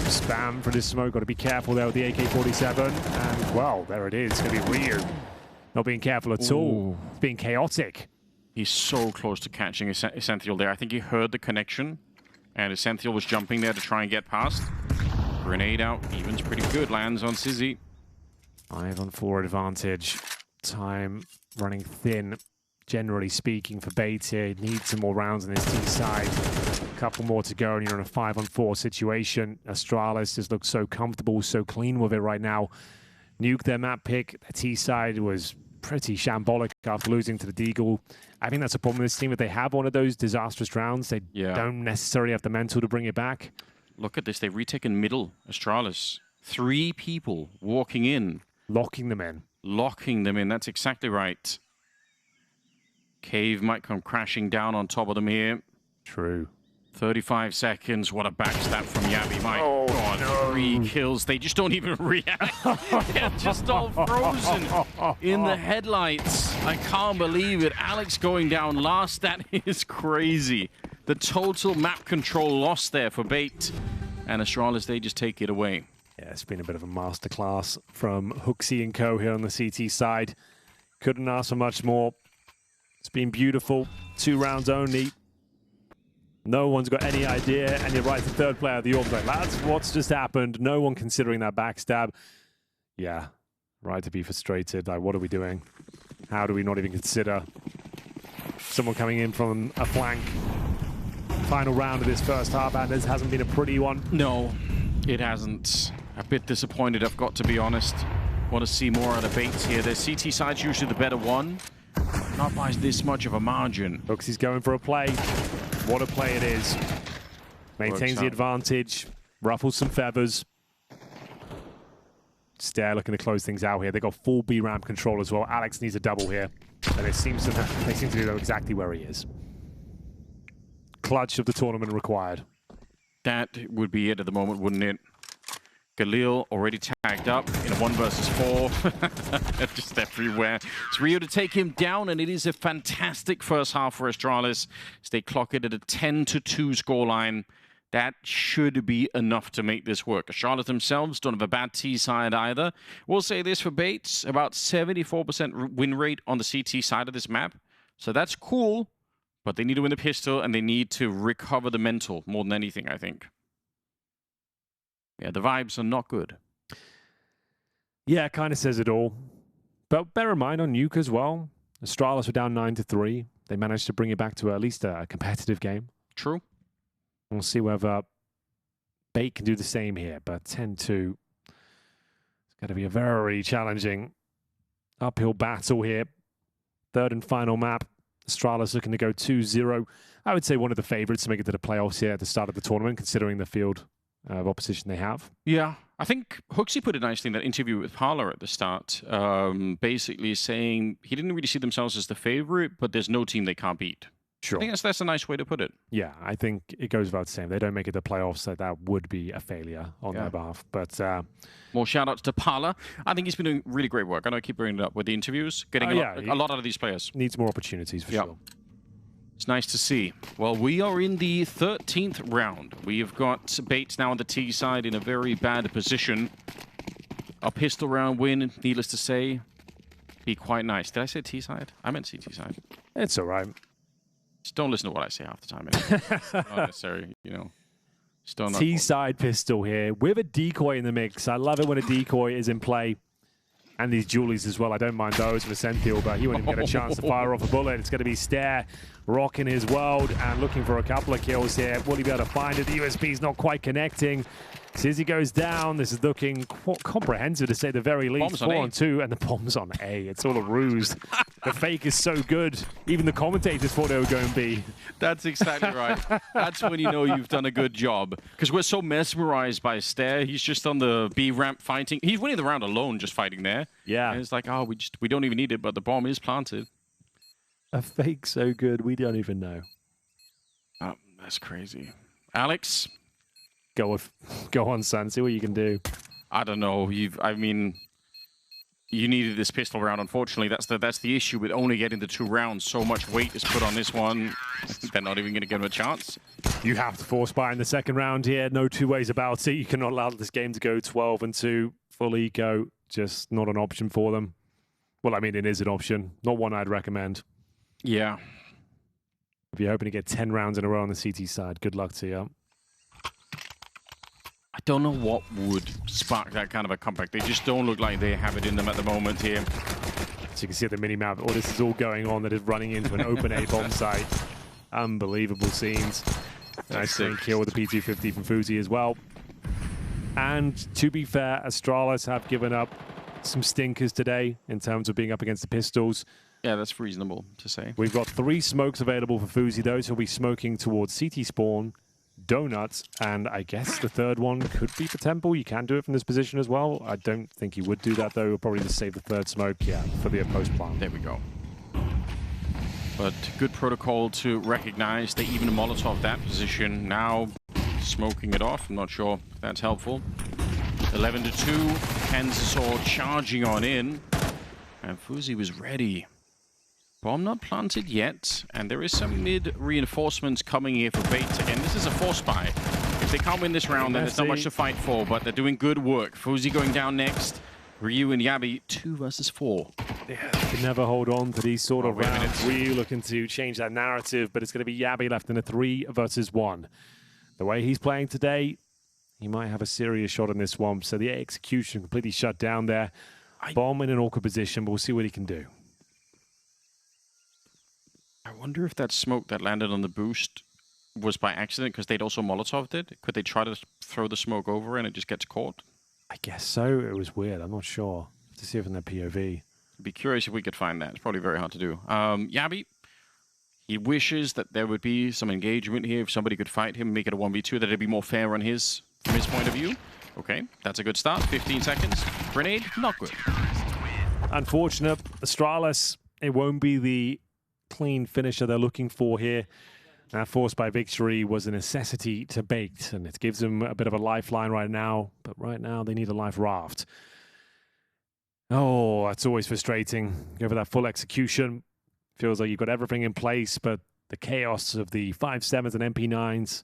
Spam for this smoke. Got to be careful there with the AK-47. And, well, there it is. It's going to be Ryu. Not being careful at all. It's being chaotic. He's so close to catching esenthial there. I think he heard the connection, and esenthial was jumping there to try and get past. Grenade out. Even's pretty good. Lands on Sizzy. 5 on 4 advantage. Time running thin, generally speaking, for Bait here. Needs some more rounds on his T side. A couple more to go, and you're in a 5 on 4 situation. Astralis just looks so comfortable, so clean with it right now. Nuke, their map pick. Their T side was pretty shambolic after losing to the Deagle. I think that's a problem with this team. If they have one of those disastrous rounds, they don't necessarily have the mental to bring it back. Look at this. They've retaken middle. Astralis. 3 people walking in. Locking them in. Locking them in. That's exactly right. Cave might come crashing down on top of them here. True. 35 seconds. What a backstab from Yabi. My God, no. 3 kills. They just don't even react. They're just all frozen in the headlights. I can't believe it. Alex going down last. That is crazy. The total map control loss there for Bait. And Astralis, they just take it away. Yeah, it's been a bit of a masterclass from HooXi and co here on the CT side. Couldn't ask for much more. It's been beautiful. 2 rounds only. No one's got any idea, and you're right, the third player of the Orb. Like, lads, what's just happened? No one considering that backstab. Yeah, right to be frustrated. Like, what are we doing? How do we not even consider someone coming in from a flank? Final round of this first half, and this hasn't been a pretty one. No, it hasn't. A bit disappointed, I've got to be honest. Want to see more out of Bait here. Their CT side's usually the better one. Not by this much of a margin. HooXi's going for a play. What a play it is. Maintains the advantage. Ruffles some feathers. Stair looking to close things out here. They got full B ramp control as well. Alex needs a double here. And it seems to they seem to know exactly where he is. Clutch of the tournament required. That would be it at the moment, wouldn't it? Galil already tagged up in a 1 versus 4. Just everywhere. It's Rio to take him down, and it is a fantastic first half for Astralis. So they clock it at a 10-2 scoreline. That should be enough to make this work. Astralis themselves don't have a bad T side either. We'll say this for Bates, about 74% win rate on the CT side of this map. So that's cool, but they need to win the pistol, and they need to recover the mental more than anything, I think. Yeah, the vibes are not good. Yeah, it kind of says it all. But bear in mind on Nuke as well. Astralis were down 9-3. They managed to bring it back to at least a competitive game. True. We'll see whether Bait can do the same here. But 10-2. It's going to be a very challenging uphill battle here. Third and final map. Astralis looking to go 2-0. I would say one of the favorites to make it to the playoffs here at the start of the tournament, considering the field of opposition they have. Yeah, I think Hooksy put it nicely in that interview with Parler at the start, basically saying he didn't really see themselves as the favorite, but there's no team they can't beat. Sure. I think that's a nice way to put it. Yeah, I think it goes without saying. They don't make it to playoffs, so that would be a failure on their behalf. But more shout-outs to Parler. I think he's been doing really great work. I know I keep bringing it up with the interviews, getting a lot out of these players. Needs more opportunities, for sure. It's nice to see. Well, we are in the 13th round. We have got Bates now on the T side in a very bad position. A pistol round win, needless to say, be quite nice. Did I say T side? I meant CT side. It's all right. Just don't listen to what I say half the time. Anyway. Not necessary, you know. T-side pistol here with a decoy in the mix. I love it when a decoy is in play. And these Julies as well. I don't mind those with esenthial, but he won't even get a chance to fire off a bullet. It's going to be Stare rocking his world and looking for a couple of kills here. Will he be able to find it? The USB's not quite connecting. Sizzy goes down. This is looking comprehensive, to say the very least. 4 on 2, and the bomb's on A. It's all a ruse. The fake is so good. Even the commentators thought they were going B. That's exactly right. That's when you know you've done a good job. Because we're so mesmerized by Stare. He's just on the B ramp fighting. He's winning the round alone, just fighting there. Yeah. And it's like, oh, we don't even need it, but the bomb is planted. A fake so good, we don't even know. Oh, that's crazy. Alex? Go on, son. See what you can do. I don't know. I mean, you needed this pistol round. Unfortunately, that's the issue with only getting the 2 rounds. So much weight is put on this one. They're not even going to give him a chance. You have to force buy in the second round here. No two ways about it. You cannot allow this game to go 12-2. Full eco, just not an option for them. Well, I mean, it is an option. Not one I'd recommend. Yeah. If you're hoping to get 10 rounds in a row on the CT side, good luck to you. I don't know what would spark that kind of a comeback. They just don't look like they have it in them at the moment here. So you can see at the mini-map, all this is all going on that is running into an open A bomb site. Unbelievable scenes. Nice clean kill with the P250 from FOKUS as well. And to be fair, Astralis have given up some stinkers today in terms of being up against the pistols. Yeah, that's reasonable to say. We've got 3 smokes available for FOKUS, though, so he'll be smoking towards CT spawn, Donuts, and I guess the third one could be for Temple. You can do it from this position as well. I don't think he would do that, though. He'll probably just save the third smoke, for the post plant. There we go. But good protocol to recognize. They even Molotov that position. Now smoking it off. I'm not sure if that's helpful. 11-2. kensizor charging on in. And FOKUS was ready. Bomb not planted yet, and there is some mid-reinforcements coming here for Bates. Again, this is a force buy. If they can't win this round, then there's not much to fight for, but they're doing good work. FOKUS going down next. Ryu and Yabi, 2 versus 4. Yeah, they can never hold on to these sort of rounds. Ryu looking to change that narrative, but it's going to be Yabi left in a 3 versus 1. The way he's playing today, he might have a serious shot on this one. So the execution completely shut down there. Bomb in an awkward position, but we'll see what he can do. I wonder if that smoke that landed on the boost was by accident because they'd also Molotoved it. Could they try to throw the smoke over and it just gets caught? I guess so. It was weird. I'm not sure. To see if in their POV. I'd be curious if we could find that. It's probably very hard to do. Yabi, he wishes that there would be some engagement here. If somebody could fight him, make it a 1v2, that it'd be more fair on from his point of view. Okay, that's a good start. 15 seconds. Grenade, not good. Unfortunate. Astralis, it won't be the clean finisher they're looking for here. That force by victory was a necessity to Baked, and it gives them a bit of a lifeline right now, but right now they need a life raft. Oh, that's always frustrating. Go for that full execution. Feels like you've got everything in place, but the chaos of the 5.7s and MP9s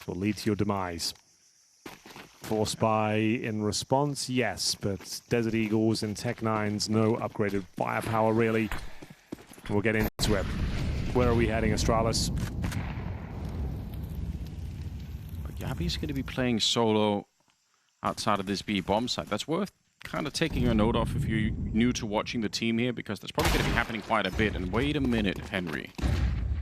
will lead to your demise. Force by in response, yes, but Desert Eagles and Tech 9s, no upgraded firepower really. We'll get into it. Where are we heading, Astralis? But Yabi's going to be playing solo outside of this B bomb site. That's worth kind of taking a note off if you're new to watching the team here, because that's probably going to be happening quite a bit. And wait a minute, Henry.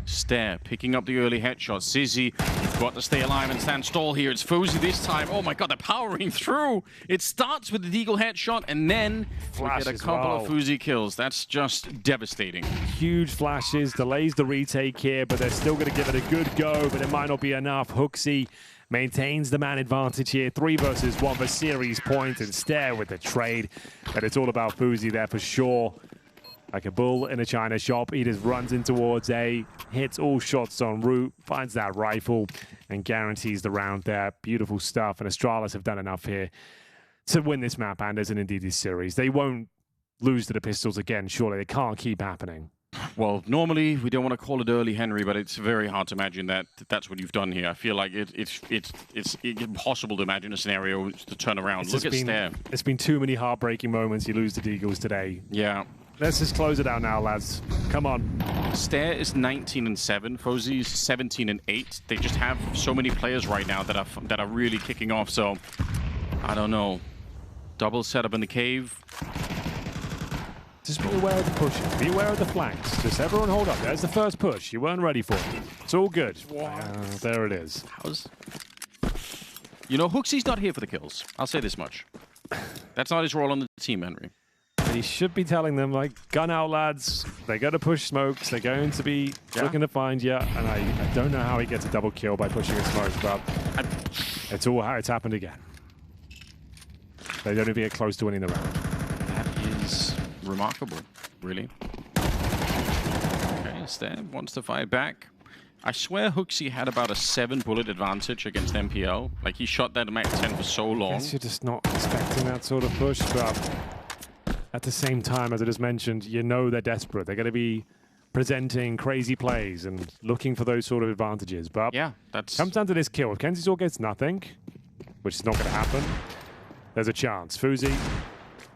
Stare picking up the early headshot. Sizzy, you've got to stay alive and stand tall here. It's FOZY this time. Oh my god, they're powering through. It starts with the deagle headshot and then we get a couple of FOZY kills. That's just devastating. Huge flashes, delays the retake here, but they're still going to give it a good go, but it might not be enough. HooXi maintains the man advantage here. 3 versus 1 for series point, and Stare with the trade. But it's all about FOZY there for sure. Like a bull in a china shop, he just runs in towards A, hits all shots en route, finds that rifle, and guarantees the round there. Beautiful stuff, and Astralis have done enough here to win this map and as an indeed this series. They won't lose to the Pistols again, surely. They can't keep happening. Well, normally we don't want to call it early, Henry, but it's very hard to imagine that that's what you've done here. I feel like it's impossible to imagine a scenario to turn around. Look at Stare. It's been too many heartbreaking moments. You lose the Deagles today. Yeah. Let's just close it out now, lads. Come on. Stare is 19-7. FOZY is 17-8. They just have so many players right now that are really kicking off. So I don't know. Double setup in the cave. Just be aware of the pushing. Be aware of the flanks. Just everyone hold up. There's the first push. You weren't ready for it. It's all good. There it is. You know, HooXi's not here for the kills. I'll say this much. That's not his role on the team, Henry. He should be telling them, like, gun out, lads. They're going to push smokes. They're going to be looking to find you. And I don't know how he gets a double kill by pushing a smoke, but it's all how it's happened again. They don't even get close to winning the round. That is remarkable, really. Okay, Stare wants to fight back. I swear HooXi had about a 7-bullet advantage against MPL. Like, he shot that Mac 10 for so long. I guess you're just not expecting that sort of push, but at the same time, as I just mentioned, you know they're desperate. They're going to be presenting crazy plays and looking for those sort of advantages. But yeah, that comes down to this kill. If kensizor gets nothing, which is not going to happen, there's a chance. FOZY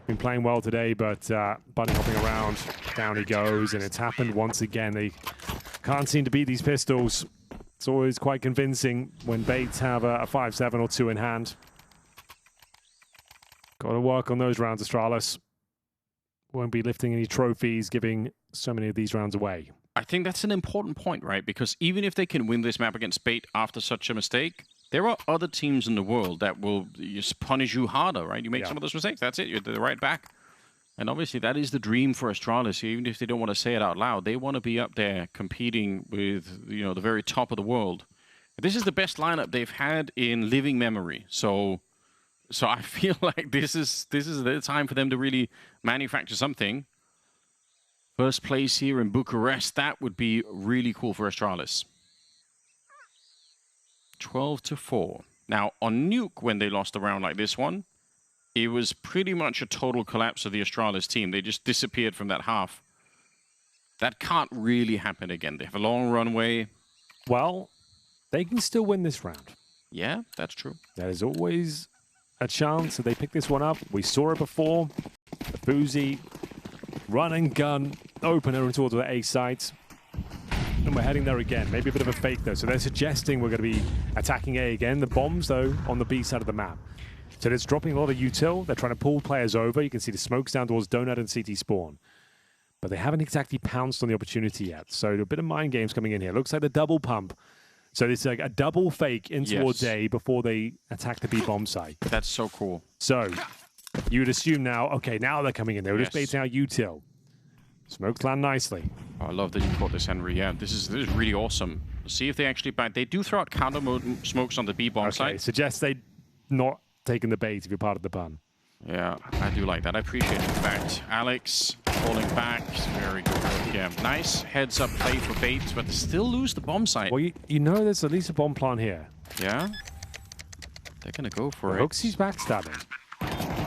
been playing well today, but bunny hopping around, down he goes, and it's happened once again. They can't seem to beat these Pistols. It's always quite convincing when Bates have a 5-7 or 2 in hand. Got to work on those rounds, Astralis. Won't be lifting any trophies, giving so many of these rounds away. I think that's an important point, right? Because even if they can win this map against Bait after such a mistake, there are other teams in the world that will just punish you harder, right? You make some of those mistakes, that's it, you're right back. And obviously that is the dream for Astralis, even if they don't want to say it out loud. They want to be up there competing with, you know, the very top of the world. This is the best lineup they've had in living memory. So I feel like this is the time for them to really manufacture something. First place here in Bucharest, that would be really cool for Astralis. 12-4. Now, on Nuke, when they lost a round like this one, it was pretty much a total collapse of the Astralis team. They just disappeared from that half. That can't really happen again. They have a long runway. Well, they can still win this round. Yeah, that's true. There's always a chance that they pick this one up. We saw it before. The FOZY run and gun opener towards the A site. And we're heading there again. Maybe a bit of a fake, though. So they're suggesting we're going to be attacking A again. The bombs, though, on the B side of the map. So it's dropping a lot of util. They're trying to pull players over. You can see the smokes down towards Donut and CT spawn. But they haven't exactly pounced on the opportunity yet. So a bit of mind games coming in here. Looks like the double pump. So it's like a double fake in towards A before they attack the B bomb site. That's so cool. So you would assume now, okay, now they're coming in. They were just baiting out util. Smokes land nicely. Oh, I love that you caught this, Henry. Yeah, this is really awesome. See if they actually back. They do throw out counter smokes on the B bomb site. Suggests they not taking the bait if you're part of the pun. Yeah, I do like that. I appreciate it. In fact, Alex falling back. Very good work. Yeah, nice heads up play for Bait, but they still lose the bomb site. Well, you know there's at least a bomb plant here. Yeah? They're going to go for it. HooXi's backstabbing.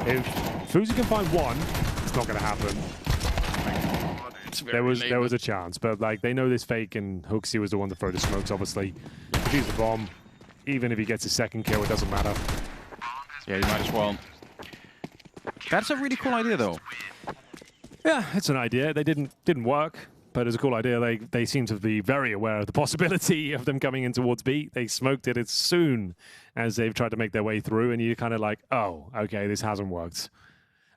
If FOZY can find one, it's not going to happen. There was a chance, but like they know this fake, and HooXi was the one to throw the smokes. Obviously, if he's the bomb, even if he gets a second kill, it doesn't matter. Yeah, you might as well. That's a really cool idea, though. Yeah, it's an idea. They didn't work, but it's a cool idea. They seem to be very aware of the possibility of them coming in towards B. They smoked it as soon as they've tried to make their way through, and you're kind of like, oh, okay, this hasn't worked.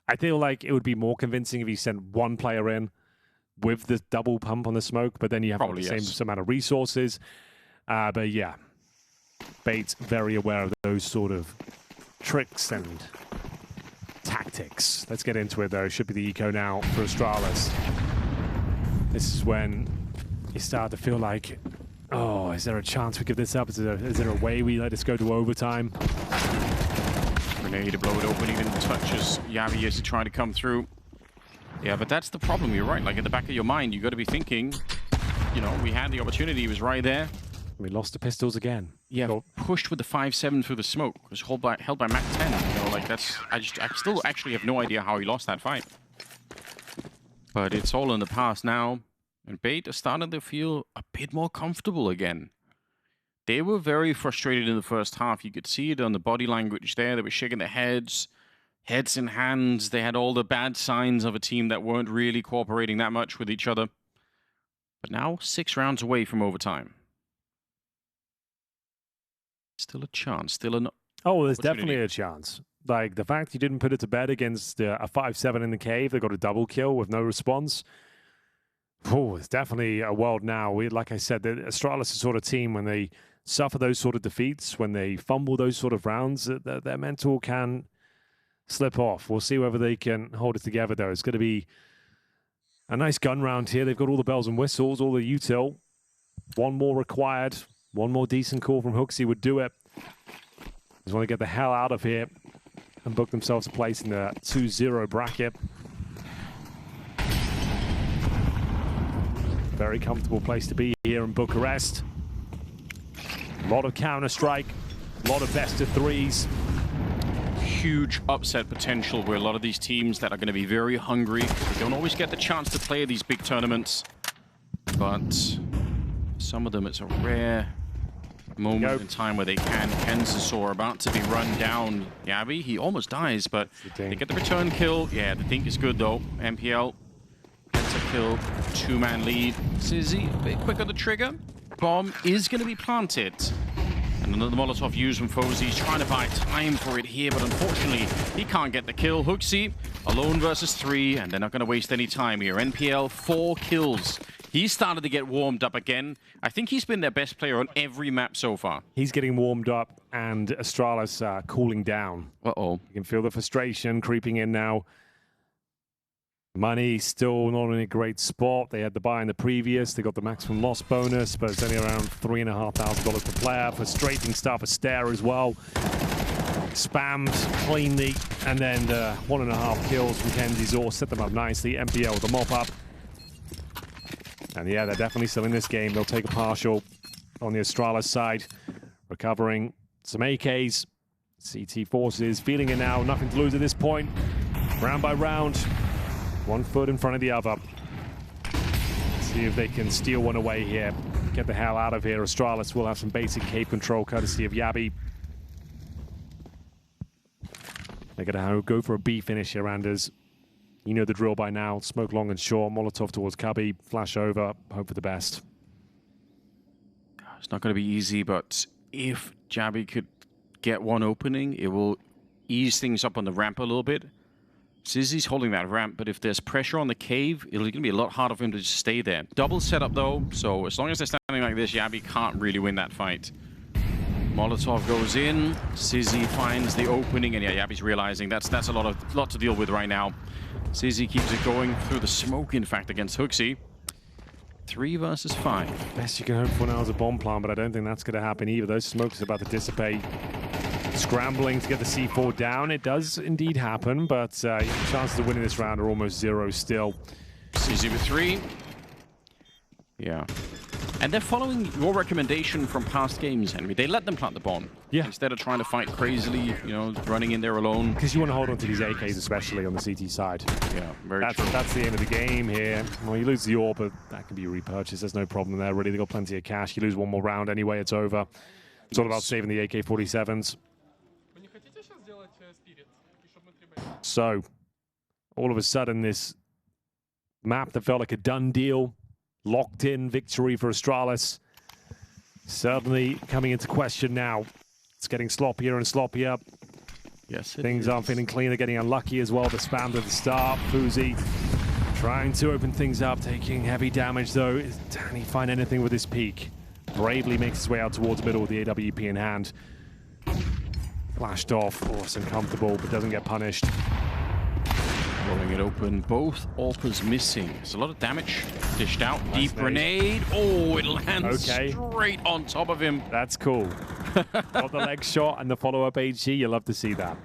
I feel like it would be more convincing if you sent one player in, with the double pump on the smoke, but then you have Probably, the yes. same amount of resources. But yeah, Bait's very aware of those sort of tricks and tactics. Let's get into it, though. Should be the eco now for Astralis. This is when you start to feel like, oh, is there a chance we give this up? Is there a way we let this go to overtime? Grenade to blow it open, even touches Yavi as he trying to come through. Yeah, but that's the problem. You're right. Like, in the back of your mind, you got to be thinking, you know, we had the opportunity. It was right there. We lost the pistols again. Yeah, Got pushed with the 5-7 through the smoke. It was held by Mac 10. You know, like, that's... I still actually have no idea how he lost that fight. But it's all in the past now. And Bait is starting to feel a bit more comfortable again. They were very frustrated in the first half. You could see it on the body language there. They were shaking their heads in hands. They had all the bad signs of a team that weren't really cooperating that much with each other. But now, 6 rounds away from overtime. Still a chance, still an Oh, there's opportunity. definitely a chance. Like, the fact you didn't put it to bed against a 5-7 in the cave, they got a double kill with no response. Oh, it's definitely a world now. Like I said, the Astralis is the sort of team when they suffer those sort of defeats, when they fumble those sort of rounds, their mental can slip off. We'll see whether they can hold it together, though. It's going to be a nice gun round here. They've got all the bells and whistles, all the util. One more required. One more decent call from FOKUS would do it. Just want to get the hell out of here and book themselves a place in the 2-0 bracket. Very comfortable place to be here in Bucharest. A lot of counter-strike, a lot of best of threes. Huge upset potential where a lot of these teams that are going to be very hungry. They don't always get the chance to play these big tournaments. But some of them, it's a rare moment in time where they can. Kensizor about to be run down. Yavi, he almost dies, but they get the return kill. Yeah, the dink is good though. MPL gets a kill, 2-man lead. Sizzy, a bit quick on the trigger. Bomb is going to be planted. And another Molotov used from FaZe. He's trying to buy time for it here, but unfortunately, he can't get the kill. FOKUS alone versus 3, and they're not going to waste any time here. NPL, 4 kills. He started to get warmed up again. I think he's been their best player on every map so far. He's getting warmed up, and Astralis cooling down. Uh-oh. You can feel the frustration creeping in now. Money still not in a great spot. They had the buy in the previous. They got the maximum loss bonus, but it's only around $3,500 per player. Frustrating stuff. A stare as well. Spammed cleanly, and then the 1.5 kills from kensizor set them up nicely. MPL with the mop up. And yeah, they're definitely still in this game. They'll take a partial on the Astralis side. Recovering some AKs. CT forces feeling it now. Nothing to lose at this point. Round by round. 1 foot in front of the other. See if they can steal one away here. Get the hell out of here. Astralis will have some basic cave control courtesy of Yabi. They're going to go for a B finish here, Anders. You know the drill by now. Smoke long and short. Molotov towards Cubby. Flash over. Hope for the best. It's not going to be easy, but if Jabby could get one opening, it will ease things up on the ramp a little bit. Sizzy's holding that ramp, but if there's pressure on the cave, it's going to be a lot harder for him to just stay there. Double setup, though, so as long as they're standing like this, Yabi can't really win that fight. Molotov goes in, Sizzy finds the opening, and yeah, Yabi's realizing that's a lot to deal with right now. Sizzy keeps it going through the smoke, in fact, against FOKUS. 3 versus 5. Best you can hope for now is a bomb plant, but I don't think that's going to happen either. Those smokes are about to dissipate. Scrambling to get the C4 down. It does indeed happen, but chances of winning this round are almost 0 still. Sizzy with 3. Yeah. And they're following your recommendation from past games, Henry. They let them plant the bomb. Yeah. Instead of trying to fight crazily, you know, running in there alone. Because you want to hold on to these AKs, especially on the CT side. Yeah, very true. That's the aim of the game here. Well, you lose the AWP, but that can be repurchased. There's no problem there, really. They've got plenty of cash. You lose one more round anyway, it's over. It's all about saving the AK-47s. So, all of a sudden, this map that felt like a done deal, locked in victory for Astralis, certainly coming into question now. It's getting sloppier and sloppier. Yes, Things aren't feeling clean. They're getting unlucky as well. The spam at the start. FOKUS Trying to open things up, taking heavy damage though. Can he find anything with his peak? Bravely makes his way out towards the middle with the AWP in hand. Flashed off, oh, it's uncomfortable, but doesn't get punished. Rolling it open, both AWPers missing. There's a lot of damage dished out. Nice Deep grenade. Oh, it lands straight on top of him. That's cool. Got the leg shot and the follow-up HG, you love to see that.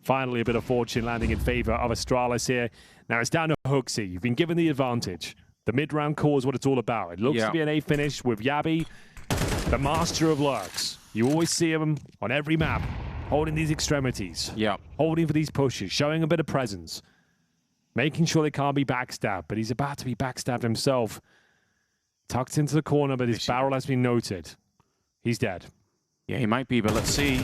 Finally, a bit of fortune landing in favor of Astralis here. Now it's down to HooXi. You've been given the advantage. The mid-round core is what it's all about. It looks to be an A finish with Yabi, the master of lurks. You always see him on every map, holding these extremities, holding for these pushes, showing a bit of presence, making sure they can't be backstabbed, but he's about to be backstabbed himself. Tucked into the corner, but his barrel has been noted. He's dead. Yeah, he might be, but let's see.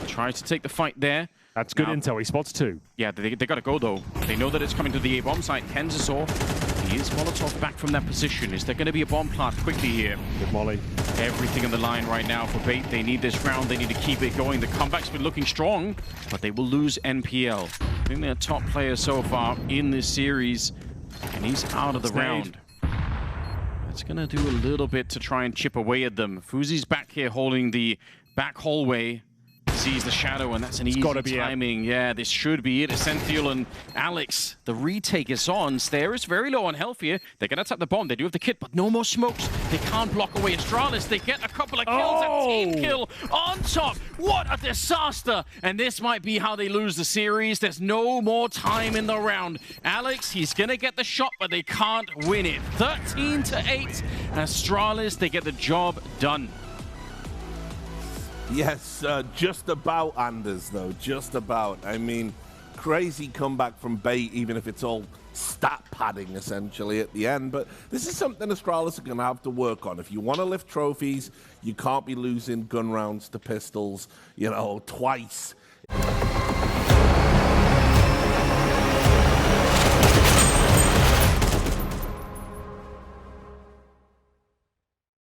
Try to take the fight there. That's good intel. He spots two. Yeah, they got to go, though. They know that it's coming to the A-bomb site. kensizor, he is Molotov back from that position. Is there going to be a bomb plant quickly here? Good molly. Everything on the line right now for Bait. They need this round. They need to keep it going. The comeback's been looking strong, but they will lose NPL. I think they're top player so far in this series, and he's out of the round. It's going to do a little bit to try and chip away at them. Fuzi's back here holding the back hallway. Sees the shadow, and that's an easy timing. Yeah, this should be it. esenthial and Alex, the retake is on. Stair is very low on health here. They're going to tap the bomb. They do have the kit, but no more smokes. They can't block away Astralis. They get a couple of kills. A team kill on top. What a disaster. And this might be how they lose the series. There's no more time in the round. Alex, he's going to get the shot, but they can't win it. 13-8. Astralis, they get the job done. Yes, just about, Anders, though. Just about. I mean, crazy comeback from Bait, even if it's all stat padding, essentially, at the end. But this is something Astralis are going to have to work on. If you want to lift trophies, you can't be losing gun rounds to pistols, you know, twice.